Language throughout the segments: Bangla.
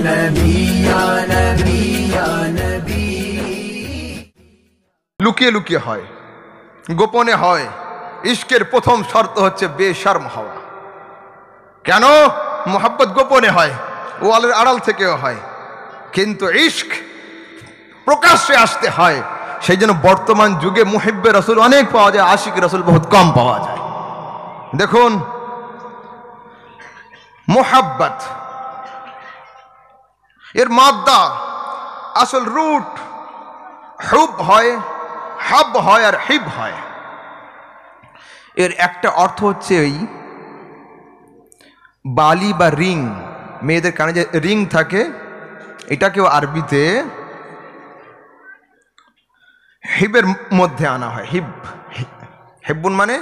नबी या नबी या नबी। লুকিয়ে লুকিয়ে হয়, গোপনে হয়। ইশকের প্রথম শর্ত হচ্ছে বেশরম হওয়া। কেন? মোহাব্বত গোপনে হয়, ওয়ালের আড়াল থেকেও হয়, কিন্তু ইশক প্রকাশ্যে আসতে হয়। সেই জন্য বর্তমান যুগে মুহিব্বে রাসূল অনেক পাওয়া যায়, আশিক রাসূল বহুত কম পাওয়া যায়। দেখুন, মোহাব্বত এর মাদ্দা আসল রুট হুব হয়, হাব হয় আর হিব হয়। এর একটা অর্থ হচ্ছে ওই বালি বা রিং, মেয়েদের কানে যে রিং থাকে, এটাকেও আরবিতে হিবের মধ্যে আনা হয়। হিব, হেব্বুন মানে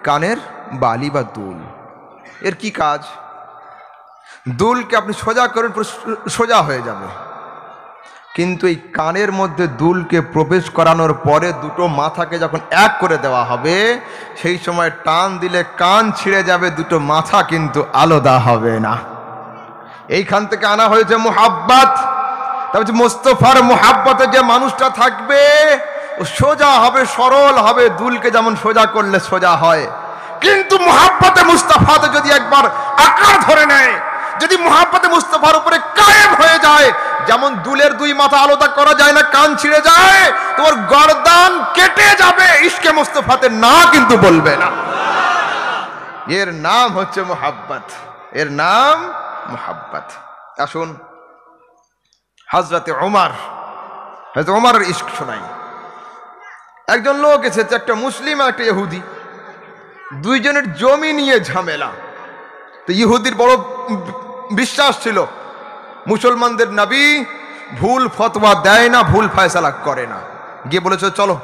কানের বালি বা দুল। এর কি কাজ? দুলকে আপনি সোজা করেন, সোজা হয়ে যাবে, কিন্তু এই কানের মধ্যে দুলকে প্রবেশ করানোর পরে দুটো মাথাকে যখন এক করে দেওয়া হবে, সেই সময় টান দিলে কান ছিঁড়ে যাবে, দুটো মাথা কিন্তু আলাদা হবে না। এইখান থেকে আনা হয়েছে মুহাব্বত। তারপর মুস্তাফার মুহাব্বতে যে মানুষটা থাকবে ও সোজা হবে, সরল হবে, দুলকে যেমন সোজা করলে সোজা হয়। কিন্তু মুহাব্বতে মুস্তাফাতে যদি একবার আকার ধরে নেয়, যদি মুহাব্বতে মুস্তাফার উপরে কায়েম হয়ে যায়, যেমন দুলের দুই মাথা আলাদা করা যায় না, কান ছিঁড়ে যায়, তোমার গর্দান কেটে যাবে, ইশকে মুস্তাফাতে না কিন্তু বলবে না। এর নাম হচ্ছে মুহাব্বত, এর নাম মুহাব্বত। আসুন হযরতে ওমরের ইশক শোনাই। একজন লোক এসেছে, একটা মুসলিম আর একটা ইহুদি, দুইজনের জমি নিয়ে ঝামেলা। তো ইহুদির বড় বিশ্বাস ছিল মুসলমানদের নবী ভুল ফতোয়া দেয় না, ভুল ফয়সালা করে না। গিয়ে বলেছে চলো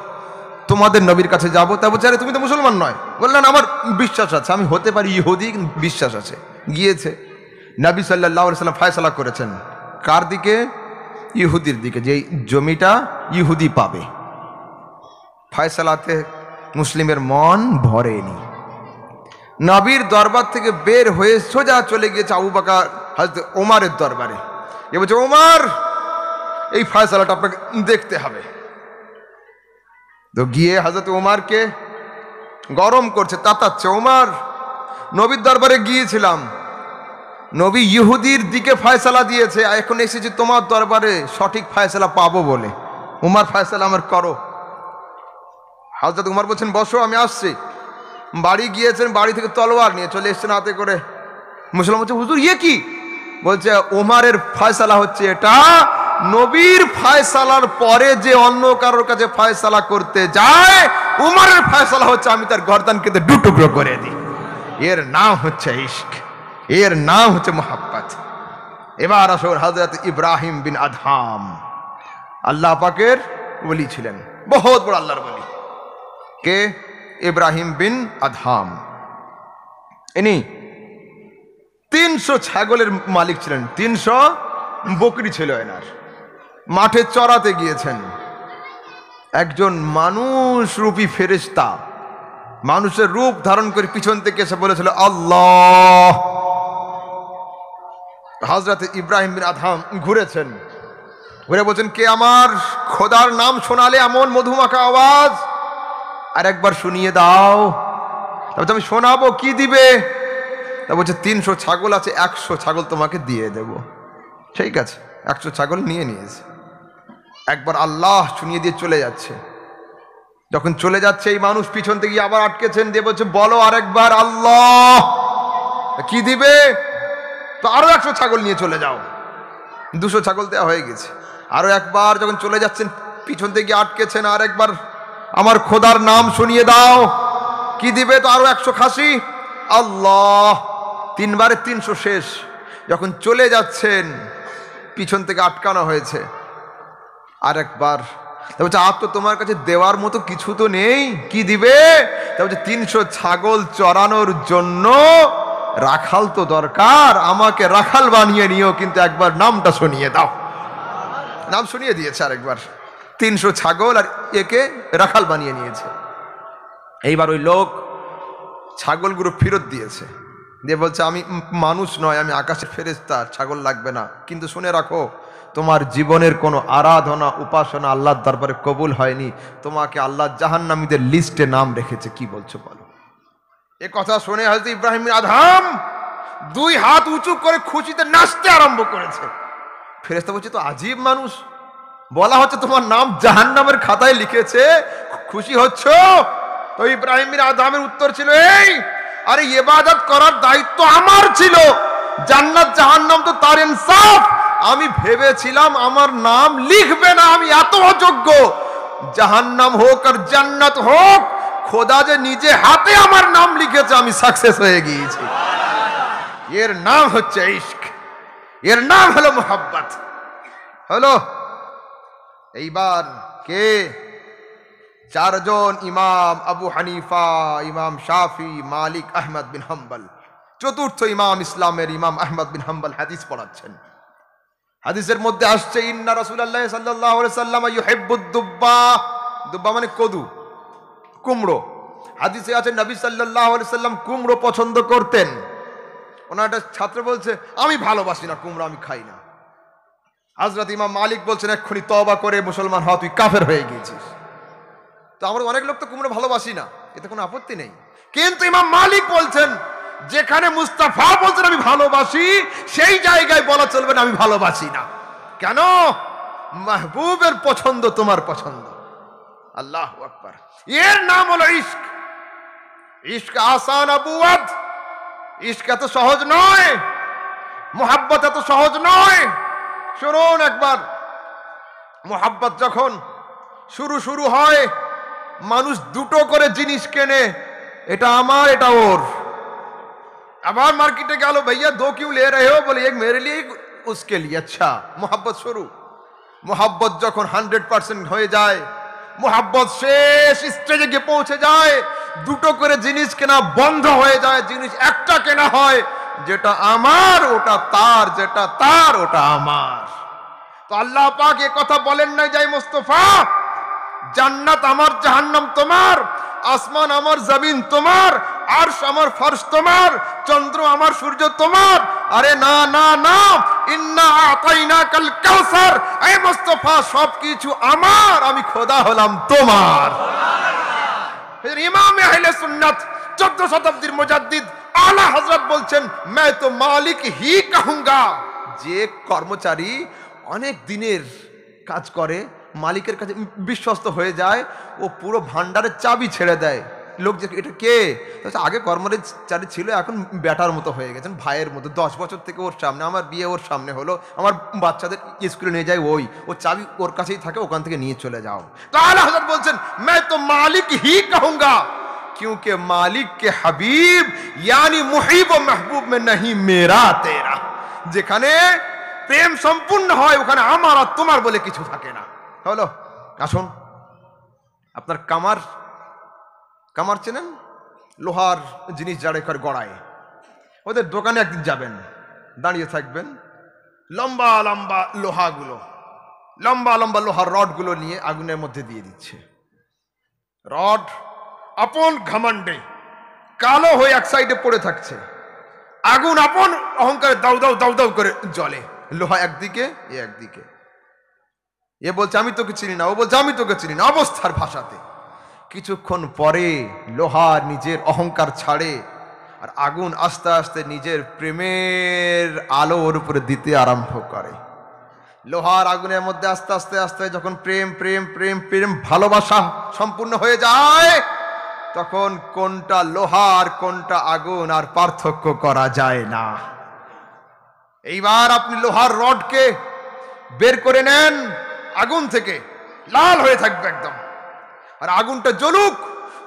তোমাদের নবীর কাছে যাবো। তা বলছে আরে তুমি তো মুসলমান নয়। বললেন আমার বিশ্বাস আছে, আমি হতে পারি ইহুদি, বিশ্বাস আছে। গিয়েছে, নবী সাল্লাল্লাহু আলাইহি ওয়াসাল্লাম ফয়সালা করেছেন কার দিকে? ইহুদির দিকে, যে জমিটা ইহুদি পাবে। ফয়সালাতে মুসলিমের মন ভরেনি। নবীর দরবার থেকে বের হয়ে সোজা চলে গিয়েছে আবু বকর হযরত ওমরের দরবারে। এ বলছে ওমর, এই ফয়সালাটা আপনাকে দেখতে হবে। তো গিয়ে হযরত ওমরকে গরম করছে, তাতাচ্ছে। ওমর, নবীর দরবারে গিয়েছিলাম, নবী ইহুদির দিকে ফয়সালা দিয়েছে, এখন এসেছি তোমার দরবারে সঠিক ফয়সালা পাবো বলে। ওমর, ফয়সালা আমার করো। হযরত ওমর বলছেন বসো, আমি আসছি। বাড়ি গিয়েছেন, বাড়ি থেকে তলোয়ার নিয়ে চলে এসছেন হাতে করে। মুসলমান বলছে হুজুর ইয়ে কি? বলছে ওমরের ফয়সালা হচ্ছে এটা, নবীর ফয়সালার পরে যে অন্য কারোর কাছে ফয়সালা করতে যায়, ওমরের ফয়সালা হচ্ছে আমি তার গর্দান কেটে দু টুকরো করে দিই। এর নাম হচ্ছে ইশক, এর নাম হচ্ছে মুহাব্বত। এবার আসুন হযরত ইব্রাহিম বিন আদহাম, আল্লাহ পাকের ওলি ছিলেন, বহুত বড় আল্লাহর ওলি। কে? ইব্রাহিম বিন আদহাম। ইনি 300 ছাগলের মালিক ছিলেন, 300 বকরি ছিল এনার। মাঠে চড়াতে গিয়েছেন, একজন মানুষ রূপী ফেরেশতা মানুষের রূপ ধারণ করে পিছন থেকে এসে বলেছিল আল্লাহ। হযরত ইব্রাহিম বিন আদহাম ঘুরেছেন, ঘুরে বলছেন কে আমার খোদার নাম শোনালে এমন মধুমাখা আওয়াজ আর একবার শুনিয়ে দাও। তারপর আমি শোনাবো, কি দিবে? তা বলছে 300 ছাগল আছে, 100 ছাগল তোমাকে দিয়ে দেব। ঠিক আছে, 100 ছাগল নিয়ে নিয়েছে। একবার আল্লাহ শুনিয়ে দিয়ে চলে যাচ্ছে। যখন চলে যাচ্ছে, এই মানুষ পিছন থেকে আবার আটকেছেন, দিয়ে বলছে বলো আরেকবার আল্লাহ। কি দিবে? তো আরো 100 ছাগল নিয়ে চলে যাও। 200 ছাগল দেওয়া হয়ে গেছে। আরো একবার যখন চলে যাচ্ছেন, পিছন থেকে আটকেছেন, আর একবার আমার খোদার নাম শুনিয়ে দাও। কি দিবে? তো আরো 100 খাসি। আল্লাহ। 3 বারে 300 শেষ। যখন চলে যাচ্ছেন, পিছন থেকে আটকানো হয়েছে। আর একবার বলছে আর তো তোমার কাছে দেওয়ার মতো কিছু তো নেই, কি দিবে? বলছে 300 ছাগল চড়ানোর জন্য রাখাল তো দরকার, আমাকে রাখাল বানিয়ে নিও, কিন্তু একবার নামটা শুনিয়ে দাও। নাম শুনিয়ে দিয়েছে আরেকবার। 300 ছাগল আর একে রাখাল বানিয়ে নিয়েছে। এইবার ওই লোক ছাগলগুলো ফেরত দিয়েছে, দিয়ে বলছে আমি মানুষ নয়, আমি আকাশের ফেরেশতা, ছাগল লাগবে না। কিন্তু শুনে রাখো, তোমার জীবনের কোনো আরাধনা উপাসনা আল্লাহর দরবারে কবুল হয়নি, তোমাকে আল্লাহ জাহান্নামীদের লিস্টে নাম রেখেছে। কি বলছো বলো? এ কথা শুনে হযরত ইব্রাহিম আদম দুই হাত উঁচু করে খুশিতে নাচতে আরম্ভ করেছে। ফেরেশতা বলছে তো আজীব মানুষ, বলা হচ্ছে তোমার নাম জাহান্নামের খাতায় লিখেছে, খুশি হচ্ছ? তো ইব্রাহিম আদমের উত্তর ছিল এই, আরে ইবাদত করার দায়িত্ব আমার ছিল, জান্নাত জাহান্নাম তো তার ইনসাফ। আমি ভেবেছিলাম আমার নাম লিখবে না, আমি এত অযোগ্য। জাহান্নাম হোক আর জান্নাত হোক, খোদা যে নিজে হাতে আমার নাম লিখেছে, আমি সাকসেস হয়ে গিয়েছি। এর নাম হচ্ছে ইশক, এর নাম হলো মোহাব্বত। হলো এইবার কে? চারজন ইমাম, আবু হানিফা, ইমাম শাফি, মালিক, আহমদ বিন হাম্বল। চতুর্থ ইমাম ইসলামের ইমাম আহমদ বিন হাম্বল হাদিস পড়াচ্ছেন। হাদিসের মধ্যে আসছে ইন্না রাসূলুল্লাহ সাল্লাল্লাহু আলাইহি ওয়াসাল্লাম ইউহিব্বুদ দুব্বা। দুব্বা মানে কদু, কুমড়ো। হাদিসে আছে নবী সাল্লাল্লাহু আলাইহি ওয়াসাল্লাম কুমড়ো পছন্দ করতেন। ওনার একটা ছাত্র বলছে আমি ভালোবাসি না কুমড়ো, আমি খাই না। হযরত ইমাম মালিক বলছেন এক্ষুনি তওবা করে মুসলমান হও, তুই কাফের হয়ে গেছিস। তো আমরা অনেক লোক তো কুমড়ো ভালোবাসি না, এতে কোনো আপত্তি নেই। কিন্তু ইমাম মালিক বলছেন যেখানে মুস্তাফা বলছেন আমি ভালোবাসি, সেই জায়গায় বলা চলবে না আমি ভালোবাসি না। কেন? মাহবুবের পছন্দ তোমার পছন্দ। আল্লাহু আকবার। এর নাম হলো ইশক। ইশক আসান আবুয়াদ, ইশক এত সহজ নয়, মোহাব্বত এত সহজ নয়। শুনুন একবার, মোহাব্বত যখন শুরু হয়, মানুষ দুটো করে জিনিস কেনে, এটা আমার এটা ওর। আবার মার্কেটে গেল, भैया दो क्यों ले रहे हो? बोले एक मेरे लिए एक उसके लिए। अच्छा, मोहब्बत शुरू। मोहब्बत যখন 100% হয়ে যায়, মোহাব্বত শেষ স্টেজে গিয়ে পৌঁছে যায়, দুটো করে জিনিস কেনা বন্ধ হয়ে যায়, জিনিস একটা কেনা হয়, যেটা আমার ওটা তার, যেটা তার ওটা আমার। তো আল্লাহ পাক এ কথা বলেন না যাই মুস্তাফা জান্নাত আমার জাহান্নাম তোমার, আসমান আমার জমিন তোমার, আরশ আমার ফরশ তোমার, চন্দ্র আমার সূর্য তোমার। আরে না না না, ইন্না আতাইনাকাল কাউসার, এ মুস্তাফা সবকিছু আমার, আমি খোদা হলাম তোমার। ইমাম আহলে সুন্নাত 14 শতাব্দীর মুজাদ্দিদ আলা হযরত বলছেন मैं तो मालिक ही कहूंगा। যে কর্মচারী অনেক দিনের কাজ করে, মালিকের কাছে বিশ্বস্ত হয়ে যায়, ও পুরো ভান্ডারের চাবি ছেড়ে দেয়। লোক যে এটা কে? আগে কর্মচারী ছিল, এখন বেটার মতো হয়ে গেছেন, ভাইয়ের মতো। 10 বছর থেকে ওর সামনে, আমার বিয়ে ওর সামনে হলো, আমার বাচ্চাদের স্কুলে নিয়ে যায় ওই, ও চাবি ওর কাছেই থাকে, ওখান থেকে নিয়ে চলে যাও। তো আলা হযরত বলছেন मैं तो मालिक ही कहूंगा क्योंकि मालिक के हबीब यानी मुहिब व महबूब में नहीं मेरा तेरा। যেখানে প্রেম সম্পূর্ণ হয়, ওখানে আমার আর তোমার বলে কিছু থাকে না। হলো, আসুন, আপনার কামার চেনেন? লোহার জিনিস যারা করে গড়ায়, ওদের দোকানে একদিন যাবেন, দাঁড়িয়ে থাকবেন, লম্বা লম্বা লোহার রডগুলো নিয়ে আগুনের মধ্যে দিয়ে দিচ্ছে। রড আপন ঘমণ্ডে কালো হয়ে এক সাইডে পড়ে থাকছে, আগুন আপন অহংকারে দাউ দাউ দাউ দাউ করে জ্বলে। লোহা একদিকে, এ একদিকে। এ বলছে আমি তোকে চিনি না, ও বলছে আমি তোকে চিনি না, অবস্থার ভাষাতে। কিছুক্ষণ পরে লোহা নিজের অহংকার ছাড়ে, আর আগুন আস্তে আস্তে নিজের প্রেমের আলো ওর উপরে দিতে আরম্ভ করে। লোহার আগুনের মধ্যে আস্তে আস্তে আস্তে যখন প্রেম প্রেম প্রেম প্রেম ভালোবাসা সম্পূর্ণ হয়ে যায়, তখন কোনটা লোহা আর কোনটা আগুন আর পার্থক্য করা যায় না। এইবার আপনি লোহার রডকে বের করে নেন আগুন থেকে, লাল হয়ে থাকবে একদম, আর আগুনটা জ্বলুক,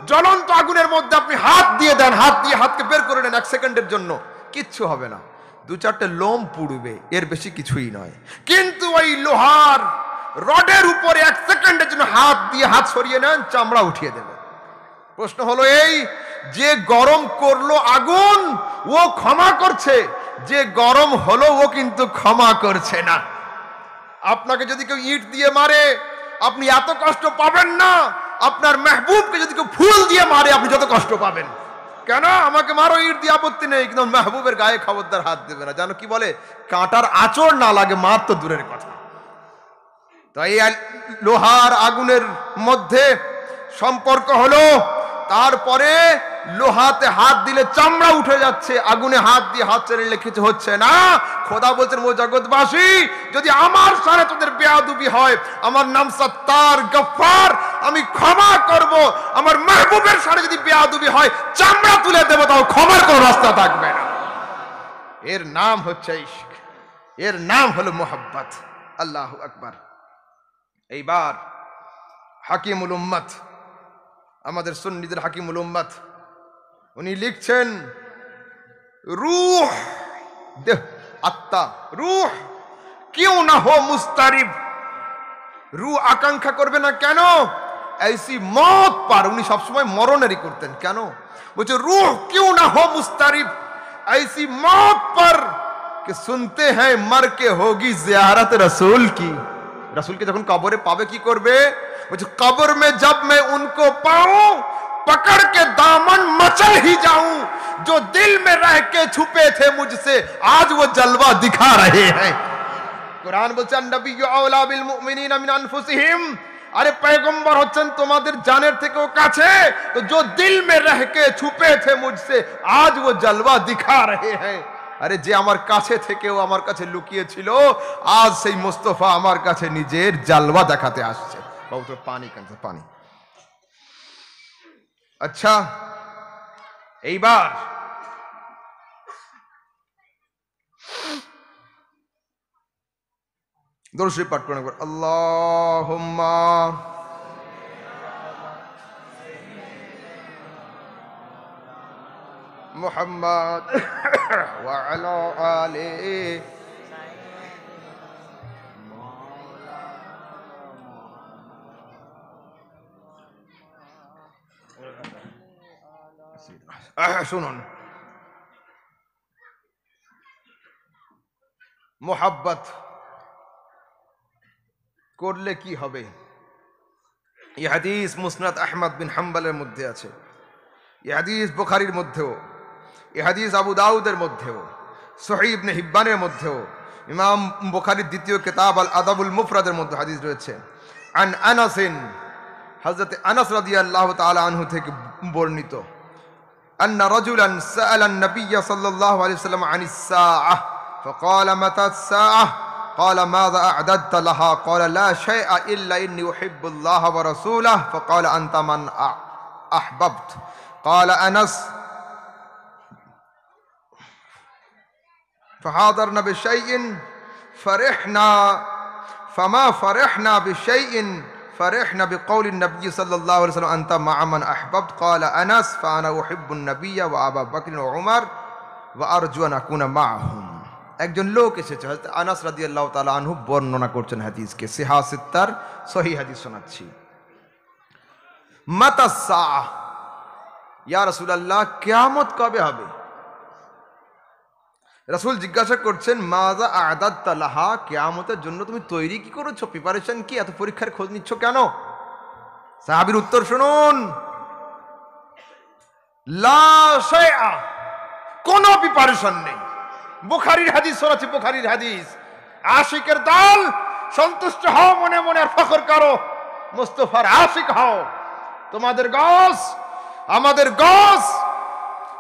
জ্বলন্ত আগুনের মধ্যে আপনি হাত দিয়ে দেন, হাত দিয়ে হাতকে বের করে নেন, 1 সেকেন্ডের জন্য কিচ্ছু হবে না, 2-4টে লোম পুড়বে, এর বেশি কিছুই নয়। কিন্তু ওই লোহার রডের উপরে 1 সেকেন্ডের জন্য হাত দিয়ে হাত সরিয়ে নেন, চামড়া উঠিয়ে দেবে। প্রশ্ন হলো এই, যে গরম করলো আগুন ও ক্ষমা করছে, যে গরম হলো ও কিন্তু ক্ষমা করছে না। আপনাকে যদি কেউ ইট দিয়ে মারে আপনি এত কষ্ট পাবেন না, আপনার মেহবুবকে যদি কেউ ফুল দিয়ে মারে আপনি যত কষ্ট পাবেন। কেন আমাকে মারো, ইট দিয়ে আপত্তি নেই, কিন্তু মেহবুবের গায়ে খবরদার হাত দেবে না। জানো কি বলে, কাঁটার আঁচড় না লাগে, মার তো দূরের কথা। তাই লোহার আগুনের মধ্যে সম্পর্ক হলো, তারপরে লোহাতে হাত দিলে চামড়া উঠে যাচ্ছে, আগুনে হাত দিয়ে হাত ছেড়ে কিছু হচ্ছে না। খোদা বলছেন ও জগৎবাসী, যদি আমার সাথে তোদের বেয়াদবি হয়, আমার নাম সত্তার গফফার, আমি ক্ষমা করব। আমার মাহবুবের সাথে যদি বেয়াদবি হয়, চামড়া তুলে দেব, তাও ক্ষমার কোনো রাস্তা থাকবে না। এর নাম হচ্ছে ইশক, এর নাম হলো মোহাব্বত। আল্লাহু আকবার। এইবার হাকিমুল উম্মত, আমাদের সুন্নিদের হাকিমুল উম্মত, উনি লিখছেন রূহ, দেহ, আত্মা, রূহ কিউ না হো মুস্তারিব, রূহ আকাঙ্ক্ষা করবে না কেন? ऐसी मौत पर, উনি সবসময় মরণেরই করতেন। কেন বলছে রূহ কিউ না হো মুস্তারিব, ऐसी मौत पर कि सुनते हैं मर के होगी जियारत रसूल की। रसूल के जब कब्र पावे की करबे, बल्कि कब्र में जब मैं उनको पाऊं, पकड़ के दामन मचल ही जाऊं, जो दिल में रह के छुपे थे मुझसे, आज वो जलवा दिखा रहे हैं। कुरान बोलছে नबिय्यु औला बिल मुमिनिना मिन अनफुसिहिम, अरे पैगंबर হচ্ছেন তোমাদের জানের থেকেও কাছে, तो जो दिल में रह के छुपे थे मुझसे, आज वो जलवा दिखा रहे हैं। আরে যে আমার কাছে থেকেও আমার কাছে লুকিয়ে ছিল, আজ সেই মুস্তাফা আমার কাছে নিজের জালওয়া দেখাতে আসছে। বাবু তো পানি কানছে, পানি। আচ্ছা, এইবার দরুদ শরীফ পাঠ করুন একবার। আল্লাহুম্মা মুহাম্মদ ওয়া আলা আলি শুনুন, মোহাব্বত করলে কি হবে? এই হাদিস মুসনাদ আহমদ বিন হাম্বলের মধ্যে আছে, এই হাদিস বুখারীর মধ্যেও, এই হাদিস আবু দাউদের মধ্যেও, সহিহ ইবনে হিব্বানের মধ্যেও, ইমাম বুখারীর দ্বিতীয় কিতাব আল আদাবুল মুফরাদের মধ্যে হাদিস রয়েছে। আন আনাসিন, হযরত আনাস রাদিয়াল্লাহু তাআলা আনহু থেকে বর্ণিত, أن رجلا سأل النبي صلى الله عليه وسلم عن الساعة فقال متى الساعة؟ قال ماذا أعددت لها؟ قال لا شيء إلا إني أحب الله ورسوله. فقال أنت من أحببت؟ قال أنس. فحاضرنا بشيء فرحنا، فما فرحنا بشيء فرحنا بقول النبي صلى الله عليه وسلم أنت مع من أحببت. قال أنس فأنا أحب النبي وأبا بكر وعمر وأرجو أن أكون معهم. একজন লোক এসেছে, হযরত আনাস রাদিয়াল্লাহু তাআলা আনহু বর্ণনা করছেন হাদিসকে, সিহা সিত্তার সহিহ হাদিস শোনাচ্ছি। মাতা সাআহ, ইয়া রাসূলুল্লাহ কিয়ামত কবে হবে? রাসূল জিজ্ঞাসা করছেন মাযা আ'দাদতা লাহা, কিয়ামতের জন্য তুমি তৈরি কি করেছো, প্রিপারেশন কি, এত পরীক্ষার খোঁজ নিচ্ছ কেন? সাহাবীর উত্তর শুনুন, লা শাইআ, কোনো প্রিপারেশন নেই। বুখারীর হাদিস শোনাচ্ছি, বুখারীর হাদিস। আশিকের দল সন্তুষ্ট হও মনে মনে, আর ফখর করো, মুস্তাফার আশিক হও। তোমাদের গস, আমাদের গস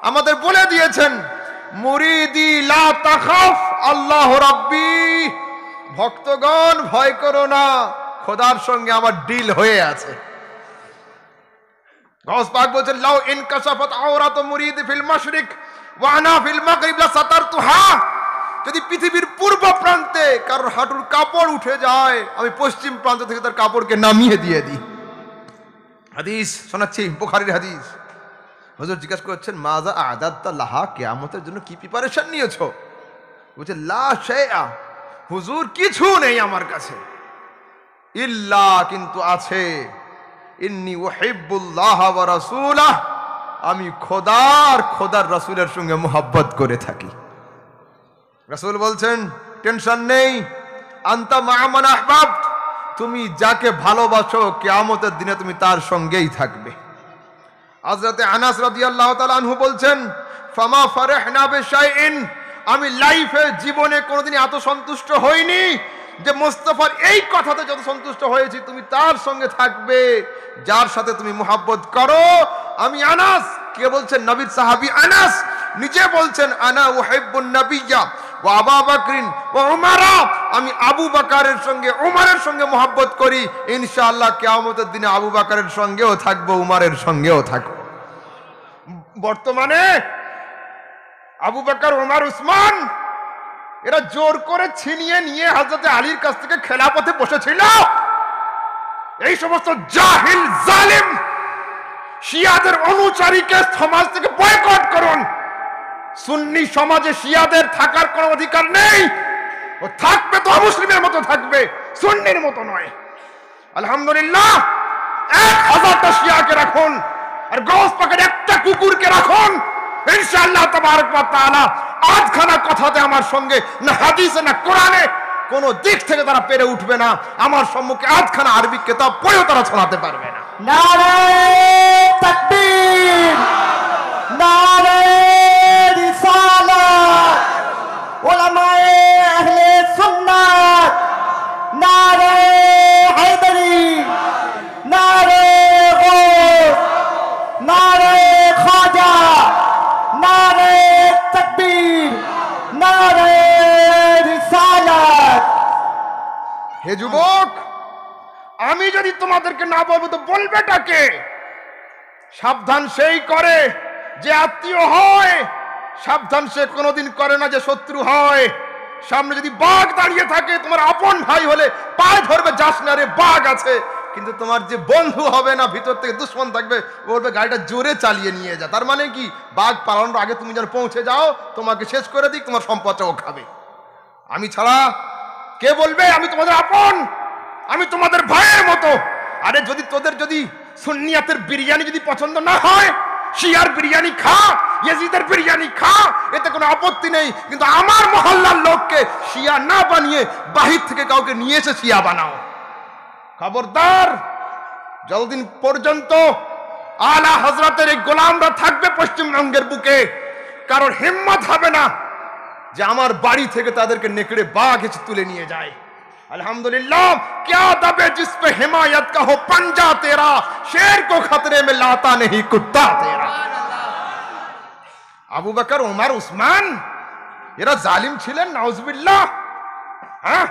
আমাদের বলে দিয়েছেন, মুরিদি লা তাখাফ আল্লাহু রাব্বি, ভক্তগণ ভয় করো না, খোদার সঙ্গে আমার ডিল হয়ে আছে। গস পাক বলেছেন লাউ ইনকাশাফাত আওরাত মুরিদি ফিল মাশরিক ওয়া আনা ফিল মাগরিব লা সাতারতুহা, যদি পৃথিবীর পূর্ব প্রান্তে কারোর হাঁটুর কাপড় উঠে যায়, আমি পশ্চিম প্রান্ত থেকে তার কাপড়কে নামিয়ে দিয়ে দিই। হাদিস শোনাচ্ছি, বুখারীর হাদিস। হুজুর জিজ্ঞাসা করছেন মাযা আ'দাদতা লাহা, কিয়ামতের জন্য কি প্রিপারেশন নিয়েছো? বলছে লা শাইআ, হুজুর কিছু নেই আমার কাছে, ইল্লা, কিন্তু আছে, ইন্নী উহিব্বুল্লাহ ওয়া রাসূলাহ, আমি খোদার রাসূলের সঙ্গে মুহাব্বত করে থাকি। রাসূল বলছেন টেনশন নেই, আনতা মা মান আহবাবত, তুমি যাকে ভালোবাসো কিয়ামতের দিনে তুমি তার সঙ্গেই থাকবে। হযরতে আনাস রাদিয়াল্লাহু তাআলা আনহু বলছেন, ফামা ফারাহনা বিশাইইন, আমি লাইফে জীবনে কোনোদিনই এত সন্তুষ্ট হইনি যে মুস্তাফার এই কথাতে যত সন্তুষ্ট হয়েছি, তুমি তার সঙ্গে থাকবে যার সাথে তুমি মুহাব্বত করো। আমি আনাস, কে বলছেন? নবীর সাহাবী আনাস নিজে বলছেন, আনা উহিব্বুন নাবিয়্যা ওয়া আবু বকরিন ওয়া উমারা, আমি আবু বকরের সঙ্গে উমরের সঙ্গে মুহাব্বত করি, ইনশাআল্লাহ কিয়ামতের দিনে আবু বকরের সঙ্গেও থাকবো, উমরের সঙ্গেও থাকবো। বর্তমানে আবু বকর, উমর, উসমান এরা জোর করে ছিনিয়ে নিয়ে হযরতে আলীর কাছ থেকে খেলাফতে বসেছিল। এই সমস্ত জাহিল জালিম শিয়াদের অনুসারীকে সমাজ থেকে বয়কট করুন। সুন্নি সমাজে শিয়াদের থাকার কোনো অধিকার নেই। ও থাকবে তো মুসলিমের মতো থাকবে, সুন্নির মতো নয়। আলহামদুলিল্লাহ 1000টা শিয়াকে রাখুন আর গৌস পাকের একটা কুকুরকে রাখুন, ইনশাআল্লাহ তাবারক ওয়া তাআলা আধখানা কথাতে আমার সঙ্গে না হাদিসে না কোরআনে কোন দিক থেকে তারা পেরে উঠবে না। আমার সম্মুখে আধখানা আরবি কিতাব পড়েও তারা ছড়াতে পারবে না। নারে তাকবীর, নারে রিসালাত, উলামায়ে আহলে সুন্নাত, নারে হায়দারি, নারে গৌস, নারে খাজা, নারে তাকবীর, নারে রিসালাত। হে যুবক, আমি যদি তোমাদেরকে না বলবো তো বলবেটাকে? সাবধান সেই করে যে আত্মীয় হয়, সাবধান সে কোনোদিন করে না যে শত্রু হয়। সামনে যদি বাঘ দাঁড়িয়ে থাকে, তোমার আপন ভাই হলে পায়ে ধরবে, যাস না রে বাঘ আছে। কিন্তু তোমার যে বন্ধু হবে না, ভিতর থেকে দুশ্মন থাকবে, বলবে গাড়িটা জোরে চালিয়ে নিয়ে যা। তার মানে কি? বাঘ পালানোর আগে তুমি যেন পৌঁছে যাও, তোমাকে শেষ করে দিক, তোমার সম্পদটাও খাবে। আমি ছাড়া কে বলবে আমি তোমাদের আপন, আমি তোমাদের ভাইয়ের মতো? আরে যদি তোদের যদি সুন্নিয়াতের বিরিয়ানি যদি পছন্দ না হয়, শিয়ার বিরিয়ানি খা, ইয়াজিদের বিরিয়ানি খা, এতে কোনো আপত্তি নেই। কিন্তু আমার মহল্লার লোককে শিয়া না বানিয়ে বাহির থেকে কাউকে নিয়ে এসে শিয়া বানাও। খবরদার, যতদিন পর্যন্ত আলা হযরতের এই গোলামরা থাকবে পশ্চিমবঙ্গের বুকে, কারোর হিম্মত হবে না যে আমার বাড়ি থেকে তাদেরকে নেকড়ে বাঘ এসে তুলে নিয়ে যায়। अल्हम्दुलिल्लाह, क्या दबे जिस पे हिमायत का हो पंजा तेरा, शेर को खतरे में लाता नहीं कुत्ता तेरा। আবু বকর, উমর, উসমান এরা জালিম ছিলেন, নাউজুবিল্লাহ। হ্যাঁ,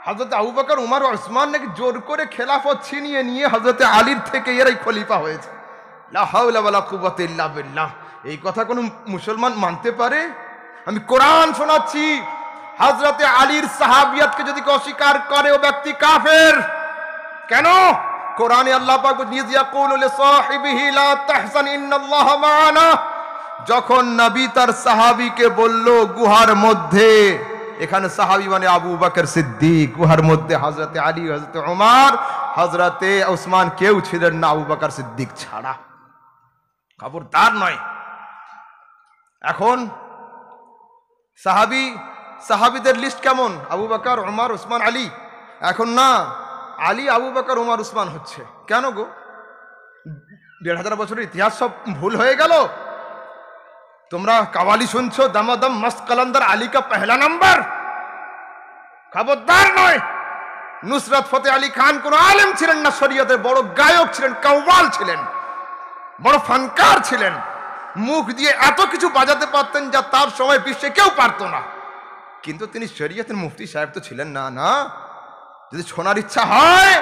হযরত আবু বকর, উমর ও উসমান নাকি জোর করে খেলাফত ছিনিয়ে নিয়ে হযরত আলীর থেকে এরাই খলিফা হয়েছে। লা হাওলা ওয়ালা কুওয়াতা ইল্লা বিল্লাহ। এই কথা কোন মুসলমান মানতে পারে? আমি কোরআন শোনাচ্ছি, হযরতে আলীর সাহাবিয়াতকে যদি কেউ অস্বীকার করে ও ব্যক্তি কাফের। কেন? কোরআনে আল্লাহ পাক নিজ ইয়াকুলু লিসাহিবিহি লা তাহজান ইন্নাল্লাহা মা'ানা। যখন নবী তার সাহাবীকে বলল গুহার মধ্যে, এখানে সাহাবী মানে আবু বকর সিদ্দিক, গুহার মধ্যে হযরতে আলী, হযরতে ওমর, হযরতে উসমান কেউ ছিলেন না আবু বকর সিদ্দিক ছাড়া। খবরদার নয়। এখন সাহাবীদের লিস্ট কেমন? আবু বকর, ওমর, উসমান, আলী। এখন না, আলী, আবু বকর, ওমর, উসমান হচ্ছে। কেন গো? 1500 বছরের ইতিহাস সব ভুল হয়ে গেল? তোমরা কাওয়ালি শুনছো, দামাদম মস্ত কালান্দার আলী কা পহলা নাম্বার। খবরদার নয়। নুসরাত ফতে আলী খান কোন আলেম ছিলেন না, শরীয়তের বড় গায়ক ছিলেন, কাওয়াল ছিলেন, বড় ফানকার ছিলেন। মুখ দিয়ে এত কিছু বাজাতে পারতেন যা তার সময় বিশ্বে কেউ পারত না। কিন্তু তিনি শরীয়তের মুফতি সাহেব তো ছিলেন না। না, যদি শোনার ইচ্ছা হয়,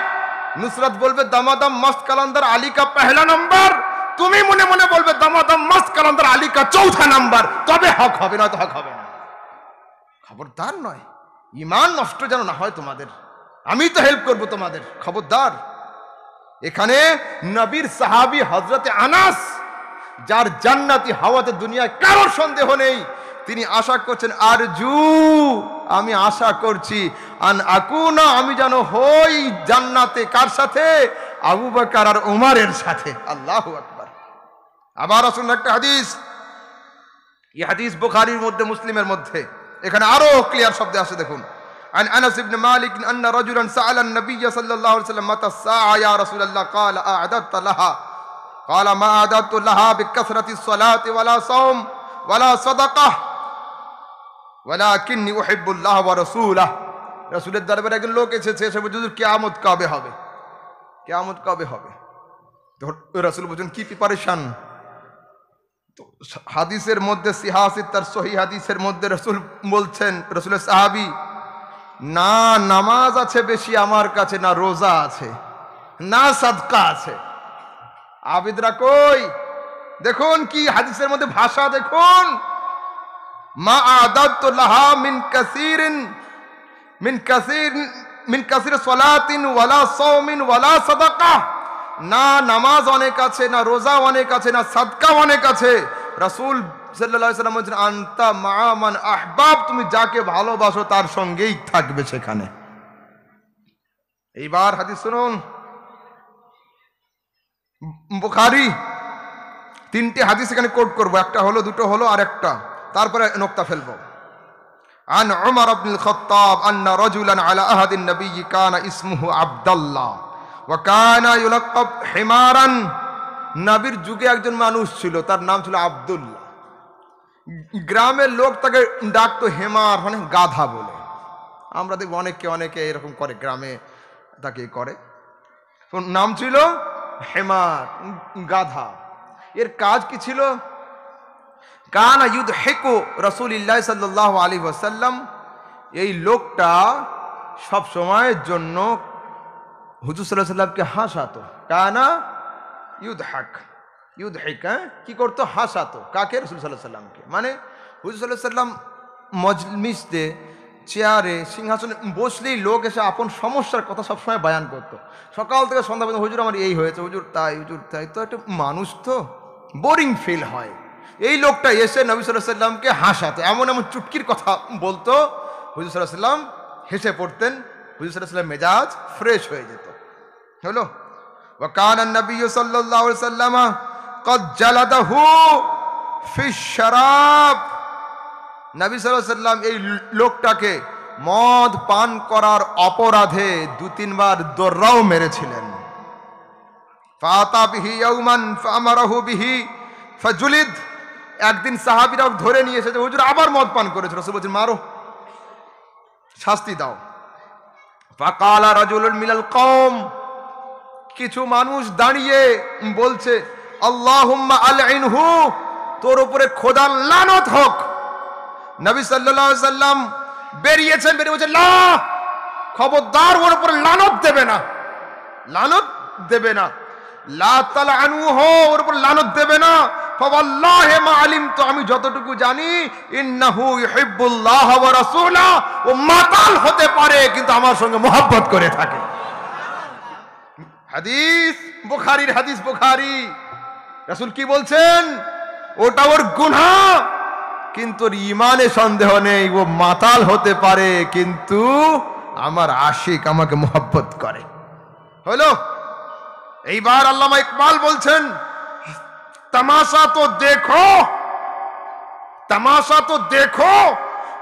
নুসরাত বলবে দামাদম মস্ত কালান্দার আলী কা পহলা নাম্বার, তুমি মনে মনে বলবে দামাদম মস্ত কালান্দার আলী কা চৌথা নাম্বার, তবে হক হবে, না তো হক হবে না। খবরদার নয়, ঈমান নষ্ট যেন না হয় তোমাদের। আমি তো হেল্প করব তোমাদের, খবরদার। এখানে নবীর সাহাবী হযরতে আনাস, যার জান্নাতি হাওয়াতে দুনিয়ায় কারোর সন্দেহ নেই, তিনি আশা করছেন আরজু, আমি আশা করছি, আন আকুনা, আমি যেন হই জান্নাতে কার সাথে? আবু বকর আর উমরের সাথে। আল্লাহু আকবার। আবার আসুন একটা হাদিস, এই হাদিস বুখারীর মধ্যে, মুসলিমের মধ্যে। এখানে আরো ক্লিয়ার শব্দে আসে, দেখুন। عن أنس بن مالك أن رجلا سأل النبي صلى الله عليه وسلم متى الساعة يا رسول الله قال أعددت لها قال ما عددت لها بكثرة الصلاة ولا صوم ولا صدقة ولكني أحب الله ورسوله। রাসূলের দরবারে একজন লোক এসেছে, এসে বলছে হুজুর কিয়ামত কবে হবে, কিয়ামত কবে হবে? তো রাসূল বলেন কি প্রিপারেশন? তো হাদিসের মধ্যে সিহাসিত তার সহিহ হাদিসের মধ্যে রাসূল বলছেন, রাসূলের সাহাবী, না নামাজ আছে বেশি আমার কাছে, না রোজা আছে, না সাদকা আছে। আবিদরা কই? দেখুন কি হাদিসের মধ্যে ভাষা দেখুন, মা আদাতু লাহা মিন কাসির সালাতিন ওয়ালা সাওমিন ওয়ালা সাদাকা। না নামাজ অনেক আছে, না রোজা অনেক আছে, না সাদকা অনেক আছে। রাসূল সাল্লাল্লাহু আলাইহি ওয়াসাল্লাম বলেছেন আনতা মা মান আহবাব, তুমি যাকে ভালোবাসো তার সঙ্গেই থাকবে সেখানে। এইবার হাদিস শুনুন, বুখারী তিনটি হাদিস এখানে কোট করব, একটা হলো, দুটো হলো, আর একটা তারপরে নোক্তা ফেলবো। عن عمر بن الخطاب أن رجلا على عهد النبي كان اسمه عبد الله وكان يلقب حمارا। নবীর যুগে একজন মানুষ ছিল, তার নাম ছিল আব্দুল্লাহ। গ্রামের লোক তাকে ডাকতো হেমার, মানে গাধা বলে। আমরা দেখব অনেকে এরকম করে, গ্রামে তাকে করে। নাম ছিল হেমার, গাধা। এর কাজ কি ছিল? কানা ইউদহিকু রাসূলুল্লাহ সাল্লাল্লাহু আলাইহি ওয়াসাল্লাম, এই লোকটা সব সময়ের জন্য হুজুর সাল্লাল্লাহু আলাইহি ওয়াসাল্লামকে হাসাতো। কানা ইউদহিক, কি করতো? হাসাতো। কাকে? রাসূল সাল্লাল্লাহু আলাইহি ওয়াসাল্লামকে। মানে হুজুর সাল্লাল্লাহু আলাইহি ওয়াসাল্লাম মজলিসে, চেয়ারে, সিংহাসনে বসলেই লোক এসে আপন সমস্যার কথা সবসময় বয়ান করতো। সকাল থেকে সন্ধ্যা পর্যন্ত হুজুর আমার এই হয়েছে, হুজুর তাই, হুজুর তাই। তো একটা মানুষ তো বোরিং ফিল হয়। এই লোকটা এসে নবী সাল্লাল্লাহু আলাইহি ওয়াসাল্লামকে হাসাতো, এমন এমন চুটকির কথা বলতো, হুজুর সাল্লাল্লাহু আলাইহি ওয়াসাল্লাম হেসে পড়তেন, হুজুর সাল্লাল্লাহু আলাইহি ওয়াসাল্লাম মেজাজ ফ্রেশ হয়ে যেত। হলো ওয়া কানা নবী সাল্লাল্লাহু আলাইহি ওয়াসাল্লাম ক্বাদ জালাদাহু ফিশ শারাব। নবী সাল্লাল্লাহু আলাইহি ওয়াসাল্লাম এই লোকটাকে মদ পান করার অপরাধে 2-3 বার দর্রাও মেরেছিলেন। ফাতা বিহি ইয়াওমান ফামারাহু বিহি ফাজুলিদ। একদিন সাহাবীরা ধরে নিয়ে এসেছে, হুজুর আবার মদ পান করেছে। রাসূল বলেছেন মারো, শাস্তি দাও। ফাকালা রাজুলুন মিনাল কওম, কিছু মানুষ দাঁড়িয়ে বলছে আল্লাহুম্মা আলইনহু, তোর উপরে খোদার লানত হোক। নবী সাল্লাল্লাহু আলাইহি ওয়াসাল্লাম বেরিয়েছেন, বেরিয়ে বলছেন লা, খবরদার ওর উপরে লানত দেবে না, লানত দেবে না। লা তালআনুহু, ওর উপর লানত দেবে না। ফাওয়াল্লাহি মা আলিমতু, আমি যতটুকু জানি, ইন্নাহু ইউহিব্বুল্লাহ ওয়া রাসূলা, ও মাতাল হতে পারে কিন্তু আমার সঙ্গে মোহাব্বত করে থাকে। হাদিস বুখারীর হাদিস, বুখারী। রাসূল কি বলছেন? ওটা ওর গুনাহ, কিন্তু ওর ঈমানে সন্দেহ নেই। ও মাতাল হতে পারে কিন্তু আমার আশিক, আমাকে মোহাব্বত করে। হলো। এইবার আল্লামা ইকবাল বলছেন तमाशा तो देखो, तमाशा तो देखो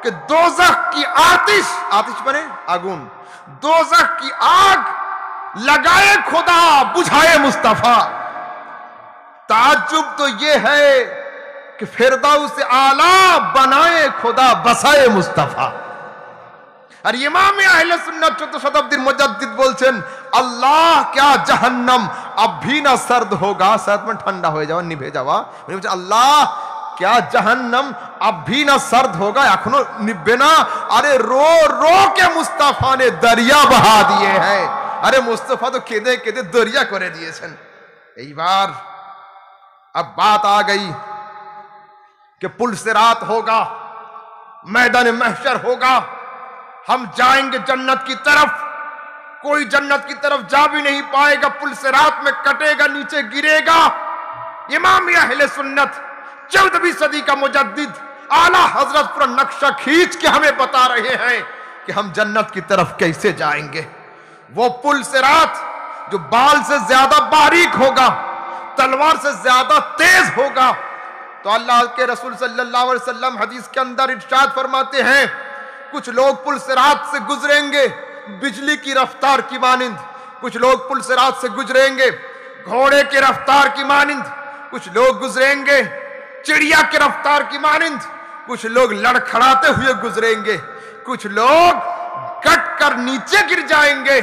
कि दोज़ख की आतिश, आतिश बने आगुन, दोज़ख की आग लगाए खुदा बुझाए मुस्तफा। ताज्जुब तो ये है कि फिरदौस आला बनाए खुदा बसाए मुस्तफा। और इमाम अहले सुन्नत 14 शताब्दीर मुजद्दिद बोलছেন अल्लाह क्या जहन्नम अब भी ना सर्द होगा, सर्द में ठंडा हो जावा, निभे जावा। अल्लाह क्या जहन्नम अब भी ना सर्द होगा, एखनो निभे ना। अरे रो रो के मुस्तफा ने दरिया बहा दिए हैं। अरे मुस्तफा तो केदे केदे दरिया करे दिएছেন। এইবার अब बात आ गई कि पुल सिरात होगा, मैदान महशर होगा, हम जाएंगे जन्नत की तरफ। कोई जन्नत की तरफ जा भी नहीं पाएगा, पुल सिरात में कटेगा, नीचे गिरेगा। इमाम अहले सुन्नत 14वीं सदी का मुजद्दिद आला हजरत पूरा नक्शा खींच के हमें बता रहे हैं कि हम जन्नत की तरफ कैसे जाएंगे। वो पुल सिरात जो बाल से ज्यादा बारीक होगा, तलवार से ज्यादा तेज होगा। तो अल्लाह के रसूल सल्लल्लाहु अलैहि वसल्लम हदीस के अंदर इरशाद फरमाते हैं, कुछ लोग पुल सिरात से गुजरेंगे बिजली की रफ्तार की मानिंद, कुछ लोग पुल सिरात से गुजरेंगे घोड़े के रफ्तार की मानिंद कुछ लोग गुजरेंगे, चिड़िया के रफ्तार की मानिंद कुछ लोग लड़खड़ाते हुए गुजरेंगे, कुछ लोग कट कर नीचे गिर जाएंगे।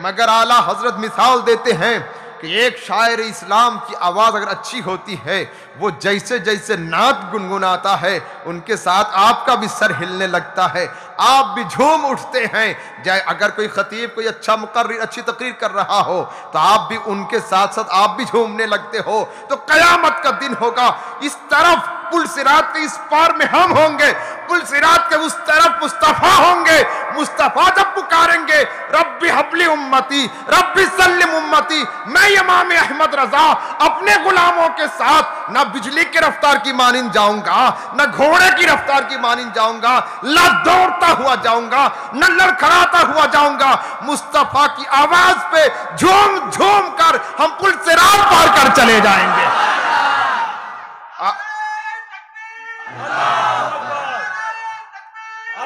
मगर आला हजरत मिसाल देते हैं कि एक शायर इस्लाम की आवाज अगर अच्छी होती है, वो जैसे जैसे नात गुनगुनाता है उनके साथ आपका भी सर हिलने लगता है, आप भी झूम उठते हैं। चाहे अगर कोई खतीब कोई अच्छा मुकर्रिर अच्छी तकरीर कर रहा हो तो आप भी उनके साथ साथ आप भी झूमने लगते हो। तो कयामत का दिन होगा, इस तरफ पुल सिरात के इस पार में हम होंगे, पुल सिरात के उस तरफ मुस्तफा होंगे। मुस्तफा जब पुकारेंगे रब्बी हबली उम्मती रब्बी सल्लिम उम्मती, मैं इमाम अहमद रजा अपने गुलामों के साथ न बिजली की रफ्तार की मानिंद जाऊंगा, न घोड़े की रफ्तार की मानिंद जाऊंगा, न दौड़ता हुआ जाऊंगा, न लड़खड़ाता हुआ जाऊंगा। मुस्तफा की आवाज पे झूम झूम कर हम पुल सिरात पार कर चले जाएंगे।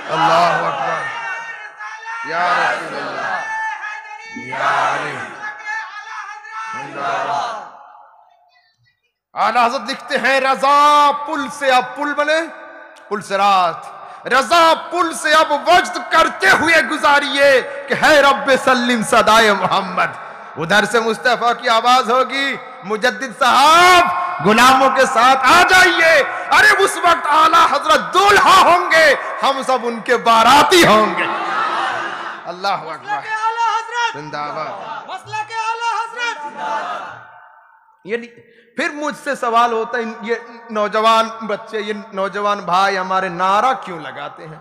अल्लाहु अकबर, या रसूल अल्लाह, या अली। आला हज़रत लिखते हैं रजा पुल से अब, पुल बने पुल सिरात, रजा पुल से अब वज्द करते हुए गुजारिए कि है रब्बे सल्लिम सदाए मोहम्मद। उधर से मुस्तफा की आवाज होगी, मुजद्दिद साहब गुलामों के साथ आ जाइए। अरे उस वक्त आला हजरत दूल्हा होंगे, हम सब उनके बाराती होंगे। अल्लाह अकबर, जिंदाबाद। ये फिर मुझसे सवाल होता है, ये नौजवान बच्चे, ये नौजवान भाई हमारे नारा क्यों लगाते हैं?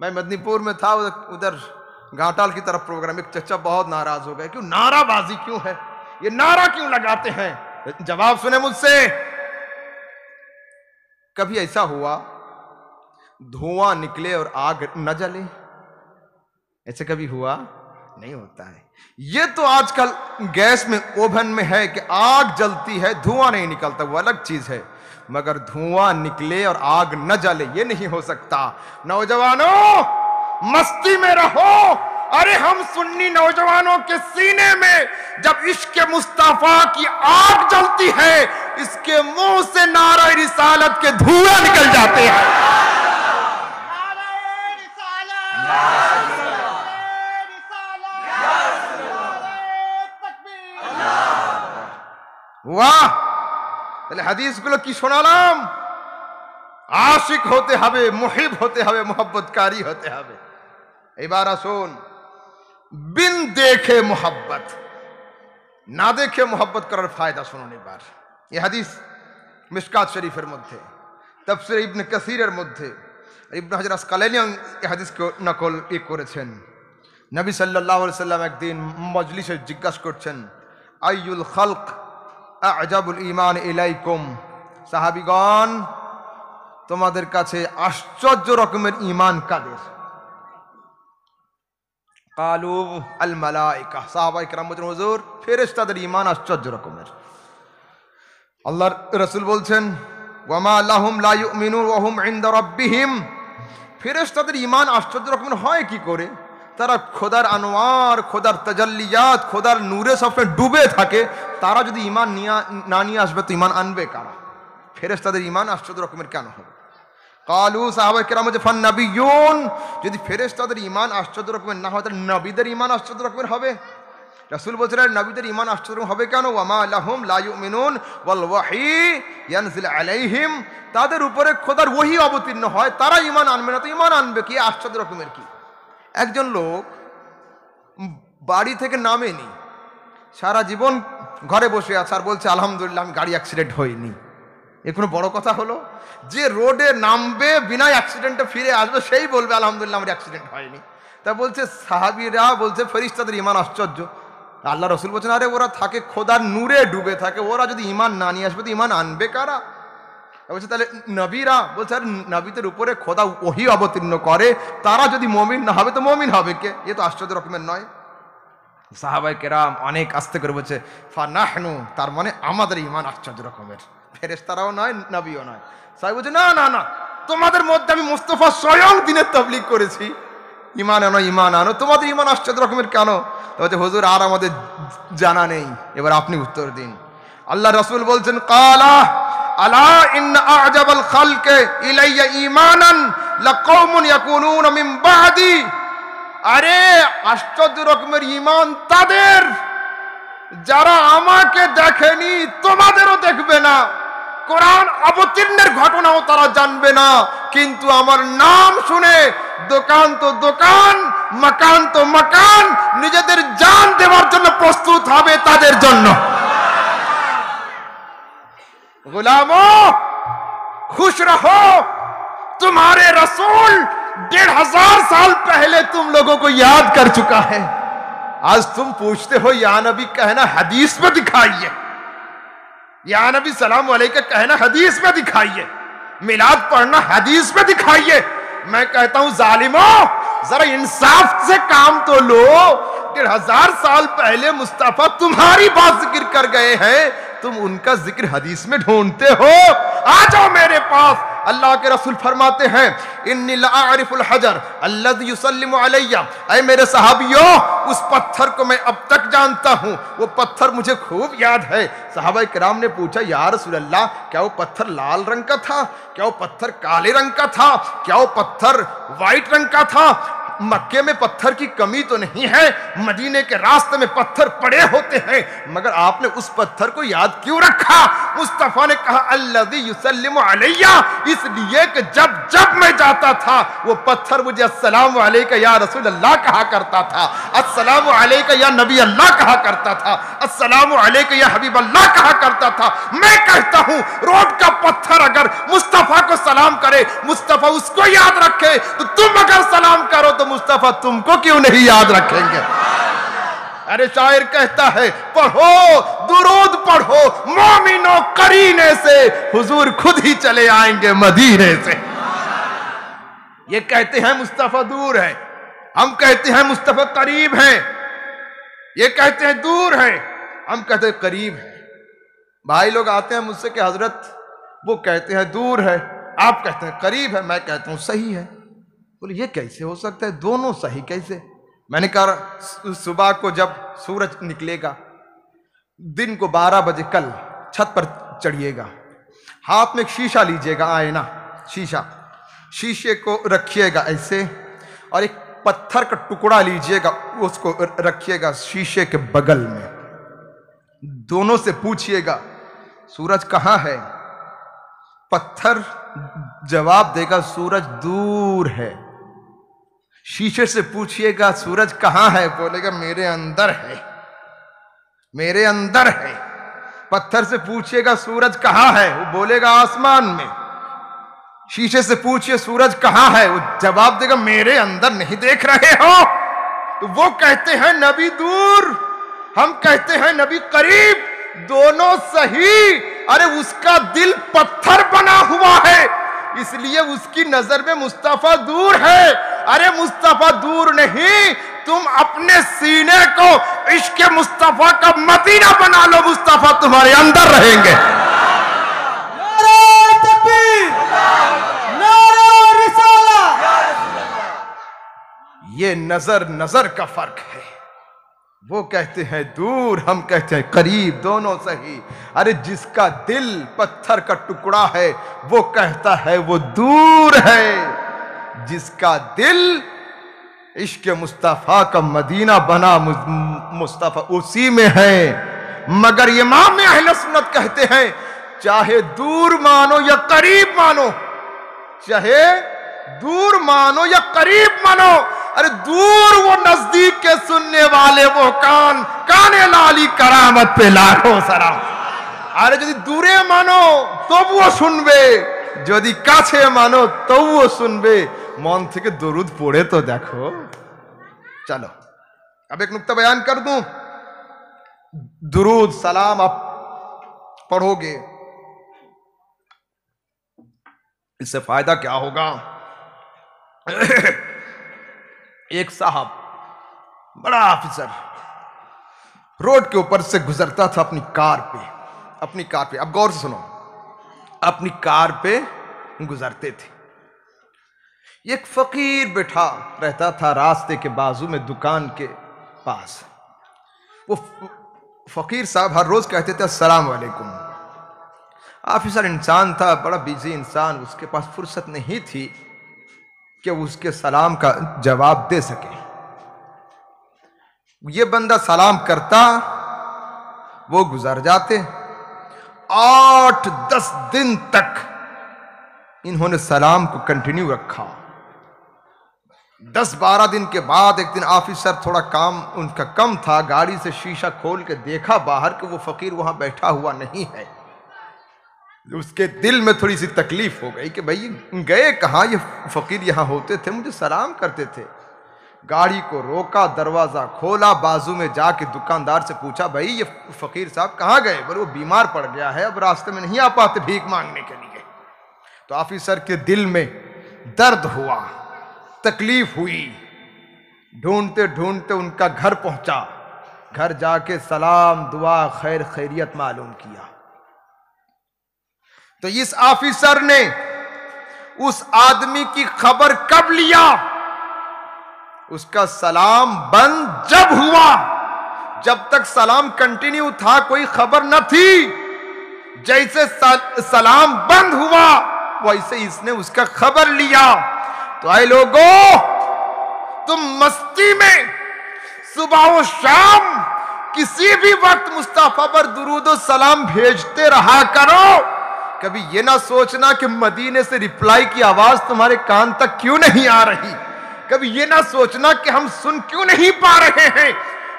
मैं मदनीपुर में था, उधर घाटाल की तरफ प्रोग्राम, एक चचा बहुत नाराज हो गए, क्यों नाराबाजी क्यों है, ये नारा क्यों लगाते हैं? जवाब सुने मुझसे। कभी ऐसा हुआ धुआं निकले और आग न जले? ऐसे कभी हुआ? नहीं होता है। ये तो आजकल गैस में ओवन में है कि आग जलती है, धुआं नहीं निकलता, वो अलग चीज है। मगर धुआं निकले और आग न जले, ये नहीं हो सकता। नौजवानों मस्ती में रहो। अरे हम सुन्नी नौजवानों के सीने में जब इश्क मुस्तफा की आग जलती है, इसके मुंह से नारा रिसालत के धुएं निकल जाते हैं। वाह, তাহলে হাদিসগুলো কি শোনালাম? আশিক হতে হবে, মুহিব হতে হবে, মোহাব্বতকারী হতে হবে। এবার আসুন, বিন দেখে মোহাব্বত, না দেখে মোহাব্বত করার ফায়দা শুনুন। এবার এই হাদিস মিশকাত শরীফের মধ্যে, তাফসীর ইবনে কাসিরের মধ্যে ইবনে হাজার আসকালানী এই হাদিসকে নকল করেছেন। নবী সাল্লাল্লাহু আলাইহি সাল্লাম একদিন মজলিসে জিজ্ঞাসা করছেন, আইয়ুল খালক আজাবুল ঈমান ইলাইকুম, সাহাবীগণ তোমাদের কাছে আশ্চর্য রকমের ঈমান কাদের? কালু আল মালাইকা, সাহাবায়ে কেরাম বলেন হুজুর ফেরেশতাদের ঈমান আশ্চর্য রকমের। আল্লাহর রাসূল বলছেন ওয়ামা লাহুম লা ইউমিনুন ওয়া হুম ইনদা রাব্বিহিম, ফেরেশতাদের ঈমান আশ্চর্য রকমের হয় কি করে? তারা খোদার আনোয়ার, খোদার তাজাল্লিয়াত, খোদার নূরে সবসময় ডুবে থাকে। তারা যদি ঈমান না নিয়ে আসবে তো ঈমান আনবে কারা? ফেরেশতাদের ঈমান আশ্চর্য রকমের কেন হবে? কালু, সাহাবায়ে কেরাম বলেন ফান নাবিয়্যুন, যদি ফেরেশতাদের ঈমান আশ্চর্য রকমের না হয় তাহলে নবীদের ঈমান আশ্চর্য রকমের হবে। রাসূল বলছেন নবীদের ঈমান আশ্চর্য হবে কেন? ওয়ামা লাহুম লা ইউমিনুন ওয়াল ওয়াহি ইয়ানজিল আলাইহিম, তাদের উপরে খোদার ওহী অবতীর্ণ হয়, তারা ঈমান আনবে না তো ঈমান আনবে কি? আশ্চর্য রকমের কি? একজন লোক বাড়ি থেকে নামেনি, সারা জীবন ঘরে বসে আছে আর বলছে আলহামদুলিল্লাহ আমি গাড়ি অ্যাক্সিডেন্ট হয়নি। এ কোনো বড় কথা হলো? যে রোডে নামবে বিনা অ্যাক্সিডেন্টে ফিরে আসবে সেই বলবে আলহামদুলিল্লাহ আমার অ্যাক্সিডেন্ট হয়নি। তা বলছে সাহাবীরা বলছে ফেরেশতাদের ঈমান আশ্চর্য। আল্লাহ রাসূল বলছেন আরে ওরা থাকে খোদার নূরে ডুবে থাকে, ওরা যদি ঈমান না নিয়ে আসবে তো ঈমান আনবে কারা? বলছে তাহলে নবীরা, বলছে আর নবীদের উপরে খোদা ওহী অবতীর্ণ করে, তারা যদি মুমিন না হবে তো মুমিন হবে কে? এ তো আশ্চর্য রকমের নয়। সাহাবায়ে কেরাম অনেক আস্তে করে বলছে ফানাহনু, তার মানে আমাদের ঈমান আশ্চর্য রকমের, ফেরেশতারাও নয় নবীও নয়। সাহেব বলছে না না না, তোমাদের মধ্যে আমি মুস্তাফা স্বয়ং দিনের তাবলীগ করেছি, ইমান আনো, তোমাদের ইমান আশ্চর্য রকমের কেন? তো হুজুর আর আমাদের জানা নেই, এবার আপনি উত্তর দিন। আল্লাহ রাসূল বলছেন, কালা আলা ইন্না আ'জাবাল খালকি ইলাইয়া ঈমানান লাকাওমুন ইয়াকুনুনা মিন বা'দি। আরে আশ্চর্য রকমের ঈমান তাদের যারা আমাকে দেখেনি, তোমাদেরও দেখবে না, কোরআন অবতীর্ণের ঘটনাও তারা জানবে না, কিন্তু আমার নাম শুনে দোকান তো দোকান, মাকান তো মাকান, নিজেদের জান দেওয়ার জন্য প্রস্তুত হবে তাদের জন্য। गुलामो खुश रहो, तुम्हारे रसूल 1500 साल पहले तुम लोगों को याद कर चुका है। आज तुम पूछते हो या नबी कहना हदीस में दिखाइए, या नबी सलाम अलैका कहना हदीस में दिखाइए, मिलाद पढ़ना हदीस में दिखाइए। मैं कहता हूं जालिमो, जरा इंसाफ से काम तो लो। 1500 साल पहले मुस्तफा तुम्हारी बात जिक्र कर गए हैं, तुम उनका जिक्र हदीस में ढूंढते हो। आ जाओ मेरे पास। अल्लाह के रसूल फरमाते हैं, इन्नी लाअरिफुल हजर अल्लज़ी युसल्लिमु अलैया। ऐ मेरे सहाबियों, उस पत्थर को मैं अब तक जानता हूं, वो पत्थर मुझे खूब याद है। सहाबा किराम ने पूछा, या रसूल अल्लाह, क्या वो पत्थर लाल रंग का था, क्या वो पत्थर काले रंग का था, क्या वो पत्थर वाइट रंग का था? मक्के में पत्थर की कमी तो नहीं है, मदीने के रास्ते में पत्थर पड़े होते हैं, मगर आपने उस पत्थर को याद क्यों रखा? मुस्तफा ने कहा, अल्लज़ी युसल्लिमु अलैया, इसलिए कि जब जब मैं जाता था वो पत्थर मुझे अस्सलामु अलैका या रसूल अल्लाह कहा करता था, अस्सलामु अलैका या नबी अल्लाह कहा करता था, अस्सलामु अलैका या हबीब अल्लाह कहा करता था। मैं कहता हूं, रोड का पत्थर अगर मुस्तफा को सलाम करे, मुस्तफा उसको याद रखे, तो तुम अगर सलाम करो तो मुस्तफा तुमको क्यों नहीं याद रखेंगे? अरे शायर कहता है, पढ़ो दुरूद पढ़ो मोमिनो करीने से, हुजूर खुद ही चले आएंगे मदीने से। ये कहते हैं मुस्तफा दूर है, हम कहते हैं मुस्तफा करीब है। ये कहते हैं दूर है, हम कहते हैं करीब है। भाई लोग आते हैं मुझसे कि हजरत वो कहते हैं दूर है, आप कहते हैं करीब है, मैं कहता हूं सही है। बोले ये कैसे हो सकता है, दोनों सही कैसे? मैंने कहा, सुबह को जब सूरज निकलेगा, दिन को 12 बजे कल छत पर चढ़िएगा, हाथ में एक शीशा लीजिएगा, आईना शीशा, शीशे को रखिएगा ऐसे, और एक पत्थर का टुकड़ा लीजिएगा, उसको रखिएगा शीशे के बगल में, दोनों से पूछिएगा सूरज कहाँ है? पत्थर जवाब देगा सूरज दूर है। शीशे से पूछिएगा सूरज कहाँ है? बोलेगा मेरे अंदर है, मेरे अंदर है। पत्थर से पूछिएगा सूरज कहाँ है? वो बोलेगा आसमान में। शीशे से पूछिए सूरज कहाँ है? वो जवाब देगा मेरे अंदर, नहीं देख रहे हो? तो वो कहते हैं नबी दूर, हम कहते हैं नबी करीब, दोनों सही। अरे उसका दिल पत्थर बना हुआ है, इसलिए उसकी नजर में मुस्तफा दूर है। अरे मुस्तफा दूर नहीं, तुम अपने सीने को इश्क मुस्तफा का मदीना बना लो, मुस्तफा तुम्हारे अंदर रहेंगे। नारे तकबीर, नारे रिसाला। ये नजर नजर का फर्क है। वो कहते हैं दूर, हम कहते हैं करीब, दोनों सही। अरे जिसका दिल पत्थर का टुकड़ा है वो कहता है वो दूर है, जिसका दिल इश्क मुस्तफा का मदीना बना मुस्तफा उसी में है। मगर इमाम अहले सुन्नत कहते हैं चाहे दूर मानो या करीब मानो, चाहे दूर मानो या करीब मानो, अरे दूर वो नजदीक के सुनने वाले वो काने लाली करामत पे लाखों सलाम। अरे यदि दूरे मानो तो वो सुनबे, यदि काछे मानो तो वो सुनबे। मन থেকে দরুদ পড়ে তো দেখো। चलो अब एक नुक्ता बयान कर दूं। दुरूद सलाम आप पढ़ोगे, इससे फायदा क्या होगा? एक साहब बड़ा ऑफिसर रोड के ऊपर से गुजरता था अपनी कार पे, अब गौर से सुनो, अपनी कार पे गुजरते थे। एक फकीर बैठा रहता था रास्ते के बाजू में दुकान के पास। वो फकीर साहब हर रोज कहते थे अस्सलाम वालेकुम। ऑफिसर इंसान था, बड़ा बिजी इंसान, उसके पास फुर्सत नहीं थी कि उसके सलाम का जवाब दे सके। ये बंदा सलाम करता, वो गुजर जाते। 8-10 दिन तक इन्होंने सलाम को कंटिन्यू रखा। 10-12 दिन के बाद एक दिन ऑफिसर, थोड़ा काम उनका कम था, गाड़ी से शीशा खोल के देखा बाहर कि वो फकीर वहां बैठा हुआ नहीं है। उसके दिल में थोड़ी सी तकलीफ हो गई कि भाई गए कहाँ, ये फकीर यहाँ होते थे, मुझे सलाम करते थे। गाड़ी को रोका, दरवाजा खोला, बाजू में जाके दुकानदार से पूछा, भाई ये फकीर साहब कहाँ गए? बोले वो बीमार पड़ गया है, अब रास्ते में नहीं आ पाते भीख मांगने के लिए। तो ऑफिसर के दिल में दर्द हुआ, तकलीफ हुई। ढूंढते ढूंढते उनका घर पहुंचा। घर जाके सलाम, दुआ, खैर खैरियत मालूम किया। तो इस ऑफिसर ने उस आदमी की खबर कब लिया? उसका सलाम बंद जब हुआ। जब तक सलाम कंटिन्यू था कोई खबर न थी। जैसे सलाम बंद हुआ वैसे इसने उसका खबर लिया। तो आए लोगों, तुम मस्ती में सुबह व शाम किसी भी वक्त मुस्तफा पर दुरूद और सलाम भेजते रहा करो। कभी ये ना सोचना कि मदीने से रिप्लाई की आवाज तुम्हारे कान तक क्यों नहीं आ रही। कभी ये ना सोचना कि हम सुन क्यों नहीं पा रहे हैं।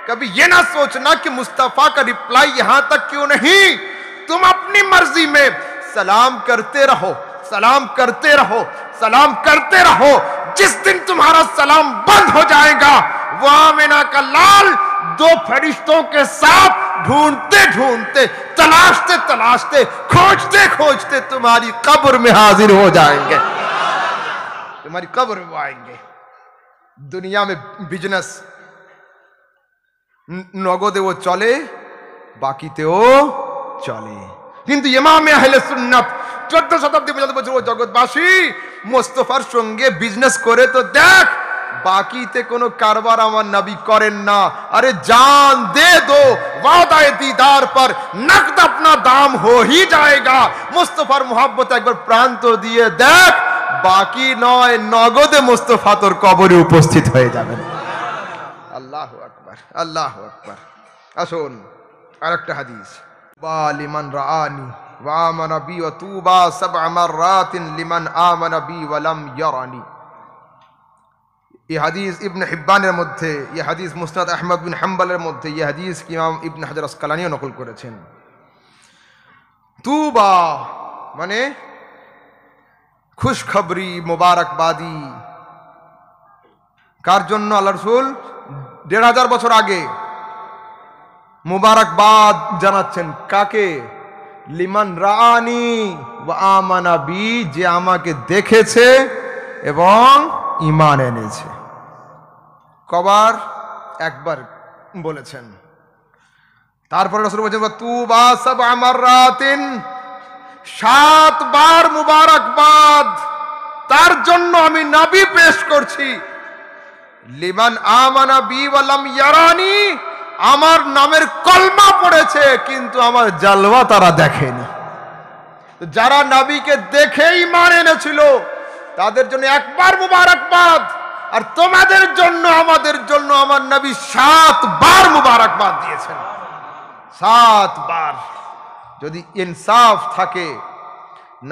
कभी ये ना सोचना कि मुस्तफा का रिप्लाई यहां तक क्यों नहीं। तुम अपनी मर्जी में सलाम करते रहो, सलाम करते रहो, सलाम करते रहो। जिस दिन तुम्हारा सलाम बंद हो जाएगा, वो आमिना का लाल 2 फरिश्तों के साथ ढूंढते ढूंढते, तलाशते तलाशते, खोजते खोजते तुम्हारी कब्र में हाजिर हो जाएंगे। तुम्हारी कब्र में आएंगे। दुनिया में बिजनेस नगदे वो चले, बाकीते ও চলে। কিন্তু ইমাম আহলে সুন্নাত 14 শতাব্দী পর্যন্ত বছর জগৎবাসী মুস্তাফার সঙ্গে বিজনেস করে তো দেখ, বাকিতে কোনো কারবার আমার নবী করেন না। अरे जान दे दो, वादा दीदार पर नकद अपना दाम हो ही जाएगा। मुस्तफार मोहब्बत একবার প্রাণ তো দিয়ে দেখ, বাকি নয় নগদে মুস্তফা তোর কবরে উপস্থিত হয়ে যাবেন। আল্লাহু আকবার, আল্লাহু আকবার। আসুন আরেকটা হাদিস, লিমান রাআনি ওয়া আমানা বি ওয়া তুবা 7 মাররাতিন লিমান আমানা বি ওয়া লাম ইয়ারানি। ये हदीस इब्न हिब्बानेर मध्य, ये हदीस मुस्नद अहमद बिन हम्बलेर मध्य, ये हदीस की इमाम इब्न हजर अस्कलानी नकल करेছেন। तूबा माने खुशखबरी, मुबारकबादी। कार জন্য আল্লাহর রাসূল 1500 বছর আগে মুবারকবাদ জানাচ্ছেন কাকে? লিমান রাআনি ওয়া আমানা বি, যে আমাকে দেখেছে এবং ঈমান এনেছে। কবার? একবার বলেছেন। তারপরে রাসূল বলেছেন তুবা 7 মাররাতিন, 7 বার মুবারকবাদ তার জন্য আমি নবী পেশ করছি। লিমান আমানা বি ওয়া লাম ইয়ারানি, আমার নামের কলমা পড়েছে কিন্তু আমার জালওয়া তারা দেখেনি। তো যারা নবীকে দেখে ঈমান এনেছিল তাদের জন্য একবার মুবারকবাদ, আর তোমাদের জন্য, আমাদের জন্য আমার নবী 7 বার মুবারকবাদ দিয়েছেন। 7 বার। যদি ইনসাফ থাকে,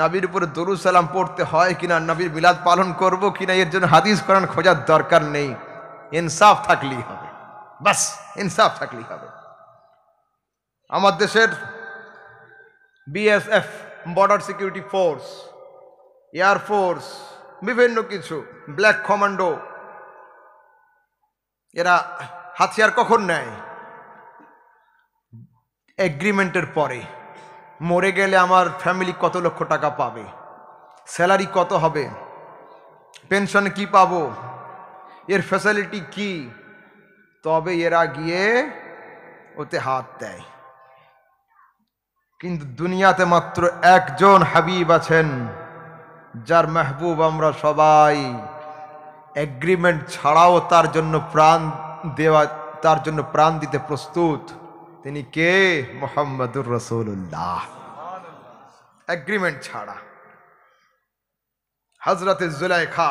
নবীর উপর দরুদ সালাম পড়তে হয় কিনা, নবীর মিলাদ পালন করব কিনা, এর জন্য হাদিস কোরআন খোঁজার দরকার নেই। ইনসাফ থাকলেই হবে, বাস ইনসাফ থাকলেই হবে। আমার দেশের BSF, border security force, air force, বিভিন্ন কিছু, ব্ল্যাক কমান্ডো, এরা হাতিয়ার কখন নেয়? এগ্রিমেন্টের পরে। মরে গেলে আমার ফ্যামিলি কত লক্ষ টাকা পাবে, স্যালারি কত হবে, পেনশন কি পাবো, এর ফ্যাসিলিটি কি, তবে এরা গিয়ে ওতে হাত দেয়। কিন্তু দুনিয়াতে মাত্র একজন হাবিব আছেন যার মেহবুব আমরা সবাই এগ্রিমেন্ট ছাড়াও তার জন্য প্রাণ দিতে প্রস্তুত। তিনি কে? মুহাম্মাদুর রাসূলুল্লাহ। এগ্রিমেন্ট ছাড়া। হযরত জুলাইখা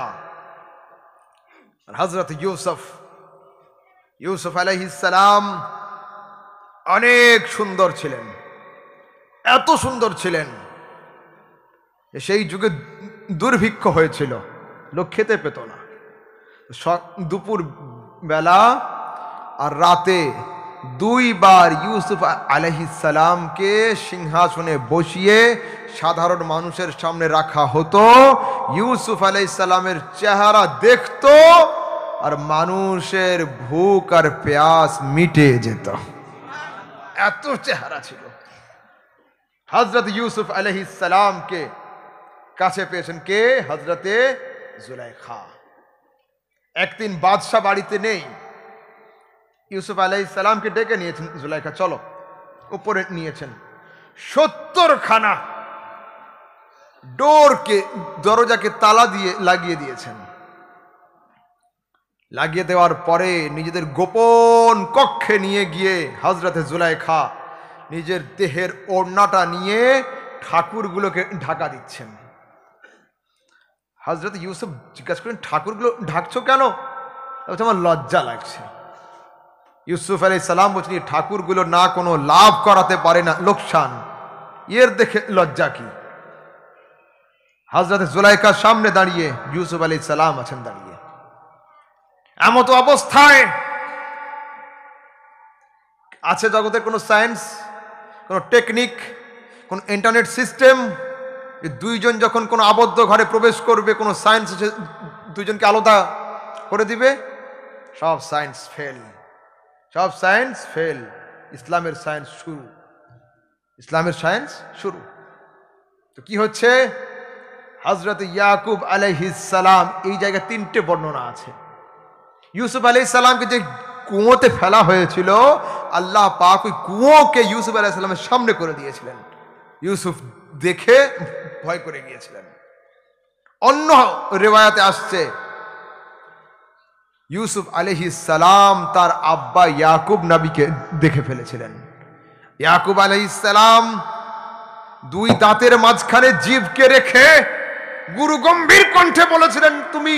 আর হযরত ইউসুফ আলাইহিস সালাম অনেক সুন্দর ছিলেন, এত সুন্দর ছিলেন সেই যুগে দুর্ভিক্ষ হয়েছিল, লোক খেতে পেত না। দুপুর বেলা আর রাতে দুইবার ইউসুফ আলাইহিস সালামকে সিংহাসনে বসিয়ে সাধারণ মানুষের সামনে রাখা হতো। ইউসুফ আলাইহিস সালামের চেহারা দেখতো আর মানুষের ভুক আর প্যাস মিটে যেত, এত চেহারা ছিল। হযরত ইউসুফ আলাইহিস সালামকে কাছে পেয়েছেন কে? হযরতে জুলাইখা। একদিন বাদশা বাড়িতে নেই, ইউসুফ আলাইহিস সালামকে ডেকে নিয়েছেন জুলাইখা, চলো। উপরে নিয়েছেন 70 খানা দরজাকে তালা দিয়ে লাগিয়ে দিয়েছেন। লাগিয়ে দেওয়ার পরে নিজেদের গোপন কক্ষে নিয়ে গিয়ে হযরতে জুলাইখা নিজের দেহের ওড়নাটা নিয়ে ঠাকুরগুলোকে ঢাকা দিচ্ছেন। হযরত ইউসুফ জিজ্ঞাসা করেন, ঠাকুরগুলো ঢাকছো কেন? আমার লজ্জা লাগছে। ইউসুফ আলাইহিস সালাম বলছেন, এই ঠাকুরগুলো না কোনো লাভ করাতে পারে না লোকসান, এর দেখে লজ্জা কি? হযরত জুলাইখার সামনে দাঁড়িয়ে ইউসুফ আলাইহিস সালাম আছেন দাঁড়িয়ে। এমতো অবস্থায় আছে জগতের কোনো সায়েন্স, কোনো টেকনিক, কোন ইন্টারনেট সিস্টেম? দুইজন যখন কোনো আবদ্ধ ঘরে প্রবেশ করবে, কোনো সায়েন্স দুইজনকে আলাদা করে দিবে? সব সায়েন্স ফেল, সব সায়েন্স ফেল। ইসলামের সায়েন্স শুরু, ইসলামের সায়েন্স শুরু। তো কি হচ্ছে? হযরত ইয়াকুব আলাইহিস সালাম, এই জায়গায় 3টে বর্ণনা আছে। ইউসুফ আলাইহিস সালামকে যে কুয়োতে ফেলা হয়েছিল, আল্লাহ পাক ওই কুয়োকে ইউসুফ আলাইহিস সালামের সামনে করে দিয়েছিলেন। ইউসুফ দেখে ভয় করে গিয়েছিলেন। অন্য রিওয়ায়াতে আসছে ইউসুফ আলাইহিস সালাম তার আব্বা ইয়াকুব নবীকে দেখে ফেলেছিলেন। ইয়াকুব আলাইহিস সালাম 2 দাঁতের মাঝখানে জিভকে রেখে গুরু গম্ভীর কণ্ঠে বলেছিলেন, তুমি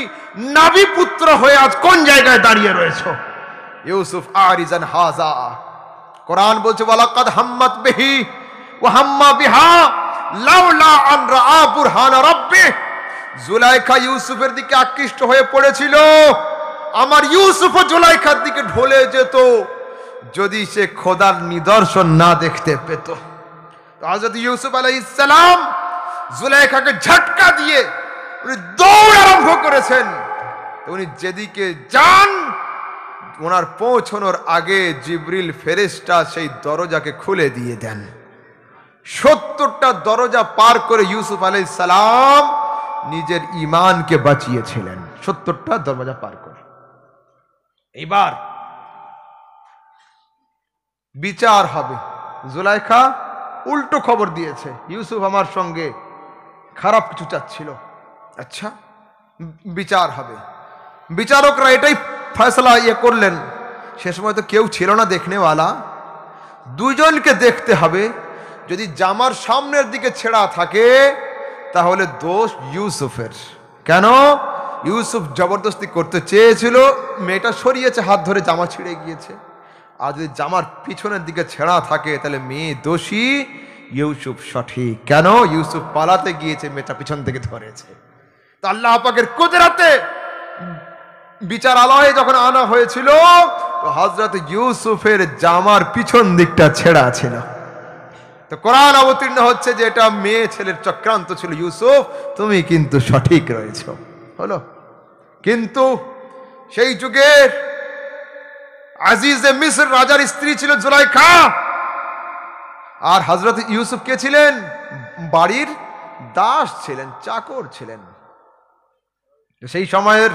নবী পুত্র হয়ে আজ কোন জায়গায় দাঁড়িয়ে রয়েছো? ইউসুফ আরিজান হাজা। কোরআন বলছে, ওয়ালাকাদ হাম্মাত বিহি ওয়া হাম্মা বিহা লাউলা আন রাআ বুরহান রাব্বি। জুলাইখা ইউসুফের দিকে আকৃষ্ট হয়ে পড়েছিল, আমার ইউসুফও জুলাইখার দিকে ঢলে যেত যদি সে খোদার নিদর্শন না দেখতে পেত। তো হযরত ইউসুফ আলাইহিস সালাম জুলাইখাকে ঝটকা দিয়ে উনি দৌড় আরম্ভ করেছেন। উনি যেদিকে যান, ওনার পৌঁছানোর আগে জিবরিল ফেরেশতা সেই দরজাকে খুলে দিয়ে দেন। 70টা দরজা পার করে ইউসুফ আলাইহিস সালাম নিজের ঈমানকে বাঁচিয়েছিলেন, 70টা দরজা পার করে। এবার বিচার হবে। জুলাইখা উল্টো খবর দিয়েছে, ইউসুফ আমার সঙ্গে খারাপ কিছু চাচ্ছিল। আচ্ছা, বিচার হবে। বিচারকরা এটাই ফয়সালা করলেন, সে সময় তো কেউ ছিল না দেখনেওয়ালা, দুজনকে দেখতে হবে। যদি জামার সামনের দিকে ছেঁড়া থাকে তাহলে দোষ ইউসুফের। কেন? ইউসুফ জবরদস্তি করতে চেয়েছিল, মেয়েটা সরিয়েছে, হাত ধরে জামা ছিঁড়ে গিয়েছে। আর যদি জামার পিছনের দিকে ছেঁড়া থাকে তাহলে মেয়ে দোষী, ইউসুফ সঠিক। কেন? ইউসুফ পালাতে গিয়েছে, মেয়েটা পিছন থেকে ধরেছে। তো আল্লাহ পাকের কুদরতে বিচারালয়ে যখন আনা হয়েছিল, তো হযরত ইউসুফের জামার পিছন দিকটা ছেঁড়া ছিল। তো কোরআন অবতীর্ণ হচ্ছে যে এটা মেয়ে ছেলের চক্রান্ত ছিল, ইউসুফ তুমি কিন্তু সঠিক রয়েছ। হলো, কিন্তু সেই যুগের আজিজে মিসর রাজার স্ত্রী ছিল জুলাইখা, আর হযরত ইউসুফ কে ছিলেন? বাড়ির দাস ছিলেন, চাকর ছিলেন। সেই সময়ের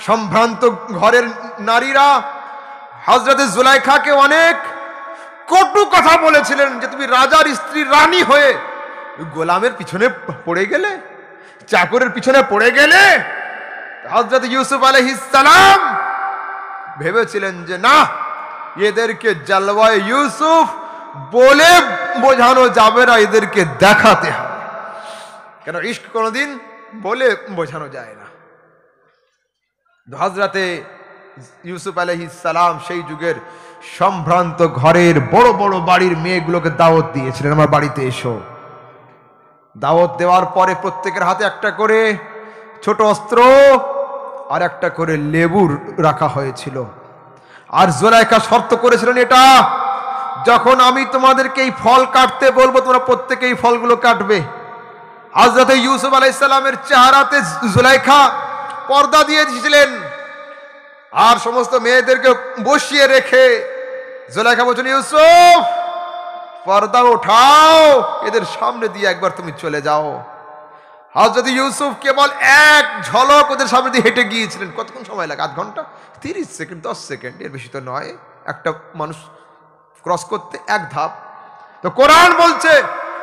সম্ভ্রান্ত ঘরের নারীরা হযরত জুলাইখাকে অনেক কটু কথা বলেছিলেন, যে তুমি রাজার স্ত্রী, রানী হয়ে গোলামের পিছনে পড়ে গেলে, চাকরের পিছনে পড়ে গেলে। হযরত ইউসুফ আলাইহিস সালাম ভেবেছিলেন যে না, এদেরকে জালওয়ায়ে ইউসুফ বলে বোঝানো যাবে না, এদেরকে দেখাতে হবে। কেন ইশক কোনোদিন বলে বোঝানো যায় না। হযরতে ইউসুফ আলাইহিস সালাম সেই যুগের সম্ভ্রান্ত ঘরের বড় বড় বাড়ির মেয়েগুলোকে দাওয়াত দিয়েছিলেন, আমার বাড়িতে এসো। দাওয়াত দেওয়ার পরে প্রত্যেকের হাতে একটা করে ছোট অস্ত্র আর একটা করে লেবু রাখা হয়েছিল। আর জুলাইখা শর্ত করেছিলেন, এটা যখন আমি তোমাদেরকে এই ফল কাটতে বলবো তোমরা প্রত্যেকে এই ফলগুলো কাটবে। হযরত ইউসুফ আলাইহিস সালামের চেহারাতে জুলাইখা পর্দা দিয়ে দিয়েছিলেন, আর সমস্ত মেয়েদেরকে বসিয়ে রেখে জুলাইখা বলছেন, ইউসুফ পর্দা উঠাও, এদের সামনে দিয়ে একবার তুমি চলে যাও। হযরত ইউসুফ কেবল এক ঝলক ওদের সামনে দিয়ে হেঁটে গিয়েছিলেন। কতক্ষণ সময় লাগে? আধ ঘন্টা, 30 সেকেন্ড, 10 সেকেন্ড, এর বেশি তো নয় একটা মানুষ ক্রস করতে, এক ধাপ। তো কোরআন বলছে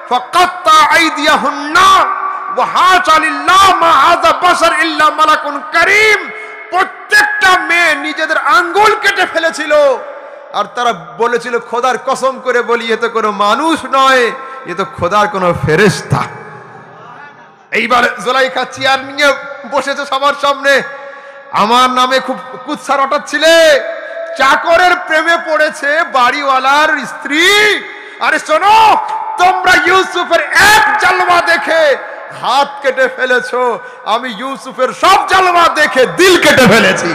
ফাকাত্তা আইদিয়াহুন্না ওয়া হাশা লিল্লাহ মা হাযা বাশার ইল্লা মালাকুন কারীম। প্রত্যেকটা মেয়ে নিজেদের আঙ্গুল কেটে ফেলেছিল, আর তারা বলেছিল খোদার কসম করে বলি এ তো কোনো মানুষ নয়, এ তো খোদার কোনো ফেরেশতা। এইবার জুলাইখা চেয়ার নিয়ে বসেছে সবার সামনে, আমার নামে খুব কুৎসা রটাচ্ছিলে, চাকরের প্রেমে পড়েছে বাড়িওয়ালার স্ত্রী। আরে শোনো, তোমরা ইউসুফের এক জালওয়া দেখে হাত কেটে ফেলেছো, আমি ইউসুফের সব জালওয়া দেখে দিল কেটে ফেলেছি।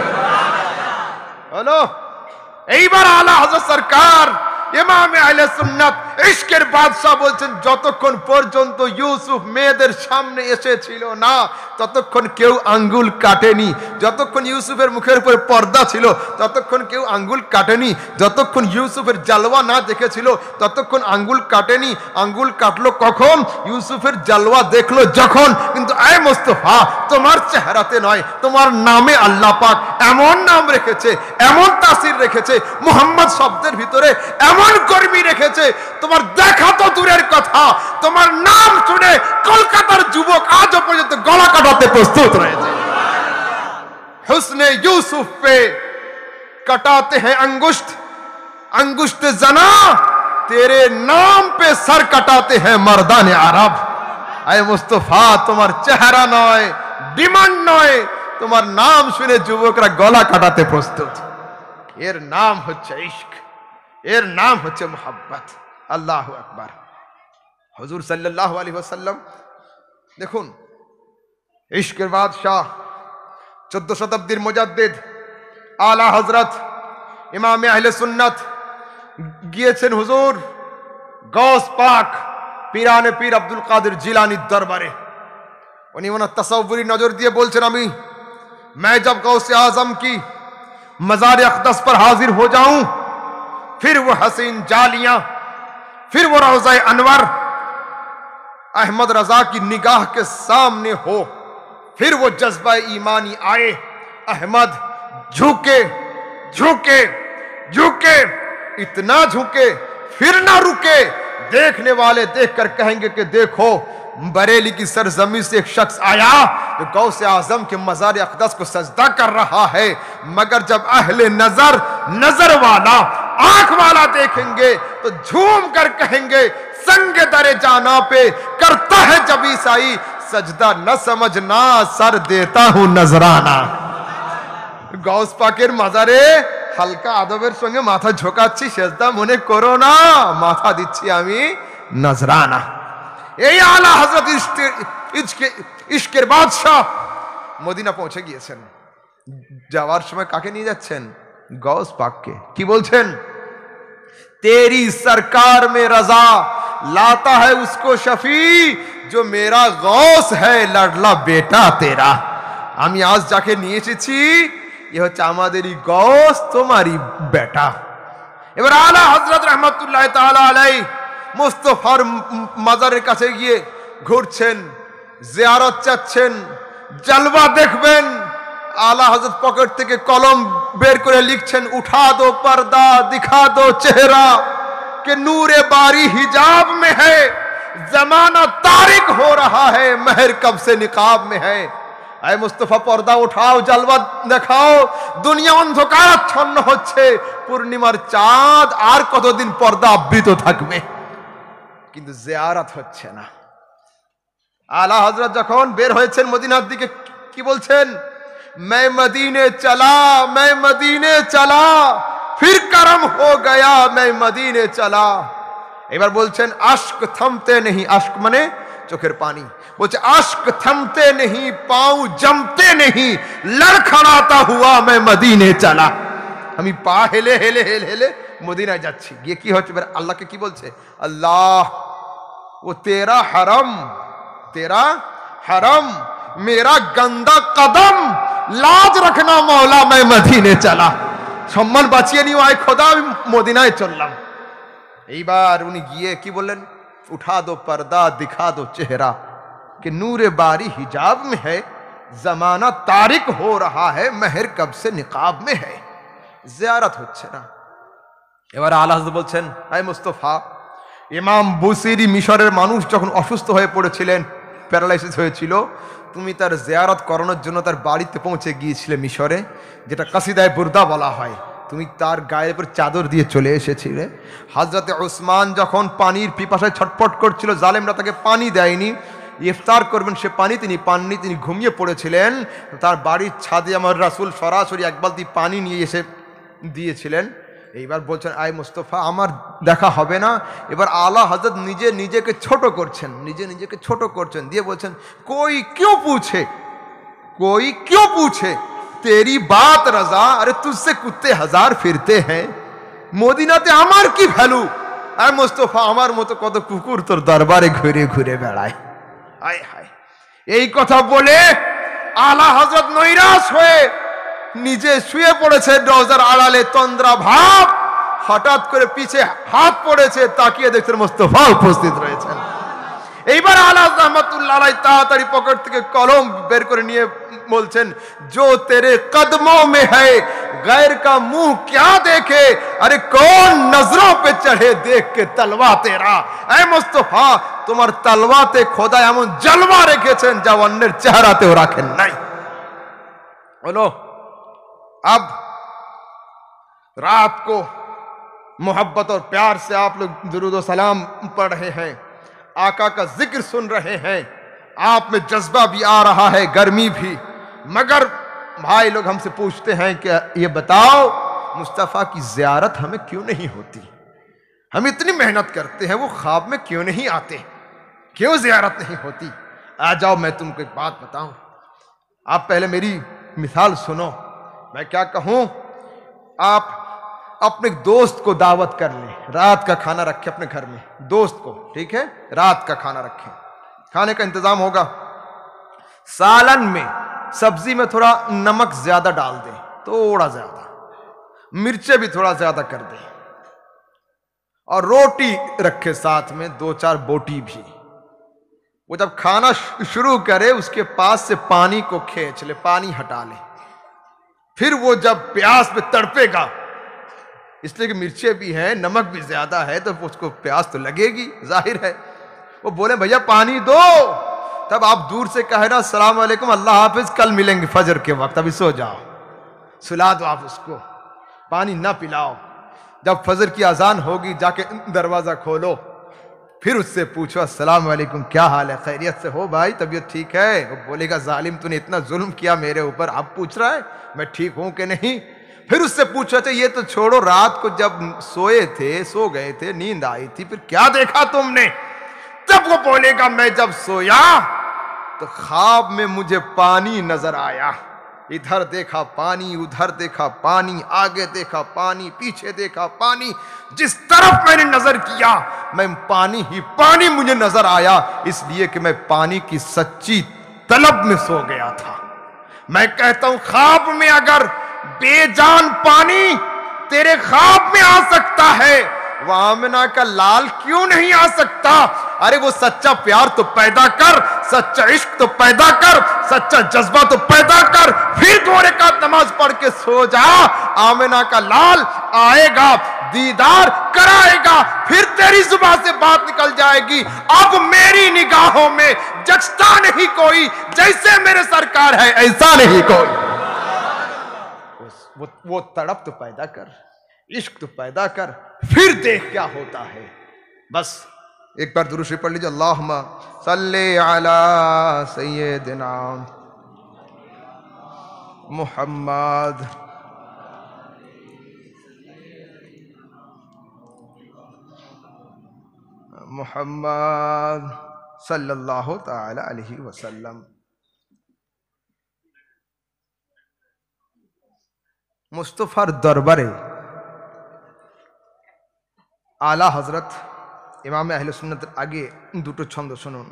হলো এইবার আলা হযরত সরকার ইমামে আহলে সুন্নাত ইশকের বাদশা বলছেন, যতক্ষণ পর্যন্ত ইউসুফ মেয়েদের সামনে এসেছিল না ততক্ষণ কেউ আঙ্গুল কাটেনি। যতক্ষণ ইউসুফের মুখের উপর পর্দা ছিল ততক্ষণ কেউ আঙ্গুল কাটেনি। যতক্ষণ ইউসুফের জালওয়া না দেখেছিল ততক্ষণ আঙ্গুল কাটেনি। আঙ্গুল কাটলো কখন? ইউসুফের জালওয়া দেখলো যখন। কিন্তু আয় মোস্তফা, তোমার চেহারাতে নয়, তোমার নামে আল্লাহ পাক এমন নাম রেখেছে, এমন তাসির রেখেছে, মুহাম্মদ শব্দের ভিতরে এমন গর্মি রেখেছে, তোমার দেখা তো দূরের কথা, তোমার নাম শুনে কলকাতার যুবক আজও পর্যন্ত গলা কাটাতে প্রস্তুত রয়েছে। হুসনে ইউসুফ পে कटाते हैं अंगुष्ठ, अंगुष्ठ जना तेरे नाम पे सर कटाते हैं मर्दाने আরব। আয় মুস্তাফা, তোমার চেহারা নয়, ডিমান্ড নয়, তোমার নাম শুনে যুবকরা গলা কাটাতে প্রস্তুত। এর নাম হচ্ছে ইশক, এর নাম হচ্ছে মোহাব্বত। আল্লাহু আকবার। হুজুর সাল্লাল্লাহু আলাইহি ওয়াসাল্লাম দেখুন, ইশকের বাদশাহ 14 শতাব্দীর মুজাদ্দিদ আলা হযরত ইমামে আহলে সুন্নাত গিয়েছেন হুজুর গৌস পাক পীরানে পীর আব্দুল কাদের জিলানির দরবারে। উনি ওনার তাসাউফুরি নজর দিয়ে বলছেন, मैं जब गौसे आजम की मज़ार अक़दस पर हाजिर हो जाऊं, फिर वो हसीन जालियां, फिर वो रोज़ा अनवर अहमद रजा की निगाह के सामने हो, फिर वो जज्बा ईमानी आए, अहमद झुके झुके झुके, इतना झुके फिर ना रुके, देखने वाले देखकर कहेंगे कि देखो बरेली की सरजमी से एक शख्स आया जो गौसे आजम के मज़ार अक़दस को सजदा कर रहा है, मगर जब अहले नजर नजर वाला आंख वाला देखेंगे तो झूम कर कहेंगे संग दरे जाना पे करता है जब ईसाई सजदा न समझना सर देता हूं नजराना। गौस पाकेर মাজারে হালকা আদবের সঙ্গে মাথা ঝোকাচ্ছি, সেজদা মনে করো না, মাথা দিচ্ছি আমি নজরানা। এই আলা হযরত ইশকের বাদশা মদিনা পৌঁছে গিয়েছেন। যাওয়ার সময় কাকে নিয়ে যাচ্ছেন? গৌস পাককে। কি বলছেন? तेरी सरकार में रजा लाता है उसको शफी जो मेरा गौस है लड़ला बेटा तेरा। আমি আজ যাকে নিয়ে এসেছি এ হচ্ছে আমাদেরই গৌস, তোমারই বেটা। এবার আলা হযরত রাহমাতুল্লাহ তাআলা আলাইহি মুস্তাফার মাজারের কাছে গিয়ে ঘুরছেন, জিয়ারত চাচ্ছেন, জালওয়া দেখবেন। आला हजरत पॉकेट থেকে কলম বের করে লিখছেন, उठा दो पर्दा दिखा दो चेहरा कि नूरे बारी हिजाब में है, जमाना तारिक हो रहा है, महर कब से निकाब में है। আয় মুস্তফা পর্দা উঠাও, জালবা দেখাও, দুনিয়া অন্ধকারাচ্ছন্ন হচ্ছে, পূর্ণিমার চাঁদ আর কতদিন পর্দা আবৃত থাকবে, কিন্তু জিয়ারত হচ্ছে না। আলা হযরত যখন বের হয়েছেন মদিনার দিকে, কি বলছেন? मैं मदीने चला, मैं मदीने चला, फिर करम हो गया, मैं मदीने चला। এবার বলছেন আশক থামতে নেহি, আশক মানে চোখের পানি, বলছে আশক থামতে নেহি, পাও জমতে নেহি, লড়খড়াতা হুয়া मैं मदीने चला। আমি পা হেলে হেলে হেলে হেলে মদিনায় যাচ্ছি। গিয়ে কি হচ্ছে? এবার আল্লাহকে কি বলছে? আল্লাহ वो तेरा हरम मेरा गंदा कदम, लाज रखना मौला मैं मदीने चला। সম্মান বাঁচিয়ে নিও, আয় খোদা আমি মদিনায় চললাম। এইবার উনি গিয়ে কি বললেন? উঠা দো পর্দা, দিখা দো চেহারা, कि नूर बारी हिजाब में है, जमाना तारिक हो रहा है, मेहर कब से निकाब में है। জিয়ারত হচ্ছে না। এবার আলা হযরত বলছেন, আয় মুস্তফা, ইমাম বুসিরি মিশরের মানুষ যখন অসুস্থ হয়ে পড়েছিলেন, প্যারালাইসিস হয়েছিল, তুমি তার জিয়ারত করানোর জন্য তার বাড়িতে পৌঁছে গিয়েছিলে মিশরে, যেটা কাসিদায়ে বুরদা বলা হয়। তুমি তার গায়ের উপর চাদর দিয়ে চলে এসেছিলে। হযরতে উসমান যখন পানির পিপাসায় ছটফট করছিল, জালেমরা তাকে পানি দেয়নি, ইফতার করবেন সে পানি তিনি পাননি, তিনি ঘুমিয়ে পড়েছিলেন। তার বাড়ির ছাদে আমার রাসূল সরাসরি এক বালতি পানি নিয়ে এসে দিয়েছিলেন। এইবার বলছেন, আয় মুস্তফা আমার দেখা হবে না। এবার আলা হযরত নিজেকে ছোট করছেন, নিজেকে ছোট করছেন, দিয়ে বলছেন, कोई क्यों पूछे तेरी बात रजा, अरे तुझसे कुत्ते हजार फिरते हैं, মদিনাতে আমার কি ভ্যালু? আয় মুস্তফা আমার মতো কত কুকুর তোর দরবারে ঘুরে ঘুরে বেড়ায়। আয় হায়, এই কথা বলে আলা হযরত নৈরাশ হয়ে নিজে শুয়ে পড়েছে রওজার আড়ালে, তন্দ্রা ভাব। হঠাৎ করে পিছে হাত পড়েছে, তাকিয়ে দেখছেন মুস্তফা উপস্থিত রয়েছেন। এইবার আলা রহমাতুল্লাহ আলাইহি তাড়াতাড়ি পকেট থেকে কলম বের করে নিয়ে বলছেন, जो तेरे कदमों में है गैर का मुंह क्या देखे, अरे कौन नजरों पे चढ़े देख के तलवा तेरा। ऐ मुस्तफा তোমার তলওয়াতে খোদা এমন জলওয়া রেখেছেন যা অন্যের চেহারাতেও রাখেন নাই। বলো, अब रात को मोहब्बत और प्यार से आप लोग दुरूद और सलाम पढ़ रहे हैं, आका का जिक्र सुन रहे हैं, आप में जज्बा भी आ रहा है, गर्मी भी, मगर भाई लोग हमसे पूछते हैं कि ये बताओ मुस्तफ़ा की ज़ियारत हमें क्यों नहीं होती? हम इतनी मेहनत करते हैं, वो ख्वाब में क्यों नहीं आते? क्यों ज़ियारत नहीं होती? आ जाओ मैं तुमको एक बात बताऊं। आप पहले मेरी मिसाल सुनो। मैं क्या कहूं, आप अपने दोस्त को दावत कर लें, रात का खाना रखें अपने घर में, दोस्त को, ठीक है, रात का खाना रखें, खाने का इंतजाम होगा। सालन में सब्जी में थोड़ा नमक ज्यादा डाल दें, थोड़ा ज्यादा, मिर्चे भी थोड़ा ज्यादा कर दें, और रोटी रखे साथ में, 2-4 बोटी भी। वो जब खाना शुरू करे उसके पास से पानी को खींच ले, पानी हटा ले, फिर वो जब प्यास पे तड़पेगा, इसलिए कि मिर्चे भी हैं, नमक भी ज्यादा है, तो उसको प्यास तो लगेगी, जाहिर है। वो बोले भैया पानी दो, तब आप दूर से कहे ना अस्सलाम वालेकुम, अल्लाह हाफिज, कल मिलेंगे फजर के वक्त, अभी सो जाओ, सुला दो आप उसको, पानी ना पिलाओ। जब फजर की अजान होगी जाके दरवाजा खोलो, फिर उससे पूछो अस्सलाम वालेकुम, क्या हाल है, खैरियत से हो भाई, तबीयत ठीक है? वो बोलेगा जालिम तूने इतना जुल्म किया मेरे ऊपर, अब पूछ रहा है मैं ठीक हूं कि नहीं? फिर उससे पूछो, अच्छा ये तो छोड़ो, रात को जब सोए थे, सो गए थे, नींद आई थी, फिर क्या देखा तुमने? तब वो बोलेगा मैं जब सोया तो ख्वाब में मुझे पानी नजर आया, इधर देखा पानी, उधर देखा पानी, आगे देखा पानी, पीछे देखा पानी, जिस तरफ मैंने नजर किया मैं पानी ही पानी मुझे नजर आया, इसलिए कि मैं पानी की सच्ची तलब में सो गया था। मैं कहता हूं ख्वाब में अगर बेजान पानी तेरे ख्वाब में आ सकता है, वो आमिना का लाल क्यों नहीं आ सकता? अरे वो सच्चा प्यार तो पैदा कर, सच्चा इश्क तो पैदा कर, सच्चा जज्बा तो पैदा कर, फिर 2 रकात नमाज पढ़ के सो जा, आमिना का लाल आएगा। दीदार कराएगा, फिर तेरी जुबान से बात निकल जाएगी, अब मेरी निगाहों में जचता नहीं कोई, जैसे मेरे सरकार है ऐसा नहीं कोई। वो तड़प तो पैदा कर, इश्क तो पैदा कर, फिर देख क्या होता है। बस एक बार दुरूद शरीफ पढ़ लीजिए, अल्लाहुम्मा सल्ली अला सय्यिदिना मुहम्मद मुहम्मद सल्लल्लाहु ताला अलैहि वसल्लम। मुस्तफार दरबारे आला हजरत इमाम अहले सुन्नतेर आगे दुटो छंद शुनुन।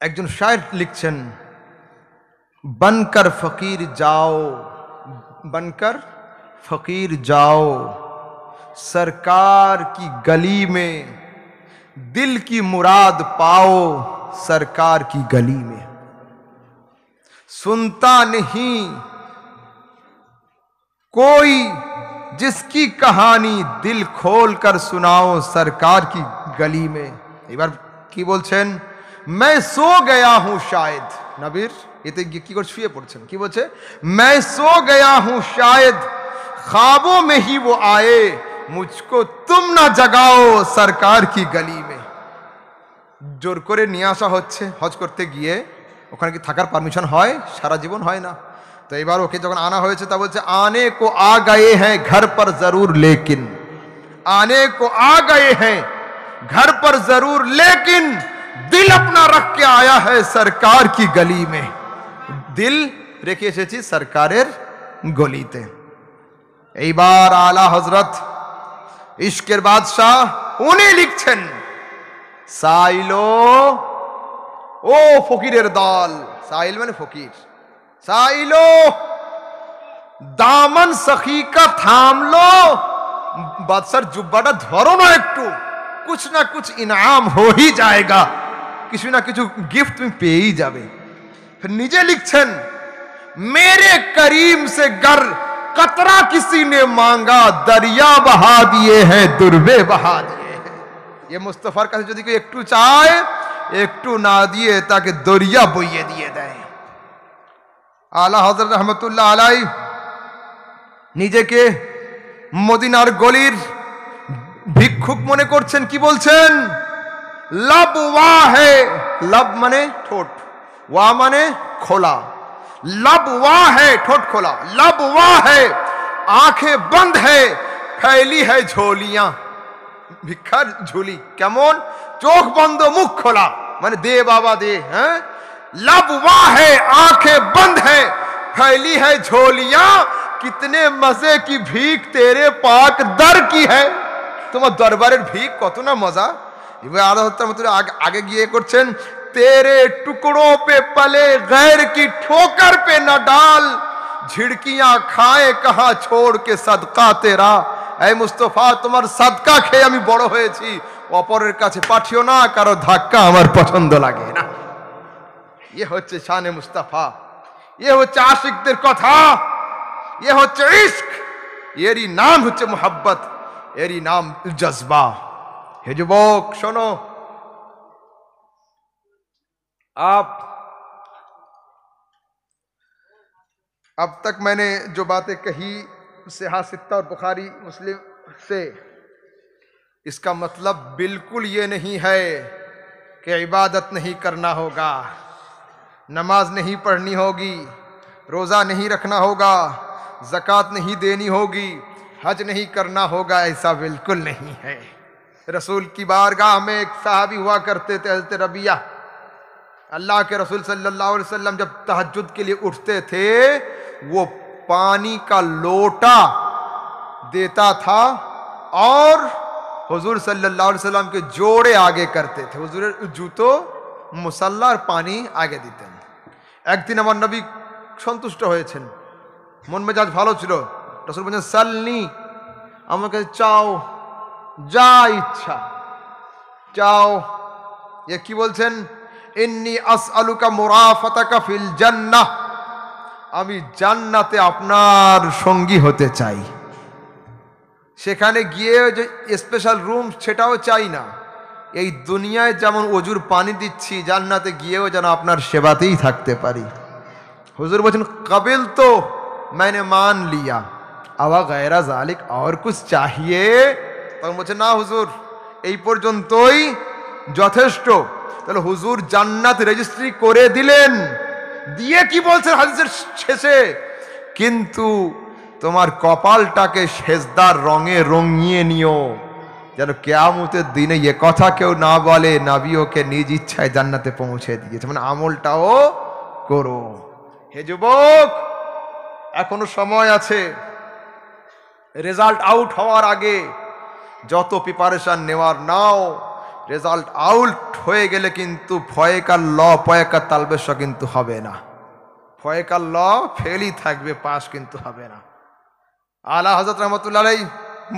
एकजन शायर लिखছেন, बनकर फकीर जाओ, बनकर फकीर जाओ सरकार की गली में, दिल की मुराद पाओ सरकार की गली में। सुनता नहीं कोई जिसकी कहानी, दिल खोल कर सुनाओ सरकार की गली में। एक बार की बोलছেন, मैं सो गया हूं शायद, नबीर এতে কি করে শুয়ে পড়ছেন, কি বলছে, मैं सो गया हूं शायद ख्वाबों में ही वो आए, मुझको तुम ना जगाओ सरकार की गली में। জোর করে নিয়ে আসা হচ্ছে হজ করতে গিয়ে, ওখানে কি থাকার পারমিশন হয়? সারা জীবন হয় না। তো এবার ওকে যখন আনা হয়েছে তা বলছে, आने को आ गए हैं घर पर जरूर लेकिन, आने को आ गए हैं घर पर जरूर लेकिन, दिल अपना रख के आया है सरकार की गली में। दिल রেখে এসেছি সরকারের গলিতে। এইবার আলা হযরত ইশকের বাদশাহ উনি লিখছেন, সাইলো ও ফকিরের দল, সাইল মানে ফকির, साइलो दामन सखी का थाम लो, बादशाह जुब्बाटा धरो ना एकटू, कुछ ना कुछ इनाम हो ही जाएगा, किसी ना किसी गिफ्ट में पे ही जावे। फिर निजे लिखছেন, मेरे करीम से गर कतरा किसी ने मांगा, दरिया बहा दिए हैं दुर्बे बहा दिए हैं। ये मुस्तफार কাছে যদি কেউ একটু চায়, একটু না দিয়ে তাকে দরিয়া বইয়ে দিয়ে দেয়। আলা হযরত রহমতুল্লাহ আলাইহি নিজেকে মদিনার গলির ভিক্ষুক মনে করছেন। কি বলছেন, लब वा है, लब माने ठोट, वा माने खोला, लब वा है ठोट खोला, लब वा है आंखें बंद है फैली है झोलियां, भिक्षार झोली केमन, चोख बंद मुख खोला माने दे बाबा दे, हैं लब वा है आंखें बंद है फैली है झोलियां, कितने मजे की भीख तेरे पाक दर की है। তোমার দরবারের ভিক কত না মজা। এবার আলা হত্যা মতো আগে গিয়ে করছেন, तेरे टुकड़ों पे पले गैर की ठोकर पे न डाल, झिड़कियां खाए कहां छोड़ के सदका तेरा। এই মুস্তাফা তোমার সাদকা খেয়ে আমি বড় হয়েছি, অপরের কাছে পাঠিও না, কারো ধাক্কা আমার পছন্দ লাগে না। ये হচ্ছে শানে মুস্তাফা, ये হচ্ছে আশিকদের কথা, ये হচ্ছে ইশক, এরই নাম হচ্ছে মোহাব্বত, এরই নাম জজবা। হে যুবক শোনো, आप अब तक मैंने जो बातें कही सिहा सित्ता और बुखारी मुस्लिम से, इसका मतलब बिल्कुल ये नहीं है कि इबादत नहीं करना होगा, नमाज नहीं पढ़नी होगी, रोज़ा नहीं रखना होगा, ज़कात नहीं देनी होगी, हज नहीं करना होगा, ऐसा बिल्कुल नहीं है। रसूल की बारगाह में एक साहबी हुआ करते थे, हज़रत रबिया। अल्लाह के रसूल सल्लल्लाहु अलैहि वसल्लम जब तहज्जुद के लिए उठते थे, वो पानी का लोटा देता था और हुजूर सल्लल्लाहु अलैहि वसल्लम के जोड़े आगे करते थे, हुजूर जूतो मुसल्ला और पानी आगे দিতেন। একদিন আমার নবী সন্তুষ্ট হয়েছেন, মন মেজাজ ভালো ছিল, রাসূল বলেন সালনি, আমার কাছে চাও, যা ইচ্ছা চাও। এ কি বলছেন, ইন্নী আসআলুকা মুরাফাতাকা ফিল জান্নাহ, আমি জান্নাতে আপনার সঙ্গী হতে চাই। সেখানে গিয়ে যে স্পেশাল রুম সেটাও চাই না। এই দুনিয়ায় যেমন অজুর পানি দিচ্ছি, জান্নাতে গিয়েও যেন আপনার সেবাতেই থাকতে পারি। হুজুর বলছেন কবিল তো मैंने मान लिया আওয়া গায়রা জালিক और कुछ चाहिए। তখন বলছে না হুজুর এই পর্যন্তই যথেষ্ট। তাহলে হুজুর জান্নাত রেজিস্ট্রি করে দিলেন, দিয়ে কি বলছেন হাদিসের শেষে, কিন্তু তোমার কপালটাকে সেজদার রঙে রঙিয়ে নিও, যেন কিয়ামতের দিনে এ কথা কেউ না বলে নবীকে নিজ ইচ্ছায় জান্নাতে পৌঁছে দিয়েছে। মানে আমলটাও করো। হে যুবক, এখনো সময় আছে। রেজাল্ট আউট হওয়ার আগে যত প্রিপারেশন নেওয়ার নাও, রেজাল্ট আউট হয়ে গেলে কিন্তু ফয়েকার ল পয়েকার তালবেশ কিন্তু হবে না। ফয়েকার ল ফেলই থাকবে, পাস কিন্তু হবে না। আলা হযরত রহমতুল্লাহ আলাইহি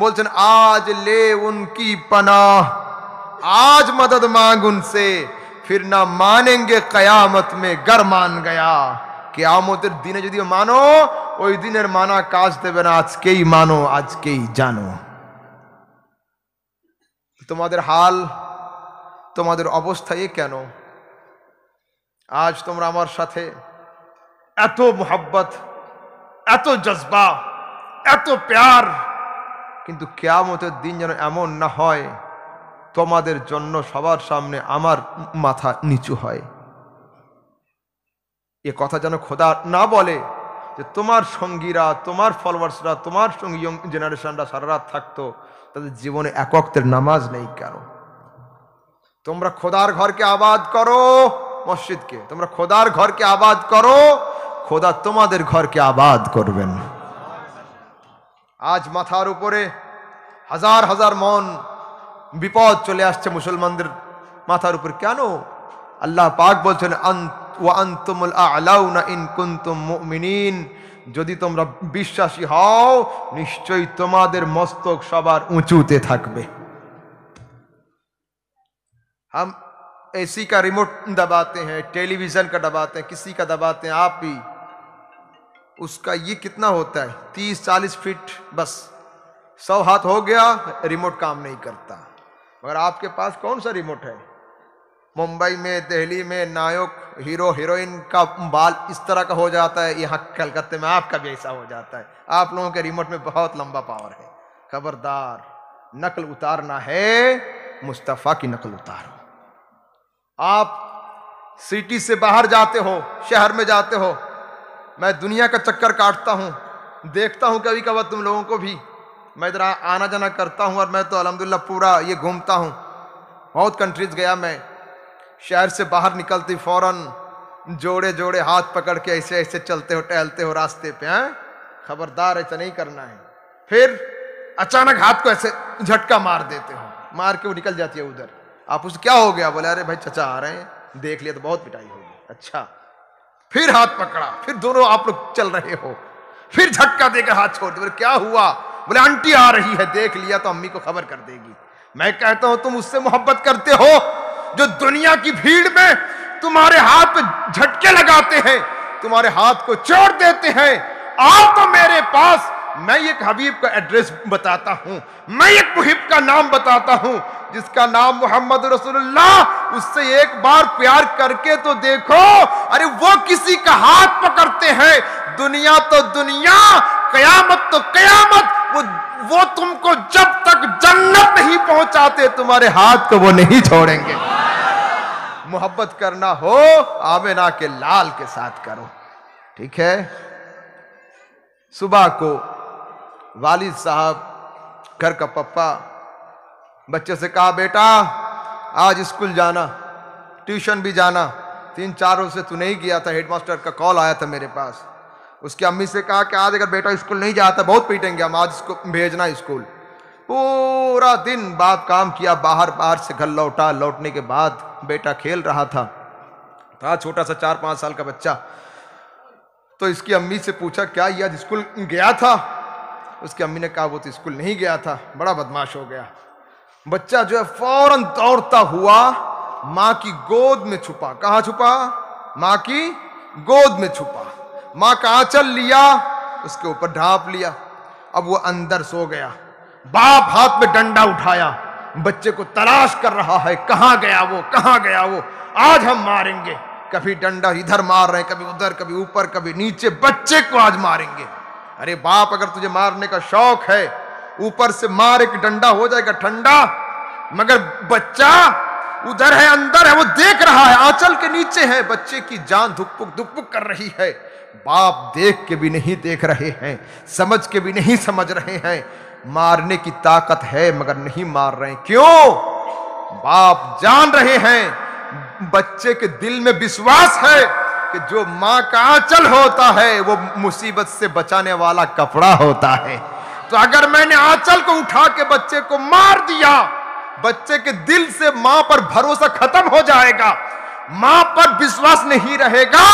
বলছেন आज ले उनकी पनाह, आज मदद मांग उनसे, फिर ना मानेंगे कयामत में गर मान गया। কিয়ামতের দিনে যদি মানো, ওই দিনের মানা কাজ দেবে না। আজকেই মানো, আজকেই জানো। তোমাদের হাল, তোমাদের অবস্থা এ কেন? আজ তোমরা আমার সাথে এত মোহাব্বত, এত জজবা, এত প্যার, কিন্তু কিয়ামতের দিন যেন এমন না হয় তোমাদের জন্য সবার সামনে আমার মাথা নিচু হয়। এ কথা যেন খোদা না বলে যে তোমার সঙ্গীরা, তোমার ফলোয়ার্সরা, তোমার সঙ্গী ইয়ং জেনারেশনরা সারা রাত থাকতো, তাদের জীবনে এক ওয়াক্তের নামাজ নেই কেন? তোমরা খোদার ঘরকে আবাদ করো, মসজিদকে তোমরা খোদার ঘরকে আবাদ করো, খোদা তোমাদের ঘরকে আবাদ করবেন। আজ মাথার উপরে হাজার হাজার মন বিপদ চলে আসছে মুসলমানদের মাথার উপর। কেন? আল্লাহ পাক বলছেন ওয়া আনতুমুল আ'লাউনা ইন কুনতুম মুমিনিন, যদি তোমরা বিশ্বাসী হও নিশ্চয়ই তোমাদের মস্তক সবার উঁচুতে থাকবে। हम एसी का रिमोट दबाते हैं, टेलीविजन का दबाते हैं, किसी का दबाते हैं, आप भी उसका ये कितना होता है 30-40 फीट, बस 100 हाथ हो गया, रिमोट काम नहीं करता। मगर आपके पास कौन सा रिमोट है? मुंबई में, दिल्ली में नायक हीरो हीरोइन का बाल इस तरह का हो जाता है, यहाँ कलकत्ते में आपका भी ऐसा हो जाता है। आप लोगों के रिमोट में बहुत लंबा पावर है। खबरदार, नकल उतारना है, मुस्तफ़ा की नकल उतारो। आप सिटी से बाहर जाते हो, शहर में जाते हो, मैं दुनिया का चक्कर काटता हूँ, देखता हूँ कभी कभार तुम लोगों को भी। मैं इधर आना जाना करता हूँ और मैं तो अल्हम्दुलिल्लाह पूरा ये घूमता हूँ, बहुत कंट्रीज गया मैं। शहर से बाहर निकलती फौरन जोड़े जोड़े हाथ पकड़ के ऐसे ऐसे चलते हो, टहलते हो रास्ते पे। हैं, खबरदार, ऐसा नहीं करना है। फिर अचानक हाथ को ऐसे झटका मार देते हो, मार के वो निकल जाती है उधर। आप उससे क्या हो गया? बोले अरे भाई चचा आ रहे हैं, देख लिया तो बहुत पिटाई होगी। अच्छा, फिर हाथ पकड़ा, फिर दोनों आप लोग चल रहे हो, फिर झटका देकर हाथ छोड़ दिया। बोले क्या हुआ? बोले आंटी आ रही है, देख लिया तो अम्मी को खबर कर देगी। मैं कहता हूं तुम उससे मोहब्बत करते हो जो दुनिया की भीड़ में तुम्हारे हाथ पे झटके लगाते हैं, तुम्हारे हाथ को छोड़ देते हैं। आओ तो मेरे पास, मैं एक हबीब का एड्रेस बताता हूं, मैं एक मुहिब का नाम बताता हूं जिसका नाम मोहम्मद रसूलुल्लाह। उससे एक बार प्यार करके तो देखो। अरे वो किसी का हाथ पकड़ते हैं, दुनिया तो दुनिया, कयामत तो कयामत, वो तुमको जब तक जन्नत नहीं पहुंचाते तुम्हारे हाथ को वो नहीं छोड़ेंगे। मोहब्बत करना हो आमिना के लाल के साथ करो, ठीक है? सुबह को वालिद साहब, घर का पप्पा बच्चे से कहा बेटा आज स्कूल जाना, ट्यूशन भी जाना, 3-4 रोज से तू नहीं गया था, हेडमास्टर का कॉल आया था मेरे पास। उसकी अम्मी से कहा कि आज अगर बेटा स्कूल नहीं जाता बहुत पीटेंगे हम, आज इसको भेजना स्कूल। पूरा दिन बाप काम किया, बाहर से घर लौटा, लौटने के बाद बेटा खेल रहा था छोटा सा 4-5 साल का बच्चा। तो इसकी अम्मी से पूछा क्या ये आज स्कूल गया था? उसकी अम्मी ने कहा वो तो स्कूल नहीं गया था, बड़ा बदमाश हो गया। बच्चा जो है फौरन दौड़ता हुआ मां की गोद में छुपा। कहां छुपा? मां की गोद में छुपा। मां का आंचल लिया, उसके ऊपर ढांप लिया। अब वो अंदर सो गया। बाप हाथ में डंडा उठाया, बच्चे को तलाश कर रहा है, कहां गया वो, कहां गया वो, आज हम मारेंगे। कभी डंडा इधर मार रहे हैं, कभी उधर, कभी ऊपर, कभी नीचे, बच्चे को आज मारेंगे। अरे बाप, अगर तुझे मारने का शौक है, ऊपर से मार, एक डंडा हो जाएगा ठंडा, मगर बच्चा उधर है, अंदर है, वो देख रहा है, आंचल के नीचे है, बच्चे की जान धुकपुक धुकपुक कर रही है। बाप देख के भी नहीं देख रहे हैं, समझ के भी नहीं समझ रहे हैं। मारने की ताकत है मगर नहीं मार रहे हैं। क्यों? बाप जान रहे हैं, बच्चे के दिल में विश्वास है कि जो मां का आंचल होता है वो मुसीबत से बचाने वाला कपड़ा होता है। तो अगर मैंने आंचल को उठा के बच्चे को मार दिया, बच्चे के दिल से मां पर भरोसा खत्म हो जाएगा, मां पर विश्वास नहीं रहेगा।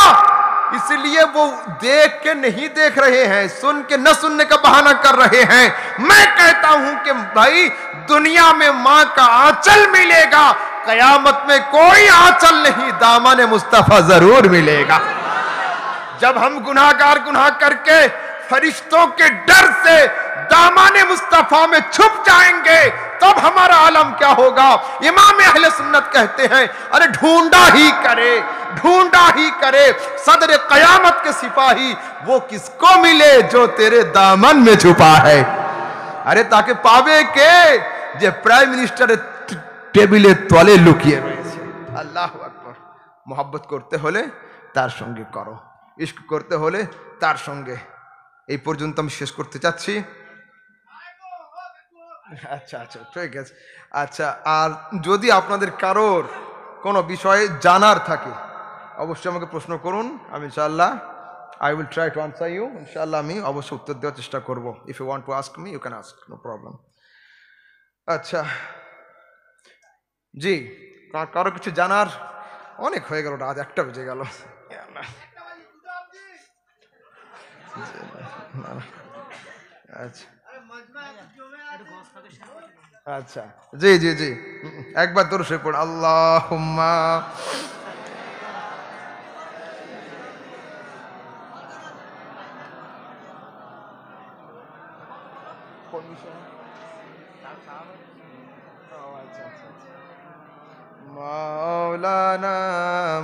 इसलिए वो देख के नहीं देख रहे हैं, सुन के न सुनने का बहाना कर रहे हैं। मैं कहता हूं कि भाई, दुनिया में मां का आंचल मिलेगा, कयामत में कोई आंचल नहीं, दामन मुस्तफा जरूर मिलेगा। जब हम गुनाहगार गुनाह करके फरिश्तों के डर से दामन मुस्तफा में छुप जाएंगे, तब हमारा आलम क्या होगा? इमाम अहले सुन्नत कहते हैं, अरे ढूंढा ही करे, ढूंढा ही करे सदर कयामत के सिपाही, वो किसको मिले जो तेरे दामन में छुपा है। अरे ताकि पावे के जे प्राइम मिनिस्टर টেবিলে তলে লুকিয়ে রয়েছে। আল্লাহু আকবার। মোহাব্বত করতে হলে তার সঙ্গে করো, ইশক করতে হলে তার সঙ্গে। এই পর্যন্ত আমি শেষ করতে চাচ্ছি। আচ্ছা আচ্ছা, ঠিক আছে। আচ্ছা, আর যদি আপনাদের কারোর কোনো বিষয়ে জানার থাকে অবশ্যই আমাকে প্রশ্ন করুন, আমি ইনশাআল্লাহ I will try to answer you. ইনশাআল্লাহ আমি অবশ্যই উত্তর দেওয়ার চেষ্টা করব। If you want to ask me, you can ask, no problem. আচ্ছা জি, কারো কিছু জানার? অনেক হয়ে গেল, রাত 1টা বেজে গেল। আচ্ছা আচ্ছা, জি জি জি, একবার দরুদ শরীফ পড়ুন। আল্লাহুম্মা মাওলানা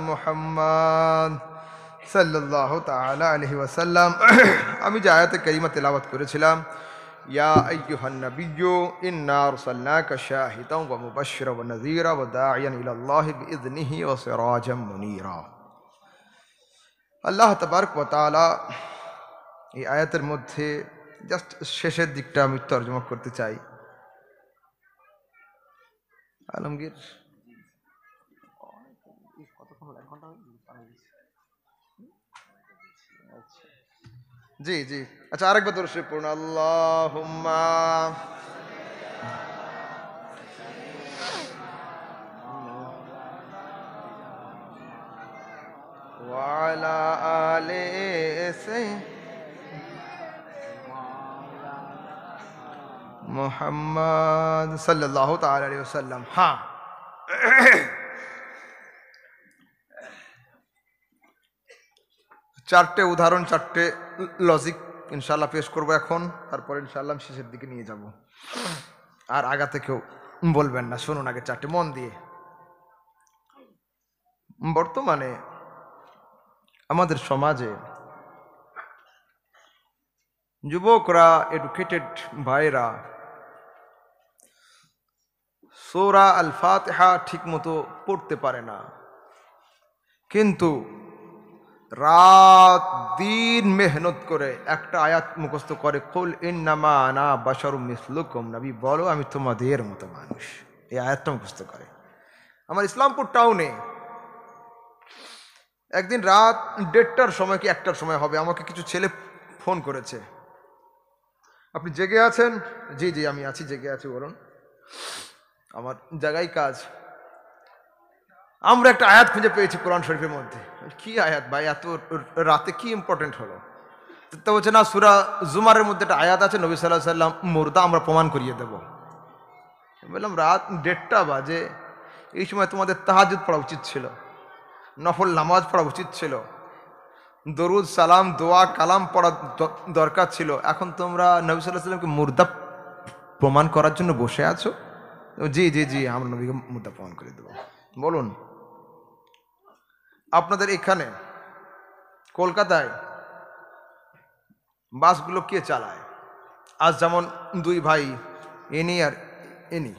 মুহাম্মদ সাল্লাল্লাহু তাআলা আলাইহি ওয়াসাল্লাম। আমি যে আয়াতে কারিমা তেলাওয়াত করেছিলাম, ইয়া আইয়ুহান নাবিয়্যু ইন্না আরসালনাকা শাহিদান ওয়া মুবাশশিরান ওয়া নাযীরা ওয়া দাঈয়ান ইলাল্লাহি বিইযনিহি ওয়া সিরাজাম মুনীরা। আল্লাহ তাবারক ওয়া তাআলা এই আয়াতের মধ্যে জাস্ট শেষের দিকটা আমি তরজমা করতে চাই। আলমগীর জি জি, আচ্ছা আরেকবার দরুদ শরীফ পড়ুন। আল্লাহুম্মা ওয়া আলা আলি মুহাম্মদ সাল্লাল্লাহু তাআলা আলাইহি ওয়াসাল্লাম। হ্যাঁ, চারটে উদাহরণ, চারটে লজিক ইনশাআল্লাহ পেশ করবো এখন, তারপর ইনশাআল্লাহ শেষের দিকে নিয়ে যাব। আর আগাতে কেউ বলবেন না, শুনুন আগে চারটে মন দিয়ে। বর্তমানে আমাদের সমাজে যুবকরা, এডুকেটেড ভাইরা সূরা আল ফাতিহা ঠিক মতো পড়তে পারে না, কিন্তু রাত দিন মেহনত করে একটা আয়াত মুখস্থ করে, কুল ইন্নামা আনা বাশারুম মিসলুকুম, নবী বলো আমি তোমাদের মতো মানুষ। এই আয়াতটা মুখস্থ করে। আমার ইসলামপুর টাউনে একদিন রাত 1:30টার সময় কি 1টার সময় হবে, আমাকে কিছু ছেলে ফোন করেছে, আপনি জেগে আছেন? জি জি আমি আছি, জেগে আছি, বলুন। আমার জায়গায় কাজ, আমরা একটা আয়াত খুঁজে পেয়েছি কোরআন শরীফের মধ্যে। কি আয়াত ভাই, এত রাতে কি ইম্পর্টেন্ট হলো? তো বলছে না, সূরা জুমারের মধ্যে একটা আয়াত আছে, নবী সাল্লাল্লাহু আলাইহি ওয়াসাল্লাম মুর্দা, আমরা প্রমাণ করিয়ে দেব। বললাম রাত 1:30টা বাজে, এই সময় তোমাদের তাহাজ্জুদ পড়া উচিত ছিল, নফল নামাজ পড়া উচিত ছিল, দরুদ সালাম দোয়া কালাম পড়া দরকার ছিল। এখন তোমরা নবী সাল্লাল্লাহু আলাইহি ওয়াসাল্লামকে মুর্দা প্রমাণ করার জন্য বসে আছো? জি জি জি, আমরা নবীকে মুদ্রা প্রমাণ করে দেবো। বলুন, আপনাদের এখানে কলকাতায় বাসগুলো কে চালায়? আজ যেমন দুই ভাই ইনি আর ইনি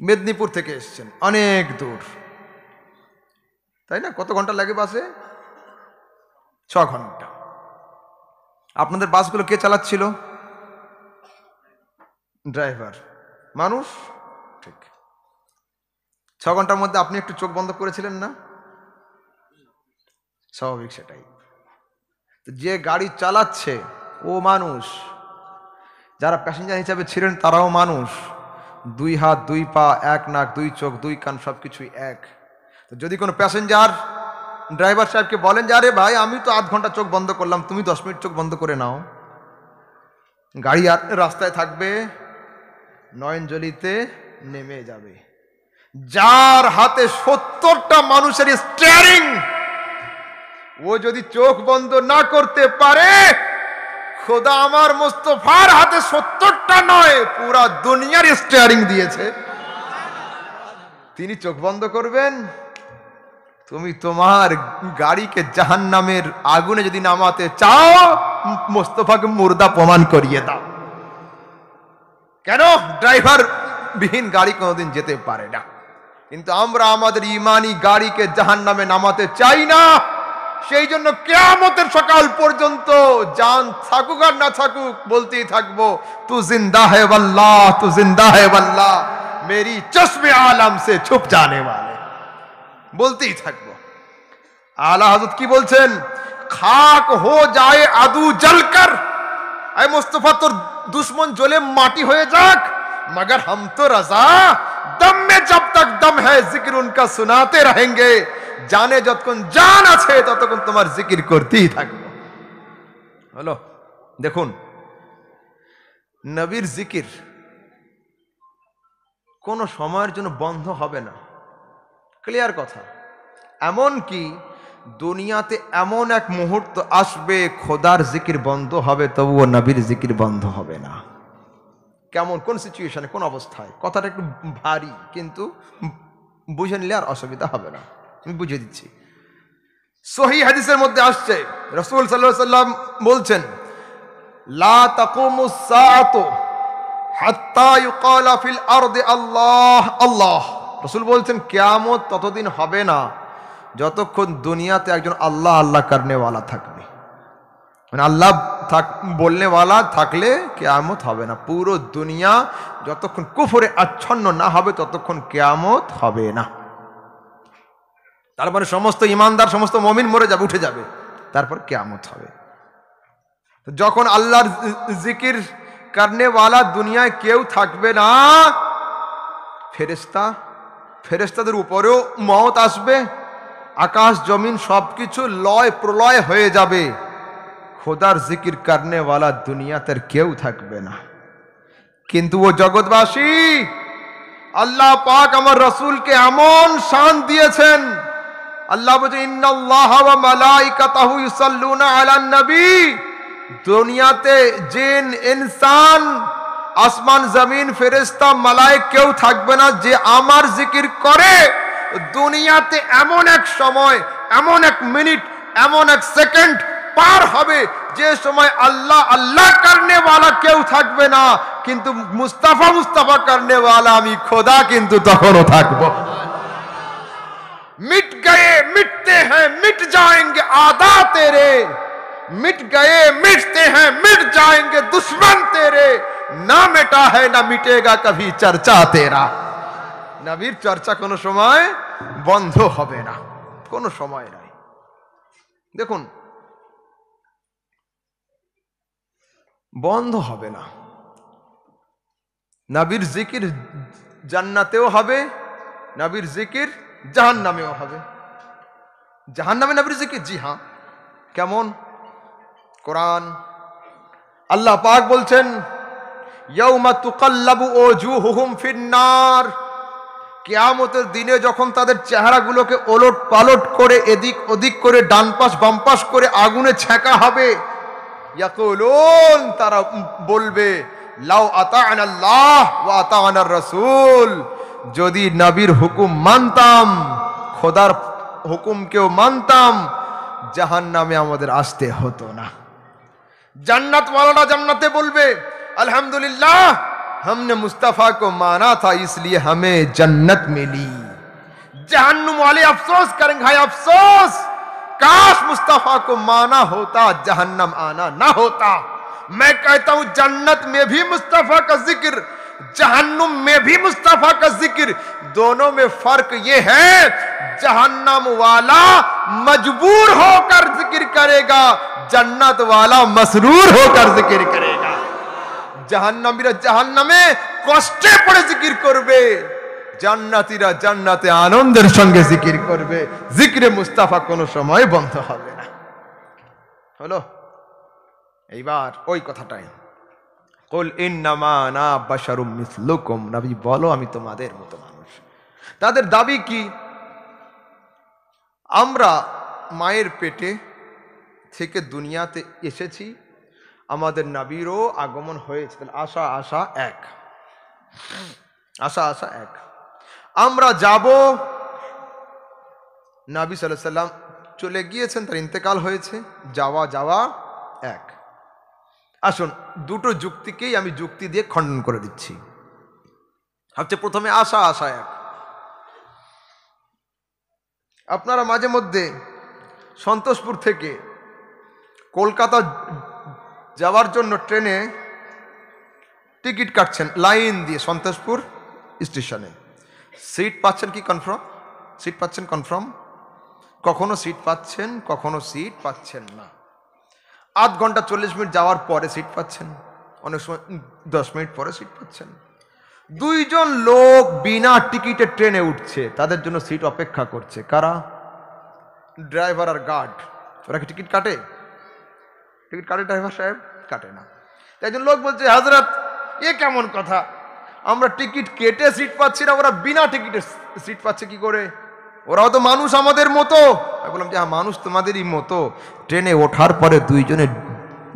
মেদিনীপুর থেকে এসছেন, অনেক দূর, তাই না? কত ঘন্টা লাগে বাসে? 6 ঘন্টা। আপনাদের বাসগুলো কে চালাচ্ছিল? ড্রাইভার। মানুষ? ঠিক। 6 ঘন্টার মধ্যে আপনি একটু চোখ বন্ধ করেছিলেন না? স্বাভাবিক সেটাই। যে গাড়ি চালাচ্ছে ও মানুষ, যারা প্যাসেঞ্জার হিসাবে ছিলেন তারাও মানুষ। 2 হাত 2 পা 1 নাক 2 চোখ 2 কান সবকিছুই এক। তো যদি কোনো প্যাসেঞ্জার ড্রাইভার সাহেবকে বলেন যে আরে ভাই আমি তো আধ ঘন্টা চোখ বন্ধ করলাম, তুমি 10 মিনিট চোখ বন্ধ করে নাও, গাড়ি আর রাস্তায় থাকবে, নয়নজলিতে নেমে যাবে। যার হাতে 70টা মানুষের স্টিয়ারিং, ও যদি চোখ বন্ধ না করতে পারে, খোদা আমার মোস্তফার হাতে 70টা নয় পুরা দুনিয়ার স্টিয়ারিং দিয়েছে, তিনি চোখ বন্ধ করবেন? তুমি তোমার গাড়িকে জাহান্নামের আগুনে যদি নামাতে চাও, মোস্তফাকে মুর্দা প্রমাণ করিয়ে দাও। কেন? ড্রাইভার বিহীন গাড়ি কোনোদিন যেতে পারে না। কিন্তু আমরা আমাদের ইমানি গাড়িকে জাহান্নামে নামাতে চাই না। সেই জন্য কিয়ামতের সকাল পর্যন্ত জান থাকুক আর না থাকুক বলতেই থাকবো, তু জিন্দা হে ওয়াল্লাহ, তু জিন্দা হে ওয়াল্লাহ, মেরি চশমে আলম সে ছুপ জানে ওয়ালে, বলতেই থাকবো। আলা হযরত কি বলছেন? খাক হো যায় আদু জলকর, আয় মুস্তাফা তোর দুশ্মন জ্বলে মাটি হয়ে যাক, মगर हम तो रजा दम में जब तक दम है जिक्र उनका सुनाते रहेंगे, জানে যতক্ষণ জান আছে ততক্ষণ তোমার জিকির করতেই থাকবো। হলো, দেখুন নবীর জিকির কোন সময়ের জন্য বন্ধ হবে না, ক্লিয়ার কথা। এমন কি দুনিয়াতে এমন এক মুহূর্ত আসবে খোদার জিকির বন্ধ হবে তবুও নবীর জিকির বন্ধ হবে না। কেমন, কোন সিচুয়েশনে, কোন অবস্থায়? কথাটা একটু ভারী, কিন্তু বুঝে নিলে আর অসুবিধা হবে না, আমি বুঝিয়ে দিচ্ছি। সহিহ হাদিসের মধ্যে আসছে, রাসূল সাল্লাল্লাহু আলাইহি ওয়াসাল্লাম বলছেন, লা তাকুমুস সাআতু হাত্তা ইউকালা ফিল আরদি আল্লাহ আল্লাহ। রাসূল বলছেন কিয়ামত ততদিন হবে না যতক্ষণ দুনিয়াতে একজন আল্লাহ আল্লাহ করনে ওয়ালা থাকবে। মানে আল্লাহ বলনে ওয়ালা থাকলে কিয়ামত হবে না। পুরো দুনিয়া যতক্ষণ কুফরে আচ্ছন্ন না হবে ততক্ষণ কিয়ামত হবে না। তারপরে সমস্ত ইমানদার, সমস্ত মুমিন মরে যাবে, উঠে যাবে, তারপর কিয়ামত হবে। যখন আল্লাহর জিকির করনে ওয়ালা দুনিয়ায় কেউ থাকবে না, ফেরেশতাদের উপরেও মওত আসবে, আকাশ জমিন সবকিছু লয় প্রলয় হয়ে যাবে, খোদার জিকির করনে ওয়ালা দুনিয়াতে কেউ থাকবে না। কিন্তু ও জগৎবাসী, আল্লাহ পাক আমার রাসূলকে এমন শান দিয়েছেন, আল্লাহ বলেন ইন্নাল্লাহা ওয়া মালাইকাতাহু ইউসাল্লুনা আলান নবী। দুনিয়াতে জিন ইনসান, আসমান জমিন, ফেরেশতা, মালায়েক কেউ থাকবে না যে আমার জিকির করে। দুনিয়াতে এমন এক সময়, এমন এক মিনিট, এমন এক সেকেন্ড পার হবে যে সময় আল্লাহ আল্লাহ করনে ওয়ালা কেউ থাকবে না, কিন্তু মুস্তাফা মুস্তাফা করনে ওয়ালা আমি খোদা কিন্তু তখনও থাকবো। मिट गए मिटते हैं मिट जाएंगे आदा तेरे, मिट गए मिटते हैं मिट जाएंगे दुश्मन तेरे, ना मिटा है ना मिटेगा कभी चर्चा तेरा। নবীর চর্চা কোনো সময় বন্ধ হবে না, কোনো সময় নাই। দেখুন, বন্ধ হবে না। নবীর জিকির জান্নাতেও হবে, নবীর জিকির জাহান্নামেও হবে। জাহান্নামে নবীর জিকির? জি হ্যাঁ। কেমন? কোরআন আল্লাহ পাক বলছেন, ইয়াউমা তুকাল্লাবু ওজুহুহুম ফিন্নার, কিয়ামতের দিনে যখন তাদের চেহারাগুলোকে ওলট পালট করে এদিক ওদিক করে ডান পাশ বাম পাশ করে আগুনে ছ্যাঁকা হবে, ইয়াকুলুন, তারা বলবে লাউ আতা'না আল্লাহ ওয়া আতা'না রাসূল, যদি নবীর হুকুম মানতাম, খোদার হুকুমকেও মানতাম, জাহান্নামে আমাদের আসতে হতো না। জান্নাত ওয়ালারা জান্নাতে বলবে আলহামদুলিল্লাহ हमने मुस्तफा को माना था इसलिए हमें जन्नत मिली। जहन्नुम वाले अफसोस करेंगे, हाय अफसोस, काश मुस्तफा को माना होता, जहन्नम आना ना होता। मैं कहता हूं जन्नत में भी मुस्तफा का जिक्र, जहन्नुम में भी मुस्तफा का जिक्र, दोनों में फर्क ये है जहन्नम वाला मजबूर होकर जिक्र करेगा, जन्नत वाला मसरूर होकर जिक्र करेगा। জাহান্নামীরা জাহান্নামে কষ্টে পড়ে জিকির করবে, জান্নাতীরা জান্নাতে আনন্দের সঙ্গে জিকির করবে। জিকিরে মুস্তাফা কোনো সময় বন্ধ হবে না। হলো? এইবার ওই কথাটাই, কুল ইন্নামা আনা বাশারুম মিসলুকুম, নবী বলো আমি তোমাদের মতো মানুষ। তাদের দাবি কি? আমরা মায়ের পেটে থেকে দুনিয়াতে এসেছি, আমাদের নবীরও আগমন হয়েছে, তাহলে আশা আশা এক, আশা আশা এক। আমরা যাব, নবী সাল্লাল্লাহু আলাইহি সাল্লাম চলে গিয়েছেন, তার ইন্তেকাল হয়েছে, যাওয়া যাওয়া এক। আসুন দুটো যুক্তিকেই আমি যুক্তি দিয়ে খণ্ডন করে দিচ্ছি। হচ্ছে প্রথমে আশা আশা এক। আপনারা মাঝে মধ্যে সন্তোষপুর থেকে কলকাতা যাওয়ার জন্য ট্রেনে টিকিট কাটছেন লাইন দিয়ে সন্তোষপুর স্টেশনে, সিট পাচ্ছেন কি কনফার্ম? সিট পাচ্ছেন কনফার্ম? কখনো সিট পাচ্ছেন, কখনো সিট পাচ্ছেন না। আধ ঘন্টা 40 মিনিট যাওয়ার পরে সিট পাচ্ছেন, অনেক সময় 10 মিনিট পরে সিট পাচ্ছেন। দুইজন লোক বিনা টিকিটে ট্রেনে উঠছে, তাদের জন্য সিট অপেক্ষা করছে। কারা? ড্রাইভার আর গার্ড। ওরা কি টিকিট কাটে? টিকিট কাটে ড্রাইভার সাহেব? কাটে না। তাই একজন লোক বলছে হযরত এ কেমন কথা, আমরা টিকিট কেটে সিট পাচ্ছি না, ওরা বিনা টিকিটে সিট পাচ্ছে কি করে? ওরাও তো মানুষ আমাদের মতো। আমি বললাম যে হ্যাঁ মানুষ তোমাদেরই মতো, ট্রেনে ওঠার পরে দুইজনের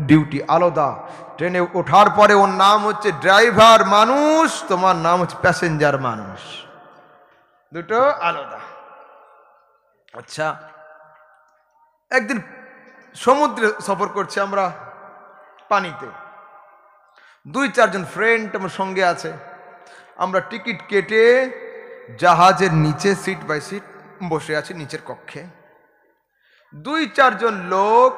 ডিউটি আলাদা। ট্রেনে ওঠার পরে ওর নাম হচ্ছে ড্রাইভার মানুষ, তোমার নাম হচ্ছে প্যাসেঞ্জার মানুষ, দুটো আলাদা। আচ্ছা, একদিন সমুদ্রে সফর করছে আমরা, পানিতে, 2-4 জন ফ্রেন্ড আমার সঙ্গে আছে। আমরা টিকিট কেটে জাহাজের নিচে সিট বাই সিট বসে আছি নিচের কক্ষে। 2-4 জন লোক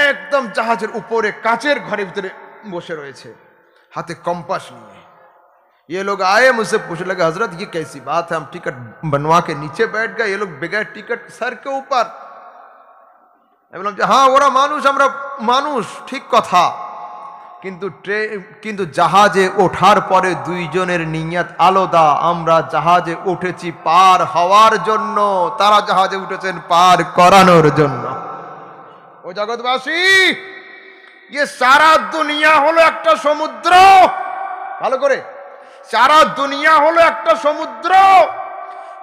একদম জাহাজের উপরে কাচের ঘরের ভিতরে বসে রয়েছে, हाथे कंपास नहीं है। ये लोग आए मुझसे पूछने लगे हजरत ये कैसी बात है, हम टिकट बनवा के नीचे बैठ गए, ये लोग बगैर टिकट सर के ऊपर। हाँ ওরা মানুষ আমরা মানুষ, ঠিক কথা, কিন্তু জাহাজে ওঠার পরে দুইজনের নিয়ত আলাদা। আমরা জাহাজে উঠেছি পার হওয়ার জন্য, তারা জাহাজে উঠেছেন পার করানোর জন্য। ও জগৎবাসী, ये सारा दुनिया হলো একটা সমুদ্র, ভালো করে, সারা দুনিয়া হলো একটা সমুদ্র,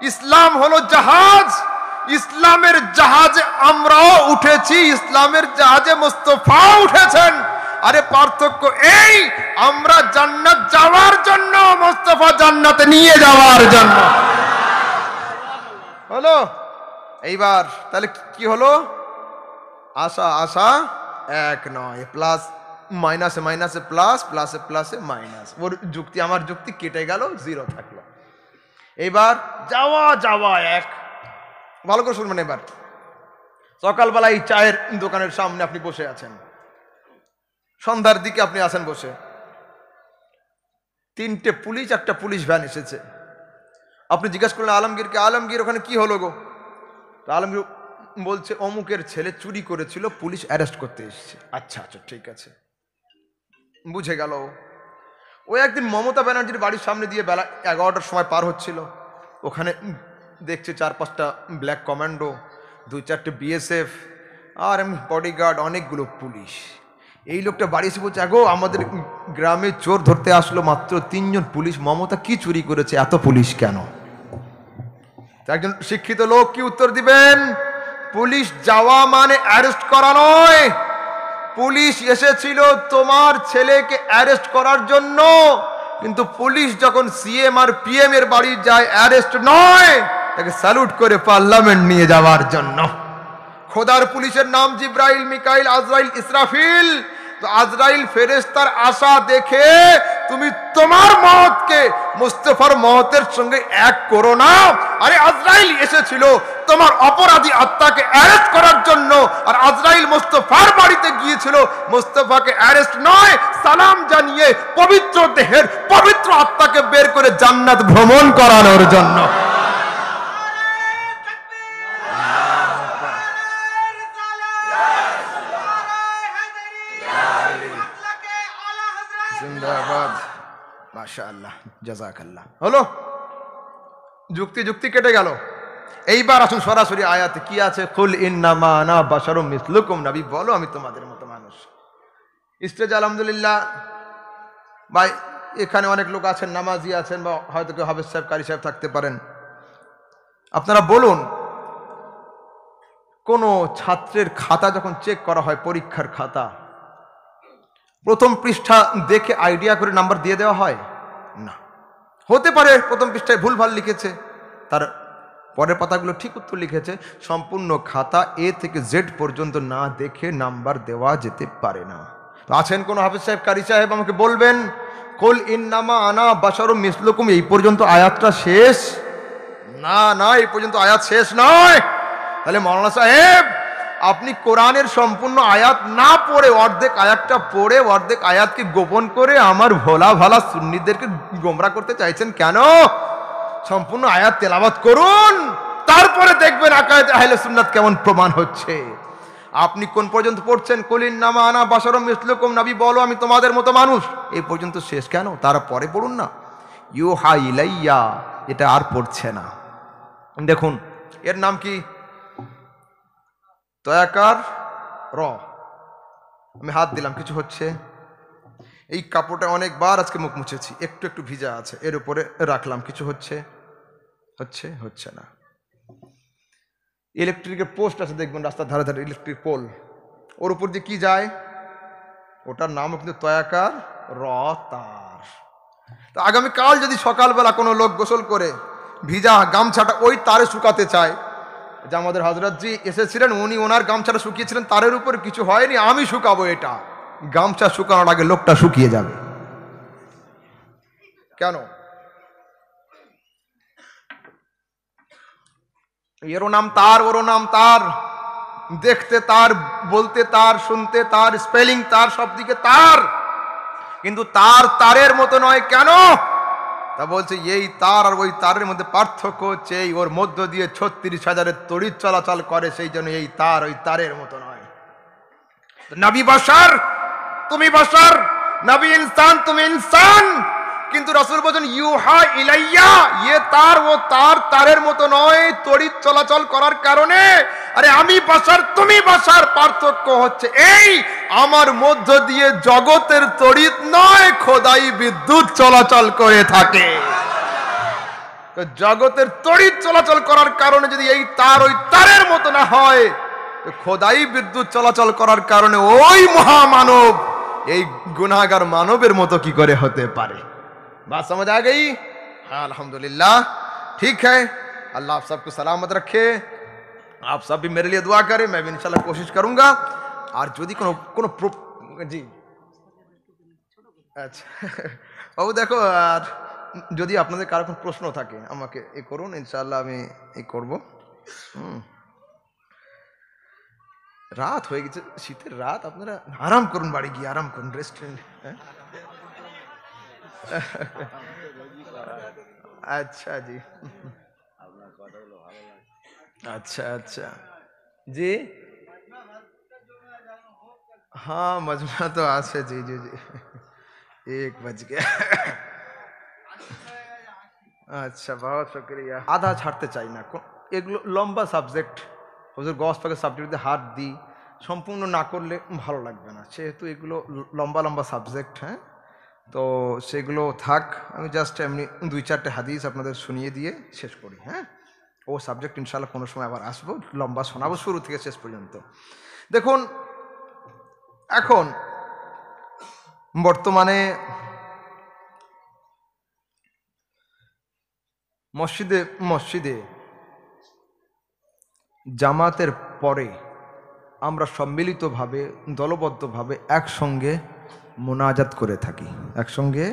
ইসলাম হলো জাহাজ, ইসলামের জাহাজে আমরাও উঠেছি, ইসলামের জাহাজে মুস্তাফা উঠেছেন। আরে পার্থক্য এই, আমরা জান্নাত যাওয়ার জন্য, মুস্তাফা জান্নাতে নিয়ে যাওয়ার জন্য। হলো? এইবার তাহলে কি হলো? আশা আশা এক নয়, প্লাস মাইনাসে মাইনাসে প্লাস, প্লাসে প্লাসে মাইনাস। ওর যুক্তি আমার যুক্তি কেটে গেল, 0 থাকলো। এইবার যাওয়া যাওয়া এক। ভালো করে শুনবেন। এবার সকালবেলা এই চায়ের দোকানের সামনে আপনি বসে আছেন, সন্ধ্যার দিকে আপনি আছেন বসে, 3টে পুলিশ, একটা পুলিশ ভ্যান এসেছে। আপনি জিজ্ঞাসা করলেন আলমগীরকে, আলমগীর ওখানে কি হলো গো? তো আলমগীর বলছে অমুকের ছেলে চুরি করেছিল, পুলিশ অ্যারেস্ট করতে এসেছে। আচ্ছা আচ্ছা ঠিক আছে, বুঝে গেল। ওই একদিন মমতা ব্যানার্জির বাড়ির সামনে দিয়ে বেলা 11টার সময় পার হচ্ছিল, ওখানে দেখছে 4-5টা ব্ল্যাক কমান্ডো, 2-4টে বিএসএফ আর বডিগার্ড, অনেকগুলো পুলিশ। এই লোকটা বাড়ি এসে বলছে আগো আমাদের গ্রামে চোর ধরতে আসলো, মাত্র 3 জন পুলিশ, মমতা কি চুরি করেছে, এত পুলিশ কেন? একজন শিক্ষিত লোক কি উত্তর দিবেন? পুলিশ যাওয়া মানে অ্যারেস্ট করা নয়, পুলিশ এসেছিল তোমার ছেলেকে অ্যারেস্ট করার জন্য, কিন্তু পুলিশ যখন সিএম আর পিএম এর বাড়ি যায় অ্যারেস্ট নয়, তাকে স্যালুট করে পার্লামেন্ট নিয়ে যাওয়ার জন্য। খোদার পুলিশের নাম জিব্রাইল, মিকাইল, আজরাইল, ইসরাফিল। তো আজরাইল ফেরেশতার আশা দেখে তুমি তোমার মওতকে মুস্তাফার মওতের সঙ্গে এক করো না। আরে আজরাইল এসেছিল তোমার অপরাধী আত্মাকে অ্যারেস্ট করার জন্য, আর আজরাইল মুস্তাফার বাড়িতে গিয়েছিল মুস্তাফাকে অ্যারেস্ট নয়, সালাম জানিয়ে পবিত্র দেহের পবিত্র আত্মাকে বের করে জান্নাত ভ্রমণ করানোর জন্য। জিন্দাবাদ, মাশাআল্লাহ, জাযাকাল্লাহ। হলো, যুক্তি কেটে গেল। এইবার আসুন সরাসরি আয়াতে কি আছে। কুল ইন্নামা আনা বাশারুম মিসলুকুম, নবী বলো আমি তোমাদের মতো মানুষ। স্টেজে আলহামদুলিল্লাহ ভাই এখানে অনেক লোক আছেন, নামাজি আছেন, বা হয়তো কেউ হাফেজ সাহেব, কারি সাহেব থাকতে পারেন। আপনারা বলুন, কোন ছাত্রের খাতা যখন চেক করা হয়, পরীক্ষার খাতা, প্রথম পৃষ্ঠা দেখে আইডিয়া করে নাম্বার দিয়ে দেওয়া হয় না। হতে পারে প্রথম পৃষ্ঠায় ভুলভাল লিখেছে, তার পরের পাতাগুলো ঠিক উত্তর লিখেছে। সম্পূর্ণ খাতা এ থেকে জেড পর্যন্ত না দেখে নাম্বার দেওয়া যেতে পারে না। তো আছেন কোন হাফেজ সাহেব, কারি সাহেব, আমাকে বলবেন কুল ইন্নামা আনা বাশারুম মিসলুকুম এই পর্যন্ত আয়াতটা শেষ? না, এই পর্যন্ত আয়াত শেষ নয়। তাহলে মাওলানা সাহেব আপনি কোরআনের সম্পূর্ণ আয়াত না পড়ে অর্ধেক আয়াতটা পড়ে অর্ধেক আয়াতকে গোপন করে আমার ভোলা ভালা সুন্নিদেরকে গোমরা করতে চাইছেন কেন? সম্পূর্ণ আয়াত তেলাওয়াত করুন, তারপরে দেখবেন আকায়েদে আহলে সুন্নাত কেমন প্রমাণ হচ্ছে। আপনি কোন পর্যন্ত পড়ছেন? কুল ইন্নামা আনা বাশারুম মিসলুকুম, নবী বলো আমি তোমাদের মতো মানুষ, এই পর্যন্ত শেষ কেন? তারপরে পড়ুন না ইউহা ইলাইয়া, এটা আর পড়ছে না। দেখুন এর নাম কি? তয়াকার র। আমি হাত দিলাম, কিছু হচ্ছে? এই কাপড়টা অনেকবার আজকে মুখ মুছেছি, একটু ভিজা আছে, এর উপরে রাখলাম, কিছু হচ্ছে না। ইলেকট্রিকের পোস্ট আছে দেখবেন রাস্তার ধারে ধারে, ইলেকট্রিক পোল, ওর উপর দিয়ে কি যায়? ওটার নামও কিন্তু তয়াকার র, তার। তো আগামীকাল যদি সকালবেলা কোনো লোক গোসল করে ভিজা গামছাটা ওই তারে শুকাতে চায়, যে আমাদের হযরতজি এসেছিলেন, উনি ওনার গামছাটা শুকিয়েছিলেন, তারের উপর কিছু হয়নি, আমি শুকাবো, এটা গামছা শুকানোর আগে লোকটা শুকিয়ে যাবে কেন? এরও নাম তার, ওরও নাম তার, দেখতে তার, বলতে তার, শুনতে তার, স্পেলিং তার, সব দিকে তার, কিন্তু তারের মতো নয়। কেন? তা বলছে এই তার আর ওই তারের মধ্যে পার্থক্য হচ্ছে এই, ওর মধ্য দিয়ে 36,000 তড়িৎ চলাচল করে, সেই জন্য এই তার ওই তারের মতো নয়। নবী বাশার, তুমি বাশার, নবী ইনসান, তুমি ইনসান, কিন্তু রাসূল বলেন ইউহা ইলাইয়া, ये তার ও তারের মতো নয় তড়িৎ চলাচল করার কারণে। আরে আমি বাশার, তুমি বাশার, পার্থক্য হচ্ছে এই, আমার মধ্য দিয়ে জগতের তড়িৎ নয় খোদাই বিদ্যুৎ চলাচল করে থাকে। তো জগতের তড়িৎ চলাচল করার কারণে যদি এই তার ওই তারের মতো না হয়, তো খোদাই বিদ্যুৎ চলাচল করার কারণে ওই মহামানব এই গুনাহগার মানবের মতো কি করে হতে পারে? बात समझ आ गई? हाँ अल्हम्दुलिल्लाह, ठीक है। अल्लाह आप सबको सलामत रखे, आप सब भी मेरे लिए दुआ करें, मैं भी इंशाल्लाह कोशिश करूंगा। और যদি কোনো জি আচ্ছা ও দেখো, আর যদি আপনাদের কারো কোনো প্রশ্ন থাকে আমাকে এই করুন, ইনশাআল্লাহ আমি এই করব। রাত হয়ে গেছে, শীতের রাত, আপনারা আরাম করুন, বাড়ি গিয়ে আরাম করুন, রেস্টুরেন্ট। अच्छा जी, अच्छा जी, हाँ मजमा तो आज से जी 1 बज गया। अच्छा बहुत शुक्रिया। आधा ছাড়তে চাই না, এগুলো লম্বা সাবজেক্ট, হুজুর গস পাকের সাবজেক্টে হাত দিই, সম্পূর্ণ না করলে ভালো লাগবে না, সেহেতু এগুলো লম্বা সাবজেক্ট। হ্যাঁ, তো সেগুলো থাক, আমি জাস্ট এমনি 2-4টে হাদিস আপনাদের শুনিয়ে দিয়ে শেষ করি। হ্যাঁ, ও সাবজেক্ট ইনশাআল্লাহ কোনো সময় আবার আসবো, লম্বা শোনাবো শুরু থেকে শেষ পর্যন্ত। দেখুন এখন বর্তমানে মসজিদে মসজিদে জামাতের পরে আমরা সম্মিলিতভাবে দলবদ্ধভাবে একসঙ্গে মোনাজাত করে থাকি, একসঙ্গে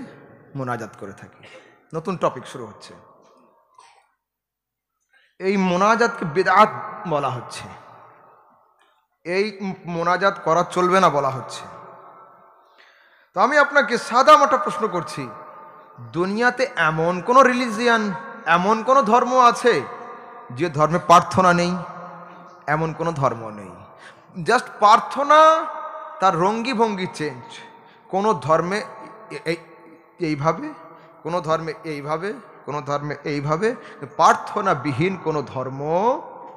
মোনাজাত করে থাকি। নতুন টপিক শুরু হচ্ছে। এই মোনাজাতকে বিদআত বলা হচ্ছে। এই মোনাজাত করা চলবে না বলা হচ্ছে। তো আমি আপনাকে সাদা মাটা প্রশ্ন করছি, দুনিয়াতে এমন কোনো রিলিজিয়ান, এমন কোনো ধর্ম আছে যে ধর্মে প্রার্থনা নেই? এমন কোনো ধর্ম নেই। জাস্ট প্রার্থনা, তার রঙ্গি ভঙ্গি চেঞ্জ। কোনো ধর্মে এইভাবে, কোনো ধর্মে এইভাবে, কোনো ধর্মে এইভাবে, প্রার্থনাবিহীন কোনো ধর্ম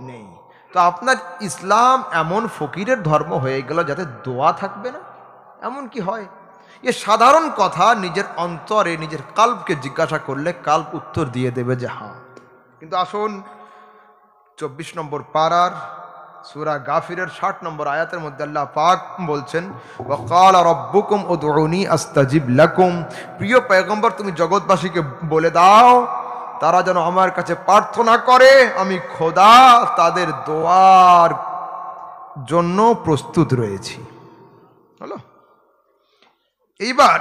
নেই। তো আপনার ইসলাম এমন ফকিরের ধর্ম হয়ে গেল যাতে দোয়া থাকবে না? এমন কি হয়? এ সাধারণ কথা নিজের অন্তরে নিজের কাল্বকে জিজ্ঞাসা করলে কাল্ব উত্তর দিয়ে দেবে যে হ্যাঁ। কিন্তু আসুন 24 নম্বর পারার সূরা গাফিরের 60 নম্বর আয়াতের মধ্যে আল্লাহ পাক বলছেন, ওয়াকালা রাব্বুকুম উদউনি আস্তাজিব লাকুম। প্রিয় পয়গম্বর, তুমি জগৎবাসীকে বলে দাও তারা যেন আমার কাছে প্রার্থনা করে, আমি খোদা তাদের দোয়ার জন্য প্রস্তুত রয়েছি। হলো? এইবার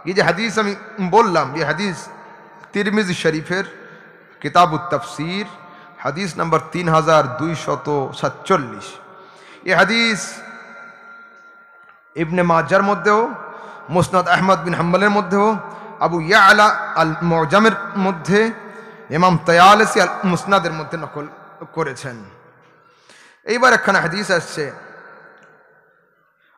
এই যে হাদিস আমি বললাম, এই হাদিস তিরমিজি শরীফের কিতাবুত তাফসীর হাদিস নাম্বার 3247। এই হাদিস ইবনে মাজার মধ্যেও, মুসনাদ আহমদ বিন হাম্বলের মধ্যেও, আবু ইয়ালা আল মুজামের মধ্যে, ইমাম তায়ালিসি আল মুসনাদের মধ্যে নকল করেছেন। এইবার একখানা হাদিস আসছে,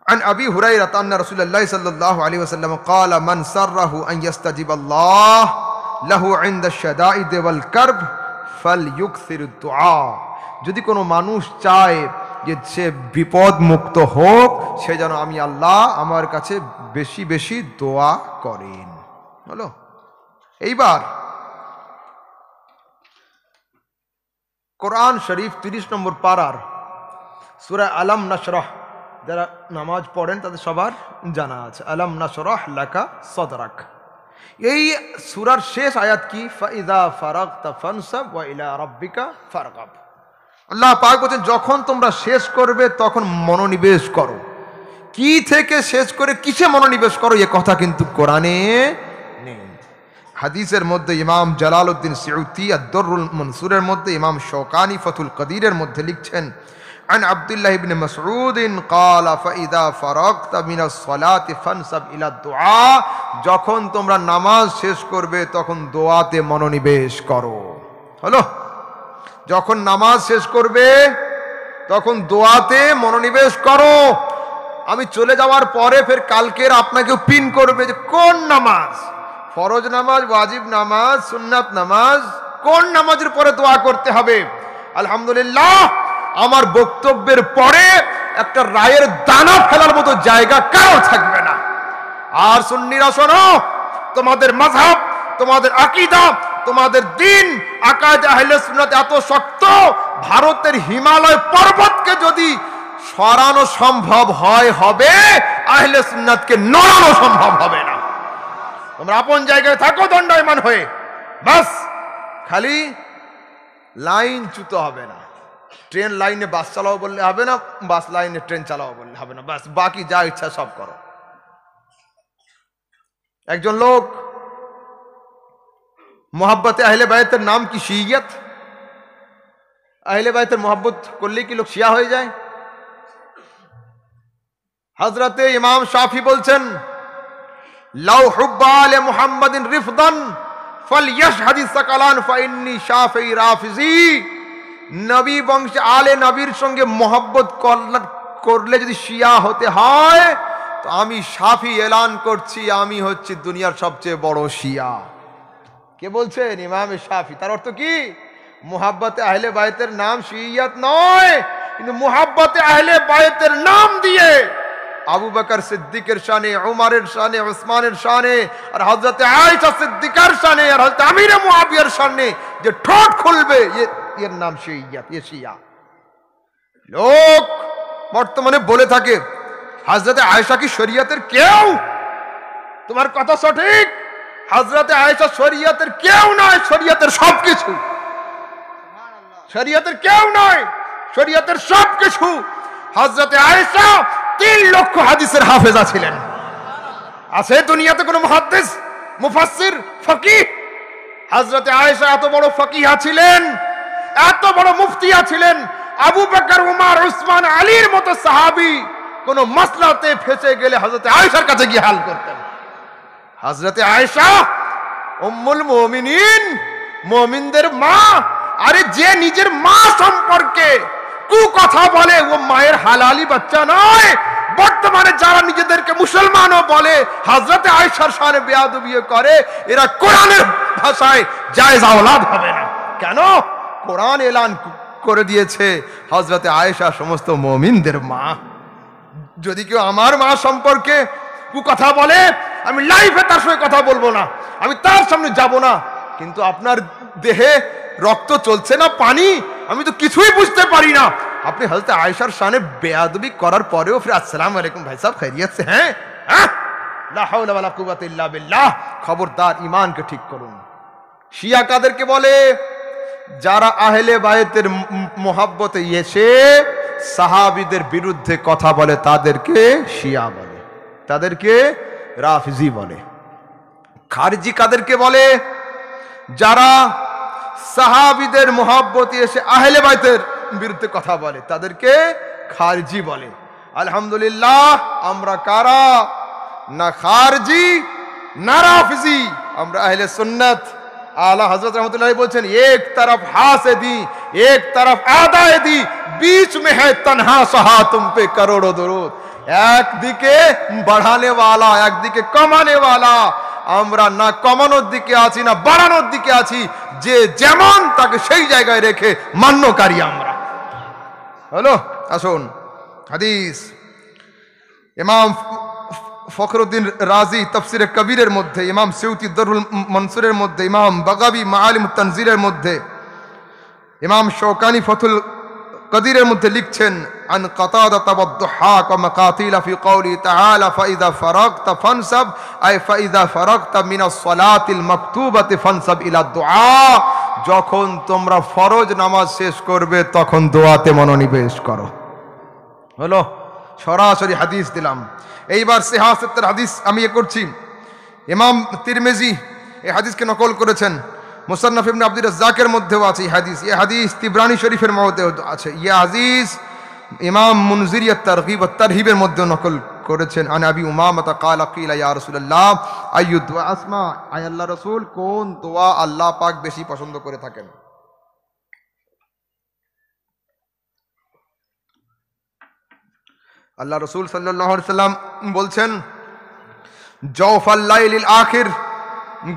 عن أبي هريرة أن رسول الله صلى الله عليه وسلم قال من سره أن يستجيب الله له عند الشدائد والكرب فليكثر الدعاء। যদি কোনো মানুষ চায় যে সে বিপদ মুক্ত হোক, সে যেন আমি আল্লাহ আমার কাছে বেশি বেশি দোয়া করেন। হলো? এইবার কোরআন শরীফ 30 নম্বর পারার সূরা আলাম নাশরাহ, যারা নামাজ পড়েন তাদের সবার জানা আছে, আলাম নাশরাহ লাকা সাদরাক। এই সূরার শেষ আয়াত কি? ফাইযা ফারাগতা ফানসাব ওয়া ইলা রাব্বিকা ফারগাব। আল্লাহ পাক বলেন যখন তোমরা শেষ করবে তখন মনোনিবেশ করো। কি থেকে শেষ করে কিসে মনোনিবেশ করো এ কথা কিন্তু কোরআনে নেই। হাদিসের মধ্যে ইমাম জালালউদ্দিন সিউতি আদ-দুররুল মনসুরের মধ্যে, ইমাম শওকানি ফাতুল কদিরের মধ্যে লিখছেন, عن عبد الله بن مسعود قال فإذا فرغت من الصلاة فانصب إلى الدعاء। যখন তোমরা নামাজ শেষ করবে তখন দোয়াতে মনোনিবেশ করো। হলো? যখন নামাজ শেষ করবে তখন দোয়াতে মনোনিবেশ করো। আমি চলে যাওয়ার পরে ফের কালকের আপনাকে পিন করবে যে কোন নামাজ, ফরজ নামাজ, ওয়াজিব নামাজ, সুন্নাত নামাজ, কোন নামাজের পরে দোয়া করতে হবে। আলহামদুলিল্লাহ, আমার বক্তব্যের পরে একটা রায়ের দানা ফেলার মতো জায়গা কারো থাকবে না। আর সুন্নিরা শোনো, তোমাদের মাযহাব, তোমাদের আকীদা, তোমাদের দ্বীন, আকায়েদে আহলে সুন্নাত এত শক্ত, ভারতের হিমালয় পর্বতকে যদি সরানো সম্ভব হয় হবে, আহলে সুন্নাতকে নড়ানো সম্ভব হবে না। তোমরা আপন জায়গায় থাকো দণ্ডায়মান হয়ে, বাস খালি লাইন চুতো হবে না। ট্রেন লাইনে বাস চালাও বললে হবে না, বাস লাইনে ট্রেন চালাও বললে হবে না, বাস বাকি যা ইচ্ছা সব করো। একজন লোক মোহাব্বতে আহলে বায়তের নাম কি শিইয়ত? আহলে বায়তের মোহাব্বত করলেই কি লোক শিয়া হয়ে যায়? হযরতে ইমাম শাফি বলছেন, লাউ হুব্বা আলে মুহাম্মাদিন রিফদান ফালইয়াশহাদি সাকালান ফাইন্নী শাফি রাফিজি। নবী বংশে আলে নবীর সঙ্গে মোহাব্বত করলে যদি শিয়া হতে হয় তো আমি শাফি এলান করছি আমি হচ্ছি দুনিয়ার সবচেয়ে বড় শিয়া। কে বলছেন? ইমাম শাফি। তার অর্থ কি? মুহাব্বতে আহলে বায়তের নাম শিইয়ত নয়, কিন্তু মুহাব্বতে আহলে বায়তের নাম দিয়ে আবু বকর সিদ্দিকের শানে, উমরের শানে, উসমানের শানে, আর হযরতে আয়েশা সিদ্দিকার শানে, আর হযরত আমির মুআবিয়ার শানে যে ঠোঁট খুলবে এর নাম শিইয়ত, এ শিয়া। লোক বর্তমানে বলে থাকে হযরতে আয়েশা কি শরীয়তের কেউ? তোমার কথা সঠিক, হযরতে আয়েশা শরীয়তের কেউ নয়, শরীয়তের সবকিছু। শরীয়তের কেউ নয়, শরীয়তের সবকিছু। হযরতে আয়েশা 3 লক্ষ হাদিসের হাফেজা ছিলেন। আছে দুনিয়াতে কোনো মুহাদ্দিস, মুফাসসির, ফকিহ? হযরতে আয়েশা এত বড় ফকিহা ছিলেন, এত বড় মুফতিয়া ছিলেন। আবু বকর, উমর, উসমান, আলীর মতো সাহাবী কোন মাসলাতে ফেঁসে গেলে হযরতে আয়েশার কাছে গিয়ে হাল করতেন। হযরতে আয়েশা উম্মুল মুমিনিন, মুমিনদের মা। আরে যে নিজের মা সম্পর্কে কথা বলে ও মায়ের হালালি বাচ্চা নয়। বর্তমানে যারা নিজেদেরকে মুসলমানও বলে হযরতে আয়েশার শানে বেয়াদবি করে, এরা কোরআনের ভাষায় জায়েজ আওলাদ হবে না। কেন? কোরআন এলান করে দিয়েছে হযরতে আয়েশা সমস্ত মুমিনদের মা। যদি কেউ আমার মা সম্পর্কে কথা বলে, আমি লাইফে তার সঙ্গে কথা বলবো না, আমি তার সামনে যাব না। কিন্তু আপনার দেহে রক্ত চলছে না পানি, আমি তো কিছুই বুঝতে পারি না। আপনি হযরত আয়েশার শানে বেয়াদবি করার পরেও ফির আসসালামু আলাইকুম ভাই সাহেব, খৈরিয়ত সে হ্যাঁ? লা হাওলা ওয়ালা কুওয়াতা ইল্লা বিল্লাহ। খবরদার, ঈমানকে ঠিক করুন। শিয়া কাদেরকে বলে? যারা আহলে বায়তের মোহাব্বতে এসে সাহাবীদের বিরুদ্ধে কথা বলে তাদেরকে শিয়া বলে, তাদেরকে রাফিজি বলে। খারিজি কাদেরকে বলে? যারা সাহাবীদের মোহাব্বতে এসে আহলে বায়তের বিরুদ্ধে কথা বলে তাদেরকে খারিজি বলে। আলহামদুলিল্লাহ, আমরা কারা? না খারিজি না রাফিজি, আমরা আহলে সুন্নাত। আলা হযরত रहमतुल्लाह বলছেন, এক तरफ हासिदी एक तरफ आदायदी बीच में है तन्हा सहा तुम पे करोड़ों दुरूद। একদিকে বাড়ানে वाला, একদিকে কমানে वाला। আমরা না কমানোর দিকে আছি না বাড়ানোর দিকে আছি, যে যেমন তাকে সেই জায়গায় রেখে মান্যকারী আমরা। হলো, আসুন হাদিস। ইমাম ফখরুদ্দিন রাজি তাফসিরে কবিরের মধ্যে, ইমাম সিউতি দরুল মনসুরের মধ্যে, ইমাম বাগাবি মাআলিমুত তানজিলের মধ্যে, ইমাম শৌকানি ফতুল কদিরের মধ্যে লিখছেন, আন কাতাদা তাবদ্দুহাক ওয়া মাকাতিলা ফি কওলি তাআলা ফাইযা ফারাগতা ফানসাব, আই ফাইযা ফারাগতা মিনাস সালাতিল মাকতুবাতি ফানসাব ইলা দুআ। যখন তোমরা ফরজ নামাজ শেষ করবে তখন দোয়াতে মনোনিবেশ করো। হলো, সরাসরি হাদিস দিলাম। এইবার সিহাসতের হাদিস আমি করছি। ইমাম তিরমিজি এই হাদিসকে নকল করেছেন, মুসান্নাফ ইবনে আব্দুর রাজ্জাকের মধ্যেও আছে এই হাদিস। এই হাদিস তিবরানি শরীফের মধ্যেও আছে। এই হাদিস ইমাম মুনজিরি আত-তারগিব ওয়াত তারহিবের মধ্যে নকল করেছেন। আন আবি উমামা ক্বালা কিলা ইয়া রাসূলুল্লাহ আইয়ু দুআ আসমা, আয় আল্লাহর রাসূল, কোন দোয়া আল্লাহ পাক বেশি পছন্দ করে থাকেন? আল্লাহ রাসূল সাল্লাল্লাহু আলাইহি সাল্লাম বলছেন, জওফাল লাইলিল আখির,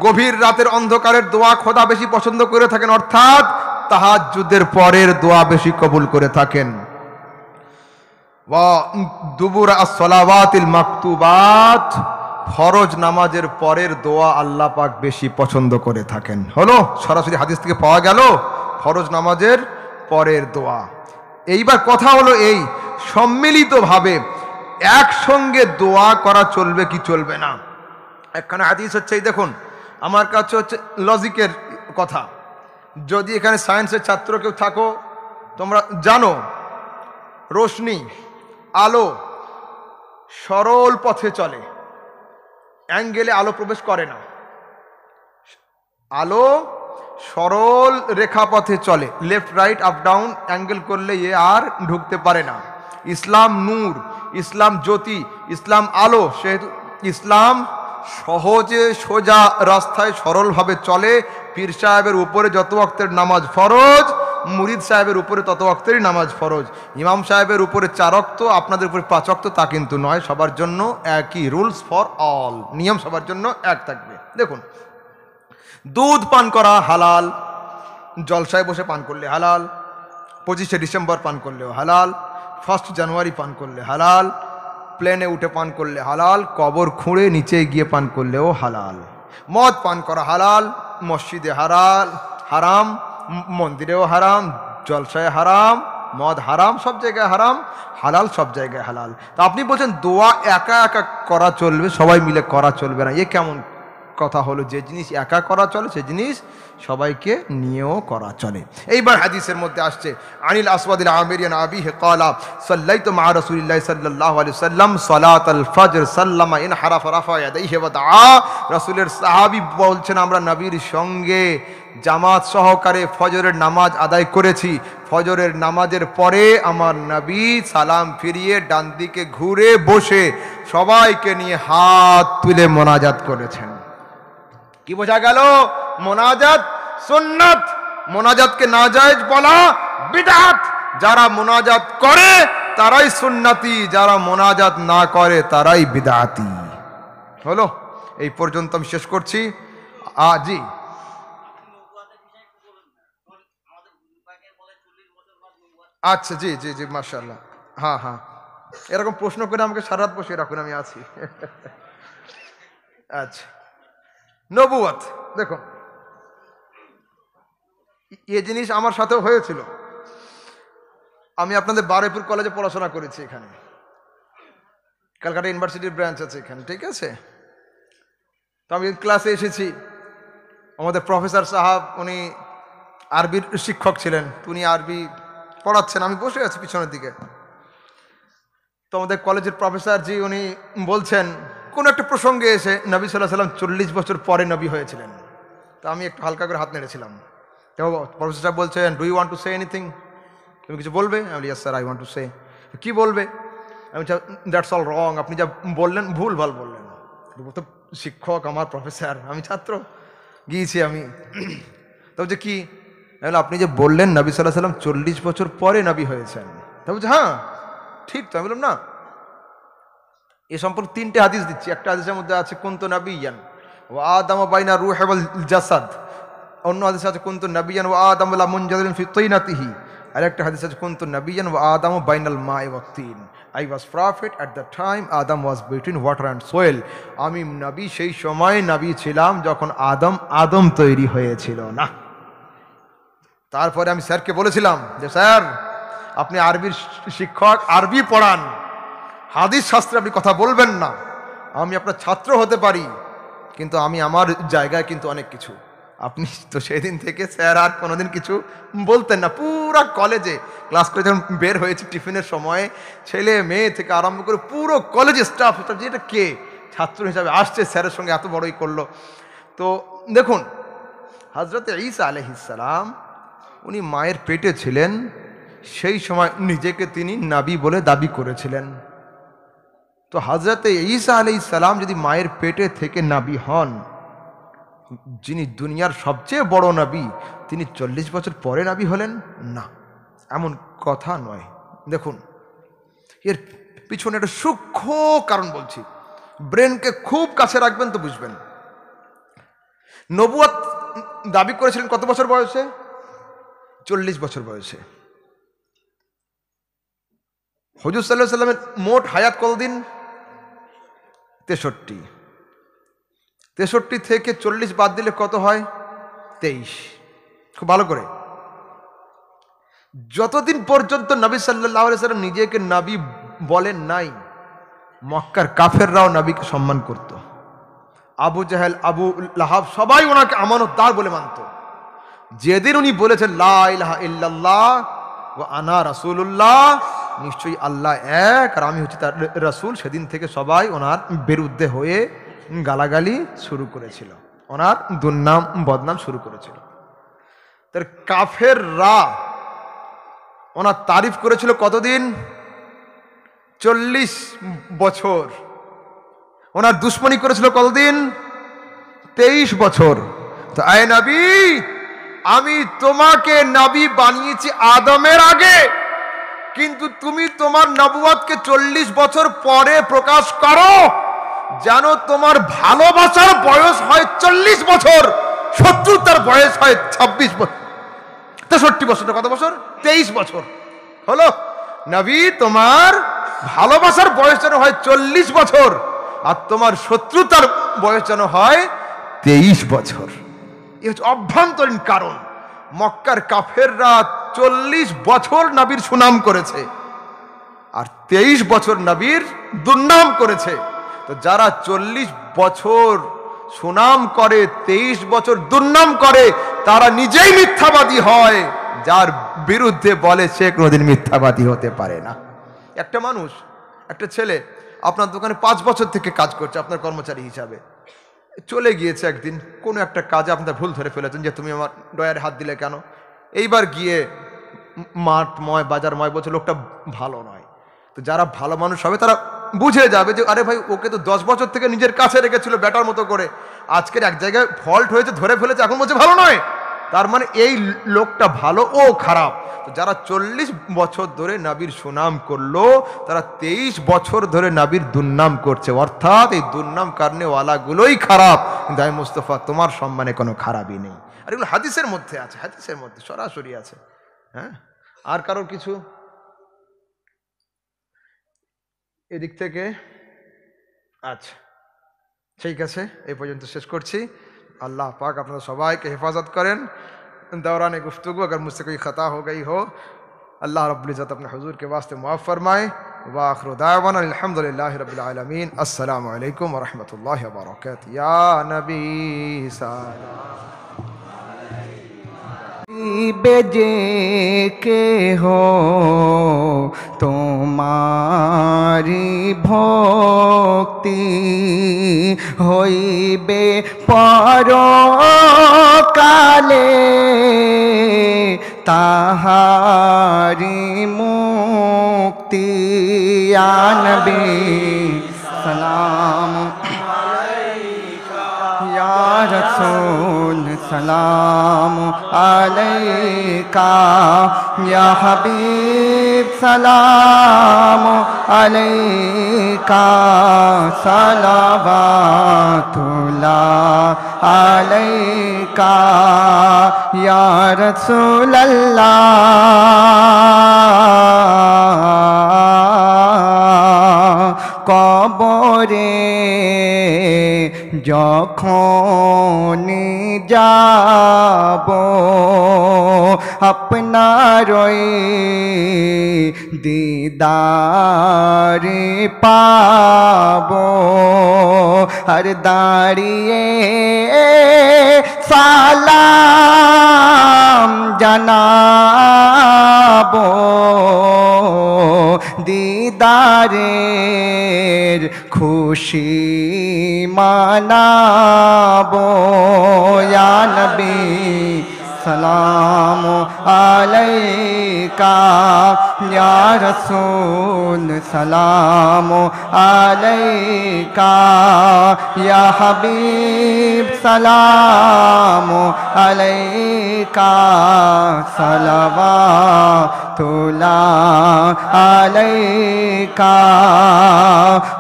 গভীর রাতের অন্ধকারের দোয়া খোদা বেশি পছন্দ করে থাকেন, অর্থাৎ তাহাজ্জুদের পরের দোয়া বেশি কবুল করে থাকেন। ওয়া দুবুর আস-সালাওয়াতিল মাকতুবাত, ফরজ নামাজের পরের দোয়া আল্লাহ পাক বেশি পছন্দ করে থাকেন। হলো, সরাসরি হাদিস থেকে পাওয়া গেল ফরজ নামাজের পরের দোয়া। এইবার কথা হলো এই, সম্মিলিতভাবে একসঙ্গে দোয়া করা চলবে কি চলবে না? একখানে হাদিস হচ্ছে, এই দেখুন, আমার কাছে হচ্ছে লজিকের কথা। যদি এখানে সায়েন্সের ছাত্র কেউ থাকো, তোমরা জানো রোশনি, আলো সরল পথে চলে, অ্যাঙ্গেলে আলো প্রবেশ করে না। আলো সরল রেখা পথে চলে, left right up down angle করলে এ আর ঢুকতে পারে না। ইসলাম নূর, ইসলাম জ্যোতি, ইসলাম আলো, সেহেতু ইসলাম সহজে সোজা রাস্তায় সরলভাবে চলে। পীর সাহেবের উপরে যত ওয়াক্তের নামাজ ফরজ, মুরিদ সাহেবের উপরে তত ওয়াক্তেরই নামাজ ফরজ। ইমাম সাহেবের উপরে 4 ওয়াক্ত, আপনাদের উপরে 5 ওয়াক্ত, তা কিন্তু নয়। সবার জন্য একই, রুলস ফর অল, নিয়ম সবার জন্য এক থাকবে। দেখুন, দুধ পান করা হালাল, জলসায় বসে পান করলে হালাল, 25শে ডিসেম্বর পান করলেও হালাল, 1 জানুয়ারি পান করলে হালাল, প্লেনে উঠে পান করলে হালাল, কবর খুঁড়ে নিচে গিয়ে পান করলেও হালাল। মদ পান করা হালাল, মসজিদে হারাম, মন্দিরেও হারাম, জলসায় হারাম, মদ হারাম, সব জায়গায় হারাম, হালাল সব জায়গায় হালাল। তা আপনি বলছেন দোয়া একা একা করা চলবে, সবাই মিলে করা চলবে না, এ কেমন কথা হলো? যে জিনিস একা করা চলে সে জিনিস সবাইকে নিয়েও করা চলে। এইবার হাদিসের মধ্যে আসছে, আনিল আসওয়াদিল আমিরিয়ান আবিহি ক্বালা সাল্লাইতু মা রাসূলিল্লাহি সাল্লাল্লাহু আলাইহি ওয়াসাল্লাম সালাতাল ফজর সাল্লামা ইন হারাফা রাফা ইয়াদাইহি ওয়া দাআ। রাসূলের সাহাবী বলছেন আমরা নবীর সঙ্গে জামাত সহকারে ফজরের নামাজ আদায় করেছি। ফজরের নামাজের পরে আমার নবী সালাম ফিরিয়ে ডান দিকে ঘুরে বসে সবাইকে নিয়ে হাত তুলে মোনাজাত করেছেন। কি বোঝা গেল? মোনাজাত সুন্নাত, মোনাজাতকে নাজায়েজ বলা বিদআত। যারা মোনাজাত করে তারাই সুন্নতি, যারা মোনাজাত না করে তারাই বিদআতি। হলো, এই পর্যন্ত আমি শেষ করছি। জি আচ্ছা, জি জি জি, মাশাআল্লাহ। হ্যাঁ হ্যাঁ, এরকম প্রশ্ন করে আমাকে সারা রাত বসিয়ে রাখুন, আমি আছি। আচ্ছা, নবুয়ত দেখুন, এ জিনিস আমার সাথেও হয়েছিল। আমি আপনাদের বারুইপুর কলেজে পড়াশোনা করেছি, এখানে ক্যালকাটা ইউনিভার্সিটির ব্রাঞ্চ আছে এখানে, ঠিক আছে। তো আমি ক্লাসে এসেছি, আমাদের প্রফেসর সাহেব উনি আরবির শিক্ষক ছিলেন, উনি আরবি পড়াচ্ছেন, আমি বসে আছি পিছনের দিকে। তো আমাদের কলেজের প্রফেসর জি উনি বলছেন কোন একটা প্রসঙ্গে এসে নবী সাল্লাল্লাহু আলাইহি ওয়াসাল্লাম 40 বছর পরে নবী হয়েছিলেন। তো আমি একটু হালকা করে হাত নেড়েছিলাম। তো প্রফেসর সাহেব বলছেন, do you want to say anything? তুমি কিছু বলবে? আমি বলি, yes sir, I want to say. কি বলবে? আমি দ্যাটস অল রং, আপনি যা বললেন ভুল ভাল বললেন। তো শিক্ষক আমার প্রফেসর, আমি ছাত্র, গিয়েছি আমি। তো বলছে কি? আপনি যে বললেন নবী সাল্লাল্লাহু আলাইহি ওয়াসাল্লাম 40 বছর পরে নবী হয়েছেন। তা বলছে হ্যাঁ ঠিক। তো আমি বললাম না, এ সম্পর্কে 3টে হাদিস দিচ্ছি। একটা হাদিসের মধ্যে আছে কুনতু নাবিয়্যান ওয়া আদামু বাইনা রূহি ওয়াল জাসাদ, অন্য হাদিসে আছে কুনতু নাবিয়্যান ওয়া আদামু লা মুনজাদিলুন ফি তিনাতিহি, আর একটা হাদিস আছে কুনতু নাবিয়্যান ওয়া আদামু বাইনাল মাই ওয়াত তিন, I was prophet at the time Adam was between water and soil. আমি নবী সেই সময় নবী ছিলাম যখন আদম তৈরি হয়েছিল না। তারপরে আমি স্যারকে বলেছিলাম যে স্যার আপনি আরবির শিক্ষক, আরবি পড়ান, হাদিস শাস্ত্রে আপনি কথা বলবেন না। আমি আপনার ছাত্র হতে পারি, কিন্তু আমি আমার জায়গায় কিন্তু অনেক কিছু। আপনি তো সেদিন থেকে স্যার আর কোনোদিন কিছু বলতেন না। পুরো কলেজে ক্লাস করে যখন বের হয়েছে টিফিনের সময়, ছেলে মেয়ে থেকে আরম্ভ করে পুরো কলেজে স্টাফ যে এটা কে ছাত্র হিসাবে আসছে, স্যারের সঙ্গে এত বড়ই করলো। তো দেখুন, হযরত ঈসা আলাইহিস সালাম উনি মায়ের পেটে ছিলেন, সেই সময় নিজেকে তিনি নবী বলে দাবি করেছিলেন। তো হযরত ঈসা আলাইহিস সালাম যদি মায়ের পেটে থেকে নবী হন, যিনি দুনিয়ার সবচেয়ে বড় নবী, তিনি 40 বছর পরে নবী হলেন না, এমন কথা নয়। দেখুন, এর পিছনে একটা সূক্ষ্ম কারণ বলছি, ব্রেনকে খুব কাছে রাখবেন তো বুঝবেন। নবুয়ত দাবি করেছিলেন কত বছর বয়সে? 40 বছর বয়সে। হুজুর সাল্লাল্লাহু আলাইহি ওয়াসাল্লামের মোট হায়াত কতদিন? 63। 63 থেকে 40 বাদ দিলে কত হয়? 23। খুব ভালো করে, যতদিন পর্যন্ত নবী সাল্লাল্লাহু আলাইহি ওয়াসাল্লাম নিজেকে নবী বলেন নাই, মক্কার কাফেররাও নবীকে সম্মান করত। আবু জাহেল, আবু লাহাব সবাই ওনাকে আমানতদার বলে মানত। যেদিন উনি বলেছেন লা ইলাহা ইল্লাল্লাহ ওয়া আনা রাসূলুল্লাহ, নিশ্চয়ই আল্লাহ এক আর আমি হচ্ছি তার রাসূল, সেদিন থেকে সবাই ওনার বিরুদ্ধে হয়ে গালাগালি শুরু করেছিল, ওনার দুর্নাম বদনাম শুরু করেছিল। তার কাফেররা ওনার তারিফ করেছিল কতদিন? 40 বছর। ওনার দুশ্মনী করেছিল কতদিন? 23 বছর। তো আয় নবী, আমি তোমাকে নবী বানিয়েছি আদমের আগে, কিন্তু তুমি তোমার নবুয়তকে 40 বছর পরে প্রকাশ করো, যেন তোমার ভালোবাসার বয়স হয় 40 বছর, শত্রুতার বয়স হয় 26 বছর। 63 বছর, কত বছর? 23 বছর হলো। নবী, তোমার ভালোবাসার বয়স যেন হয় 40 বছর, আর তোমার শত্রুতার বয়স যেন হয় 23 বছর। এই হচ্ছে অভ্যন্তরীণ কারণ। মক্কার কাফেররা 40 বছর নবীর সুনাম করেছে আর 23 বছর নবীর দুর্নাম করেছে। তো যারা 40 বছর সুনাম করে 23 বছর দুর্নাম করে তারা নিজেই মিথ্যাবাদী হয়। যার বিরুদ্ধে বলে সে কোনোদিন মিথ্যাবাদী হতে পারে না। একটা মানুষ, একটা ছেলে আপনার দোকানে 5 বছর থেকে কাজ করছে আপনার কর্মচারী হিসাবে, চলে গিয়েছে একদিন কোনো একটা কাজে আপনার ভুল ধরে ফেলেছেন যে তুমি আমার ডয়ারে হাত দিলে কেন। এইবার গিয়ে মাঠময় বাজারময় বলছে লোকটা ভালো নয়। তো যারা ভালো মানুষ হবে তারা বুঝে যাবে যে আরে ভাই ওকে তো 10 বছর থেকে নিজের কাছে রেখেছিল ব্যাটার মতো করে, আজকের এক জায়গায় ফল্ট হয়েছে ধরে ফেলেছে এখন বলছে ভালো নয়, তার মানে এই লোকটা ভালো ও খারাপ। তো যারা 40 বছর ধরে নবীর সুনাম করলো তারা 23 বছর ধরে নবীর দুর্নাম করছে, অর্থাৎ এই দুর্নাম কারণেওয়ালাগুলোই খারাপ। কিন্তু আমি মুস্তফা তোমার সম্মানে কোনো খারাপই নেই। আর এগুলো হাদিসের মধ্যে আছে, হাদিসের মধ্যে সরাসরি আছে। হ্যাঁ, আর কারোর কিছু এদিক থেকে? আচ্ছা ঠিক আছে, এই পর্যন্ত শেষ করছি। अल्लाह पाक अपना सबाई के हिफाजत करें। दौरान गुफ्तगू अगर मुझसे कोई ख़ता हो गई हो अल्लाह रब्बुल इज़्ज़त अपने हुजूर के वास्ते मुआफ़ फरमाए। व आखिरु दावाना अल्हम्दुलिल्लाहि रब्बिल आलमीन। अस्सलामु अलैकुम व रहमतुल्लाहि व बरकातुहू। या नबी सलाम बेजे के हो तुम्हारी भक्ति होइबे परकाले ताहारी मुक्ति। या नबी सलाम या रसूल सलाम अलैका या हबीब सलाम अलैका सलावतुल्लाह अलैका या रसूल अल्लाह। कबरे যখনই যাব আপনারই দিদার পাব। আর দাঁড়িয়ে সালাম জানাব দিদারের খুশি মানাবো। या नबी सलाम अलैका या रसूल सलाम अलैका या हबीब सलाम अलैका सलावतुल्लाह अलैका।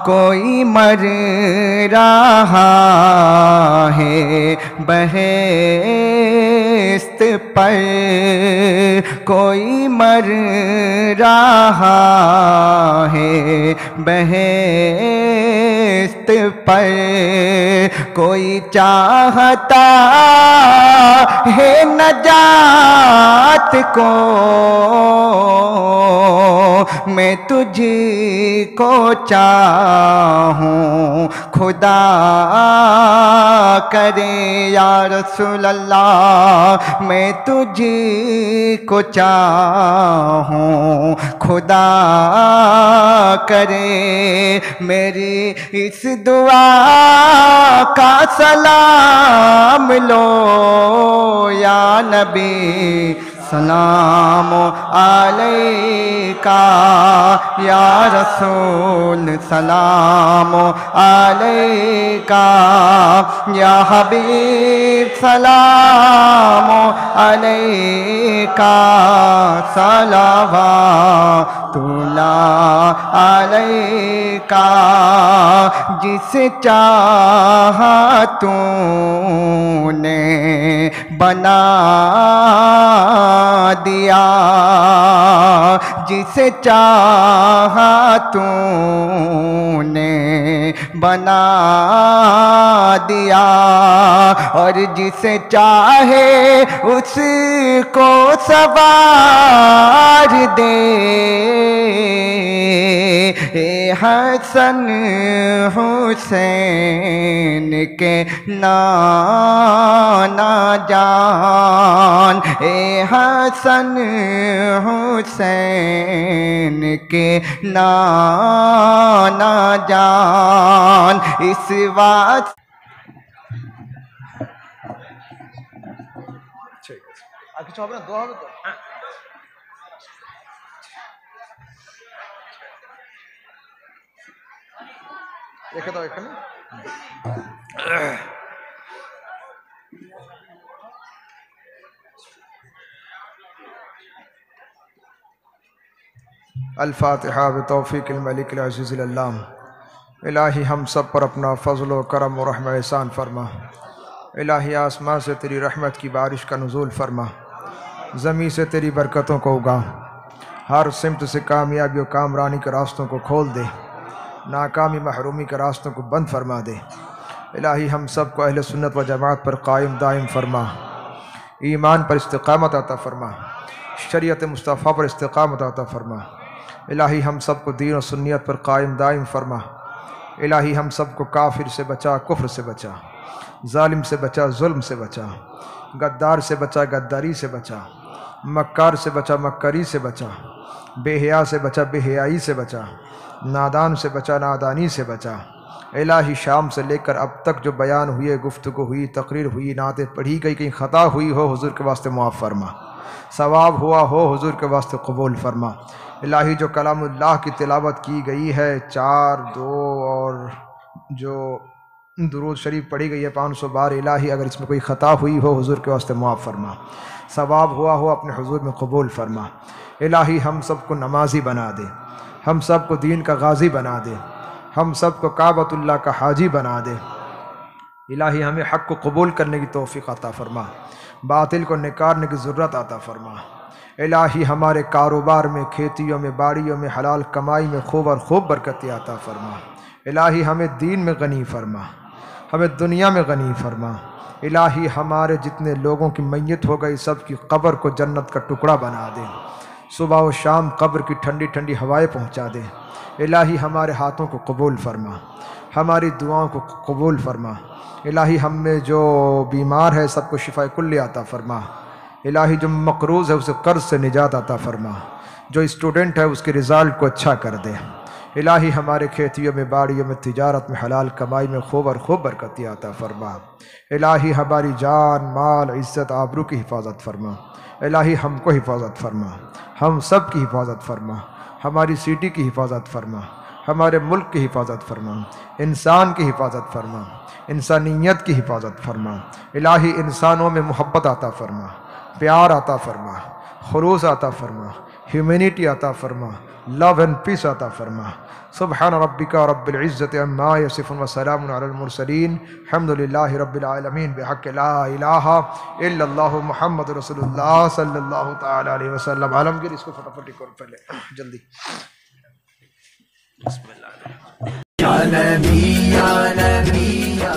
कोई मर रहा है बहेश्त पर, कोई मर रहा है बहेश्त पर, कोई चाहता है नजात को मैं तुझी को चाहूं खुदा करे या रसूल अल्लाह। मैं तुझी को चाहूं खुदा करे। मेरी इस दुआ का सलाम लो या नबी सलाम अलैका या रसूल सलाम अलैका या हबीब सलाम अलैका सलावतुल्लाह अलैका। जिसे चाहा तूने बना दिया, जिसे चाहा तूने बना दिया, और जिसे चाहे उसको सवार दे। हसन हुसैन के नाना जान, हसन हुसैन के नाना जान, इस बात আর কিছু হবে না, দোয়া হবে তো। রেখে দাও এখানে। अल-फातिहा बितौफीक़ अल-मलिक अल-अज़ीज़ अल-अल्लाम। इलाही हम सब पर अपना फ़ज़ल व करम व रहम एहसान फरमा। इलाही आसमां से तेरी रहमत की बारिश का नुज़ूल फरमा, ज़मीन से तेरी बरकतों को उगा, हर सिमत से कामयाबी और कामरानी के रास्तों को खोल दे, नाकामी महरूमी के रास्तों को बंद फरमा दे। इलाही हम सब को अहले सुन्नत व जमात पर कायम दायम फरमा, ईमान पर इस्तिक़ामत अता फरमा, शरीयत मुस्तफ़ा पर इस्तिक़ामत अता फरमा। इलाही हम सब को दीन और सुन्नियत पर कायम दायम फरमा। इलाही हम सब को काफिर से बचा, कुफ्र से बचा, जालिम से बचा, जुल्म से बचा, गद्दार से बचा, गद्दारी से बचा, मक्कार से बचा, मक्कारी से बचा, बेहया से बचा, बेहयाई से बचा, नादान से बचा, नादानी से बचा। इलाही शाम से लेकर अब तक जो बयान हुए, गुफ्तगू हुई, तकरीर हुई, नातें पढ़ी गई, कहीं ख़ता हुई हो हुजूर के वास्ते मुआफ़ फरमा, सवाब हुआ हो हुजूर के वास्ते कबूल फरमा। इलाही जो कलामुल्लाह की तिलावत की गई है 4, 2 और जो दुरूद शरीफ पढ़ी गई है 500 बार, इलाही अगर इसमें कोई ख़ता हुई हो हुजूर के वास्ते मुआफ़ फरमा, सवाब हुआ हो अपने हुजूर में कबूल फरमा। इलाही हम सबको नमाजी बना दे, हम सबको दीन का गाजी बना दे, हम सबको काबतुल्लाह का हाजी बना दे। इलाही हमें हक़ को कबूल करने की तौफ़ीक़ अता फरमा, बातिल को निकारने की ज़रूरत अता फरमा। इलाही हमारे कारोबार में, खेतियों में, बाड़ियों में, हलाल कमाई में खूब और खूब बरकत अता फरमा। इलाही हमें दीन में गनी फरमा, हमें दुनिया में गनी फरमा। इलाही हमारे जितने लोगों की मैयत हो गई सब की कब्र को जन्नत का टुकड़ा बना दे, सुबह व शाम कब्र की ठंडी ठंडी हवाएं पहुंचा दे। इलाही हमारे हाथों को कबूल फरमा, हमारी दुआओं को कबूल फरमा। इलाही हम में जो बीमार है सबको शिफाए कुल्ली अता फरमा। इलाही जो मकरूज़ है उसे कर्ज से निजात अता फरमा, जो स्टूडेंट है उसके रिज़ल्ट को अच्छा कर दे। इलाही हमारे खेतियों में, बाड़ियों में, तिजारत में, हलाल कमाई में खूब और खूब बरकत अता फरमा। इलाही हमारी जान, माल, इज़्ज़त, आबरू की हिफाजत फरमा। इलाही हमको हिफाजत फरमा, हम सब की हिफाजत फरमा, हमारी सिटी की हिफाजत फरमा, हमारे मुल्क की हिफाजत फरमा, इंसान की हिफाजत फरमा, इंसानियत की हिफाजत फरमा। इलाही इंसानों में मोहब्बत आता फरमा, प्यार आता फरमा, खुलूस आता फरमा, ह्यूमैनिटी आता फरमा, लव एंड पीस आता फरमा। सुब्हान रब्बिका रब्बिल इज़्ज़ति अम्मा यसिफून व सलामुन अलल मुरसलीन हम्दुलिल्लाहि रब्बिल आलमीन बिहक़्क़ि ला इलाहा इल्लल्लाहु मुहम्मदुर रसूलुल्लाह सल्लल्लाहु तआला अलैहि वसल्लम। आलमगीर इसको फटाफट कर पहले जल्दी। बिस्मिल्लाह। या नबी या नबी या